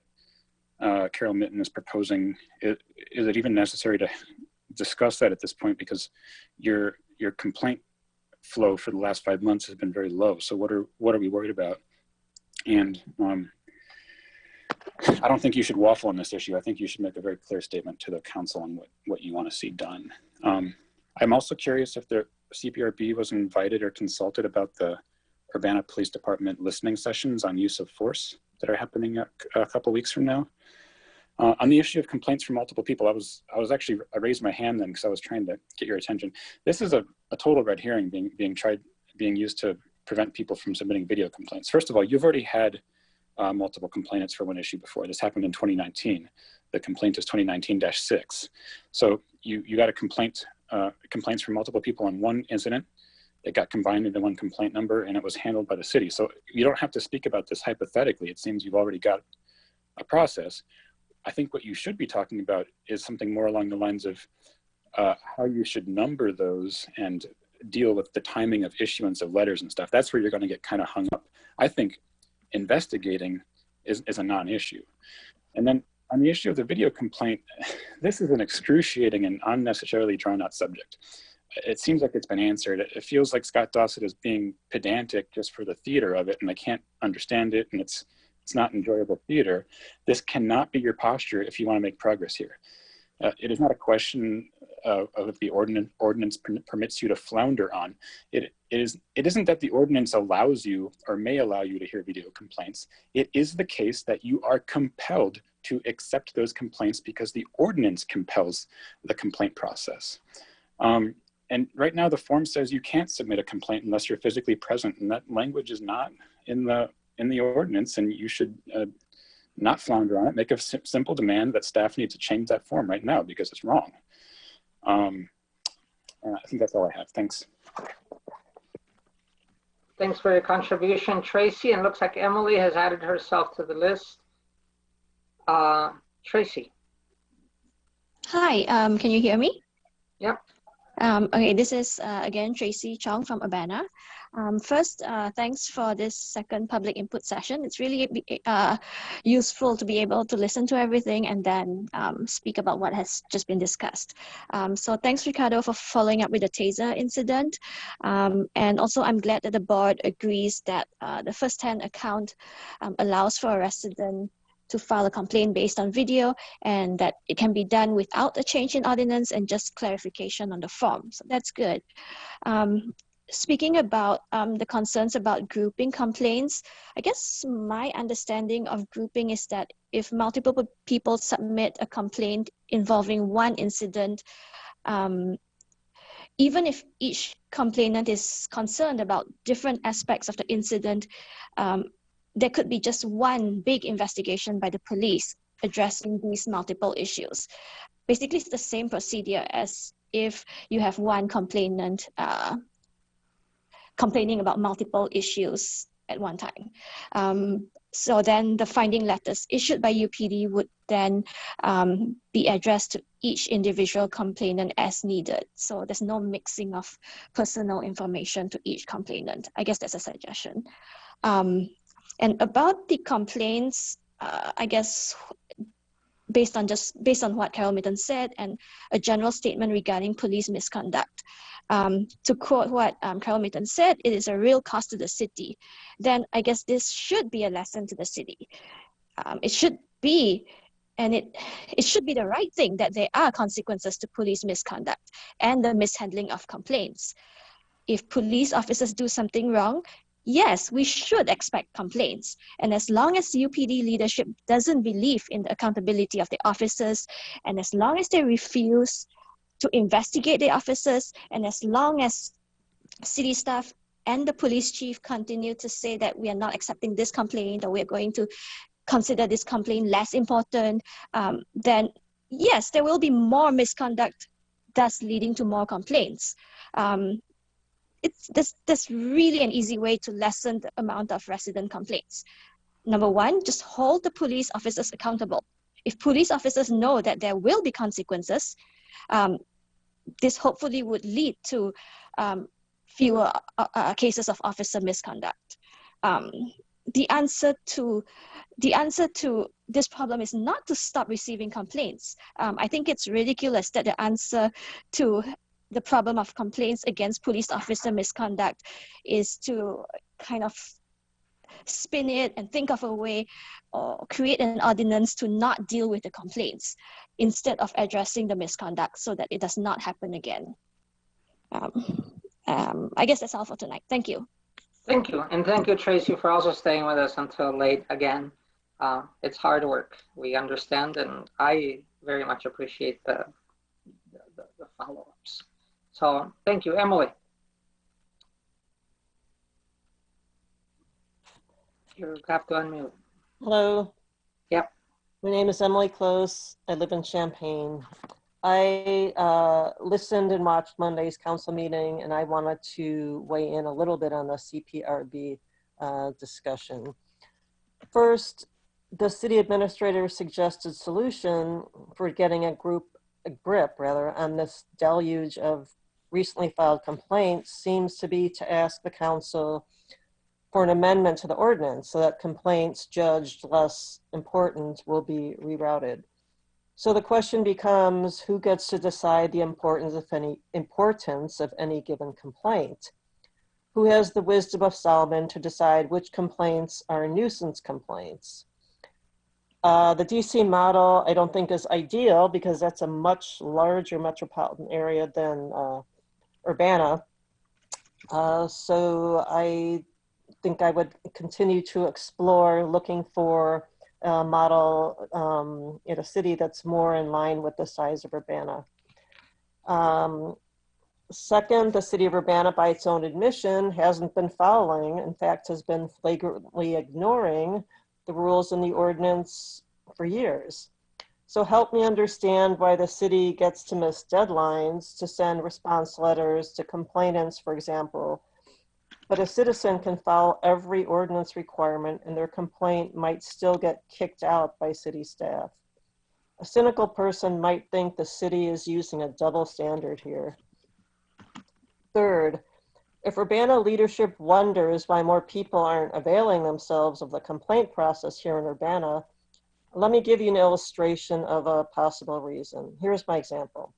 Carol Mitten is proposing, is it even necessary to discuss that at this point? Because your complaint flow for the last 5 months has been very low. So what are we worried about? And I don't think you should waffle on this issue. I think you should make a very clear statement to the council on what you want to see done. I'm also curious if CPRB was invited or consulted about the Urbana Police Department listening sessions on use of force that are happening a couple weeks from now. On the issue of complaints from multiple people, I raised my hand then because I was trying to get your attention. This is a total red herring being used to prevent people from submitting video complaints. First of all, you've already had multiple complainants for one issue before. This happened in 2019. The complaint is 2019-6. So you got a complaints from multiple people on one incident. It got combined into one complaint number and it was handled by the city. So you don't have to speak about this hypothetically. It seems you've already got a process. I think what you should be talking about is something more along the lines of how you should number those and deal with the timing of issuance of letters and stuff. That's where you're going to get kind of hung up. I think investigating is a non-issue. And then on the issue of the video complaint, this is an excruciating and unnecessarily drawn out subject. It seems like it's been answered. It feels like Scott Dossett is being pedantic just for the theater of it, and I can't understand it, and it's not enjoyable theater. This cannot be your posture if you want to make progress here. It is not a question of if the ordinance permits you to flounder on. It isn't that the ordinance allows you or may allow you to hear video complaints. It is the case that you are compelled to accept those complaints because the ordinance compels the complaint process. And right now the form says you can't submit a complaint unless you're physically present, and that language is not in the ordinance, and you should not flounder on it. Make a simple demand that staff needs to change that form right now because it's wrong. And I think that's all I have. Thanks. Thanks for your contribution, Tracy. And looks like Emily has added herself to the list. Tracy. Hi, can you hear me? Yep. Okay, this is again Tracy Chong from Urbana. First, thanks for this second public input session. It's really useful to be able to listen to everything and then speak about what has just been discussed. So thanks, Ricardo, for following up with the taser incident. And also, I'm glad that the board agrees that the first-hand account allows for a resident to file a complaint based on video, and that it can be done without a change in ordinance and just clarification on the form. So that's good. Speaking about the concerns about grouping complaints, I guess my understanding of grouping is that if multiple people submit a complaint involving one incident, even if each complainant is concerned about different aspects of the incident, there could be just one big investigation by the police addressing these multiple issues. Basically, it's the same procedure as if you have one complainant complaining about multiple issues at one time. So then the finding letters issued by UPD would then be addressed to each individual complainant as needed. So there's no mixing of personal information to each complainant. I guess that's a suggestion. And about the complaints, I guess based on what Carol Mitton said and a general statement regarding police misconduct, to quote what Carol Mitton said, it is a real cost to the city. Then I guess this should be a lesson to the city. It should be, and it should be the right thing that there are consequences to police misconduct and the mishandling of complaints. If police officers do something wrong, yes, we should expect complaints. And as long as UPD leadership doesn't believe in the accountability of the officers, and as long as they refuse to investigate the officers, and as long as city staff and the police chief continue to say that we are not accepting this complaint or we're going to consider this complaint less important, then yes, there will be more misconduct, thus leading to more complaints. That's really an easy way to lessen the amount of resident complaints. Number one, just hold the police officers accountable. If police officers know that there will be consequences, this hopefully would lead to fewer cases of officer misconduct. The answer to this problem is not to stop receiving complaints. I think it's ridiculous that the answer to the problem of complaints against police officer misconduct is to kind of spin it and think of a way or create an ordinance to not deal with the complaints instead of addressing the misconduct so that it does not happen again. I guess that's all for tonight. Thank you. Thank you. And thank you, Tracy, for also staying with us until late again. It's hard work. We understand, and I very much appreciate the follow-ups. So thank you. Emily. You have to unmute. Hello. Yep. My name is Emily Close. I live in Champaign. I listened and watched Monday's council meeting, and I wanted to weigh in a little bit on the CPRB discussion. First, the city administrator suggested solution for getting a grip on this deluge of recently filed complaints seems to be to ask the council for an amendment to the ordinance so that complaints judged less important will be rerouted. So the question becomes, who gets to decide the importance of any given complaint? Who has the wisdom of Solomon to decide which complaints are nuisance complaints? The DC model I don't think is ideal because that's a much larger metropolitan area than Urbana. So I think I would continue to explore looking for a model in a city that's more in line with the size of Urbana. Second, the city of Urbana, by its own admission, hasn't been following, in fact, has been flagrantly ignoring the rules in the ordinance for years. So help me understand why the city gets to miss deadlines to send response letters to complainants, for example, but a citizen can follow every ordinance requirement and their complaint might still get kicked out by city staff. A cynical person might think the city is using a double standard here. Third, if Urbana leadership wonders why more people aren't availing themselves of the complaint process here in Urbana, let me give you an illustration of a possible reason. Here's my example.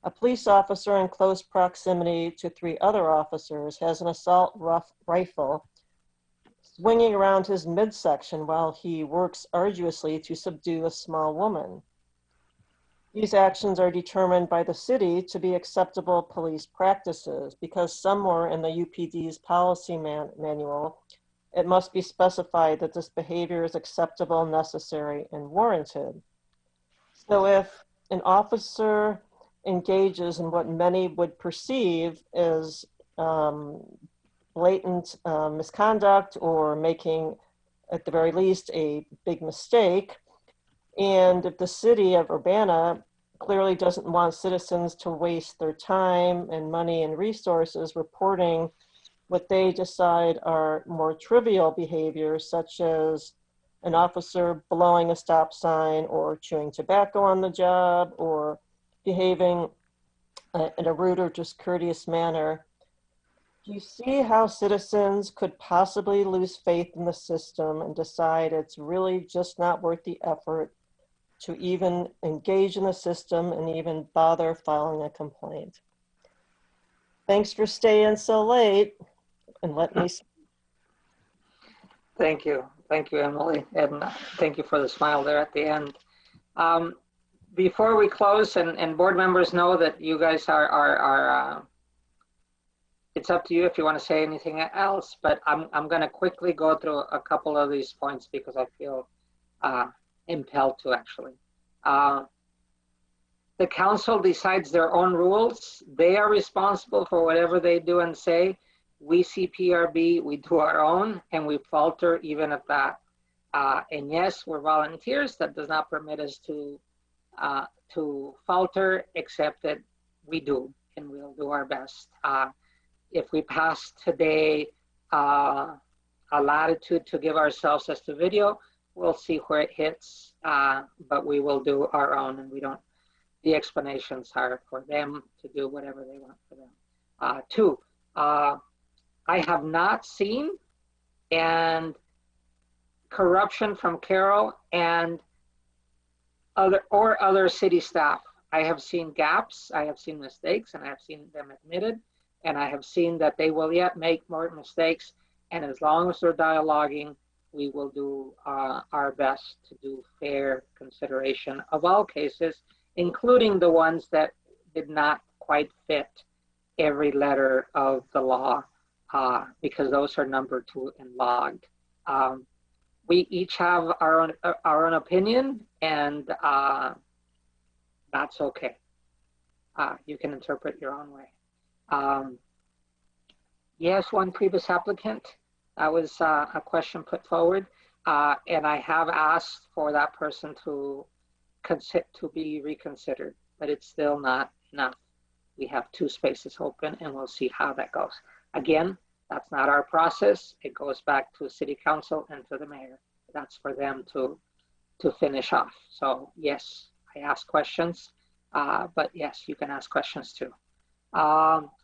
A police officer in close proximity to 3 other officers has an assault rifle swinging around his midsection while he works arduously to subdue a small woman. These actions are determined by the city to be acceptable police practices because somewhere in the UPD's policy manual, it must be specified that this behavior is acceptable, necessary, and warranted. So if an officer engages in what many would perceive as blatant misconduct or making, at the very least, a big mistake, and if the city of Urbana clearly doesn't want citizens to waste their time and money and resources reporting what they decide are more trivial behaviors, such as an officer blowing a stop sign or chewing tobacco on the job or behaving in a rude or discourteous manner, do you see how citizens could possibly lose faith in the system and decide it's really just not worth the effort to even engage in the system and even bother filing a complaint? Thanks for staying so late and let me speak. Thank you. Thank you, Emily. And thank you for the smile there at the end. Before we close, and board members know that you guys are it's up to you if you want to say anything else, but I'm going to quickly go through a couple of these points because I feel impelled to actually. The council decides their own rules. They are responsible for whatever they do and say. We CPRB, we do our own, and we falter even at that. And yes, we're volunteers. That does not permit us to falter, except that we do, and we'll do our best. If we pass today a latitude to give ourselves as to video, we'll see where it hits, but we will do our own, and we don't, the explanations are for them to do whatever they want for them. 2, I have not seen and corruption from Carol and other city staff. I have seen gaps, I have seen mistakes, and I have seen them admitted, and I have seen that they will yet make more mistakes, and as long as they're dialoguing, we will do our best to do fair consideration of all cases, including the ones that did not quite fit every letter of the law because those are numbered to and logged. We each have our own opinion, and that's okay. You can interpret your own way. Yes, one previous applicant, that was a question put forward, and I have asked for that person to be reconsidered, but it's still not enough. We have 2 spaces open, and we'll see how that goes. Again, that's not our process. It goes back to City Council and to the mayor. That's for them to finish off. So yes, I ask questions, but yes, you can ask questions too.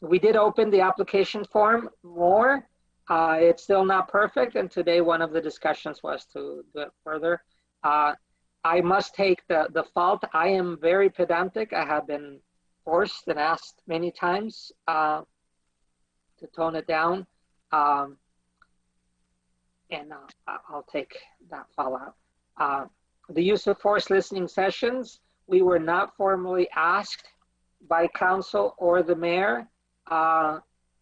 We did open the application form more. It's still not perfect, and today one of the discussions was to do it further. I must take the fault. I am very pedantic. I have been forced and asked many times to tone it down, and I'll take that fallout. The use of force listening sessions, we were not formally asked by council or the mayor.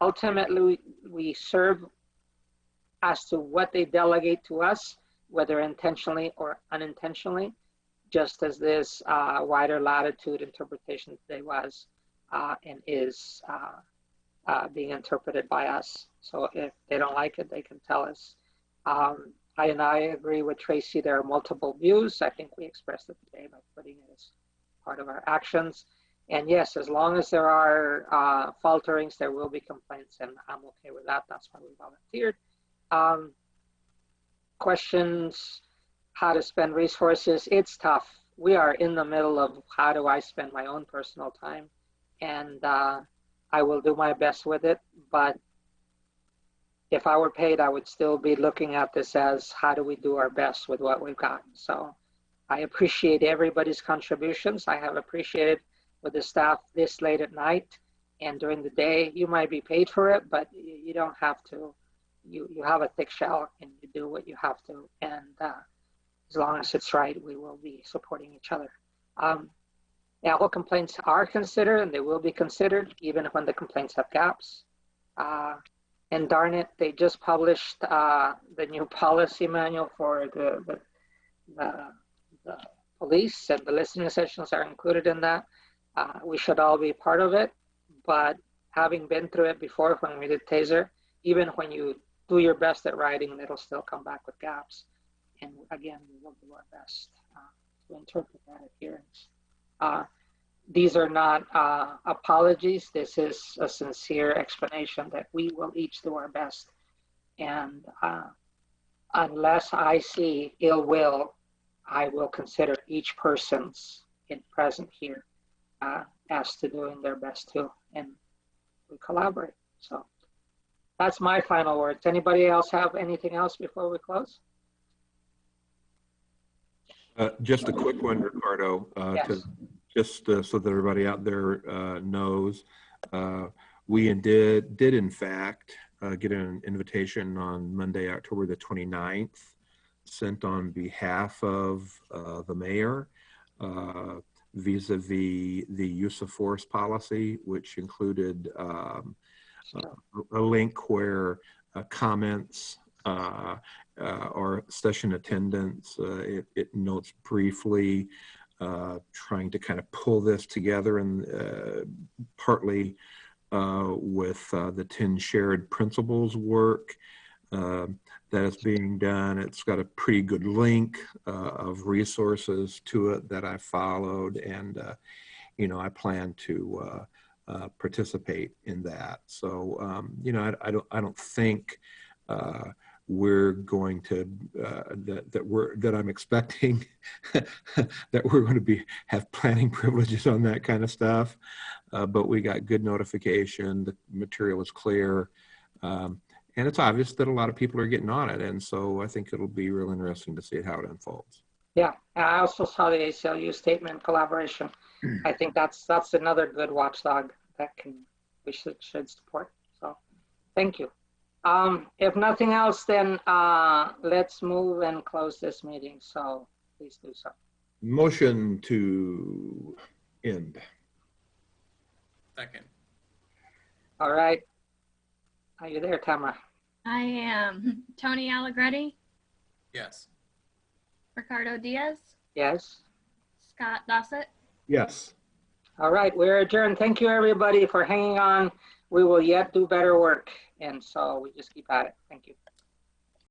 Ultimately, we serve as to what they delegate to us, whether intentionally or unintentionally, just as this wider latitude interpretation today was and is being interpreted by us. So if they don't like it, they can tell us. I agree with Tracy. There are multiple views. I think we expressed it today by putting it as part of our actions. And yes, as long as there are falterings, there will be complaints, and I'm okay with that. That's why we volunteered. Questions, how to spend resources. It's tough. We are in the middle of how do I spend my own personal time, and I will do my best with it. But if I were paid, I would still be looking at this as how do we do our best with what we've got. So I appreciate everybody's contributions. I have appreciated with the staff this late at night and during the day. You might be paid for it, but you don't have to. You have a thick shell and you do what you have to. And as long as it's right, we will be supporting each other. Yeah, all complaints are considered, and they will be considered even when the complaints have gaps. And darn it, they just published the new policy manual for the police, and the listening sessions are included in that. We should all be part of it, but having been through it before when we did TASER, even when you do your best at writing, it'll still come back with gaps. And again, we will do our best to interpret that adherence. These are not apologies. This is a sincere explanation that we will each do our best. And unless I see ill will, I will consider each person's present here as to doing their best too, and we collaborate. So that's my final words. Anybody else have anything else before we close? Just a quick one, Ricardo, Yes. So that everybody out there knows, we did in fact get an invitation on Monday, October the 29th, sent on behalf of the mayor vis-a-vis the use of force policy, which included a link where comments or session attendance. It notes briefly trying to kind of pull this together, and partly with the 10 shared principles work that is being done. It's got a pretty good link of resources to it that I followed, and I plan to participate in that. So I don't think we're going to that I'm expecting that we're going to have planning privileges on that kind of stuff, but we got good notification. The material is clear, and it's obvious that a lot of people are getting on it, and so I think it'll be real interesting to see how it unfolds. Yeah, I also saw the ACLU statement collaboration. I think that's another good watchdog that we should support. So thank you. If nothing else, then let's move and close this meeting. So please do so. Motion to end. Second. All right. Are you there, Tamara? I am. Tony Allegretti, Yes. Ricardo Diaz, Yes. Scott Dossett. Yes. All right, we're adjourned. Thank you, everybody, for hanging on. We will yet do better work. And so we just keep at it. Thank you.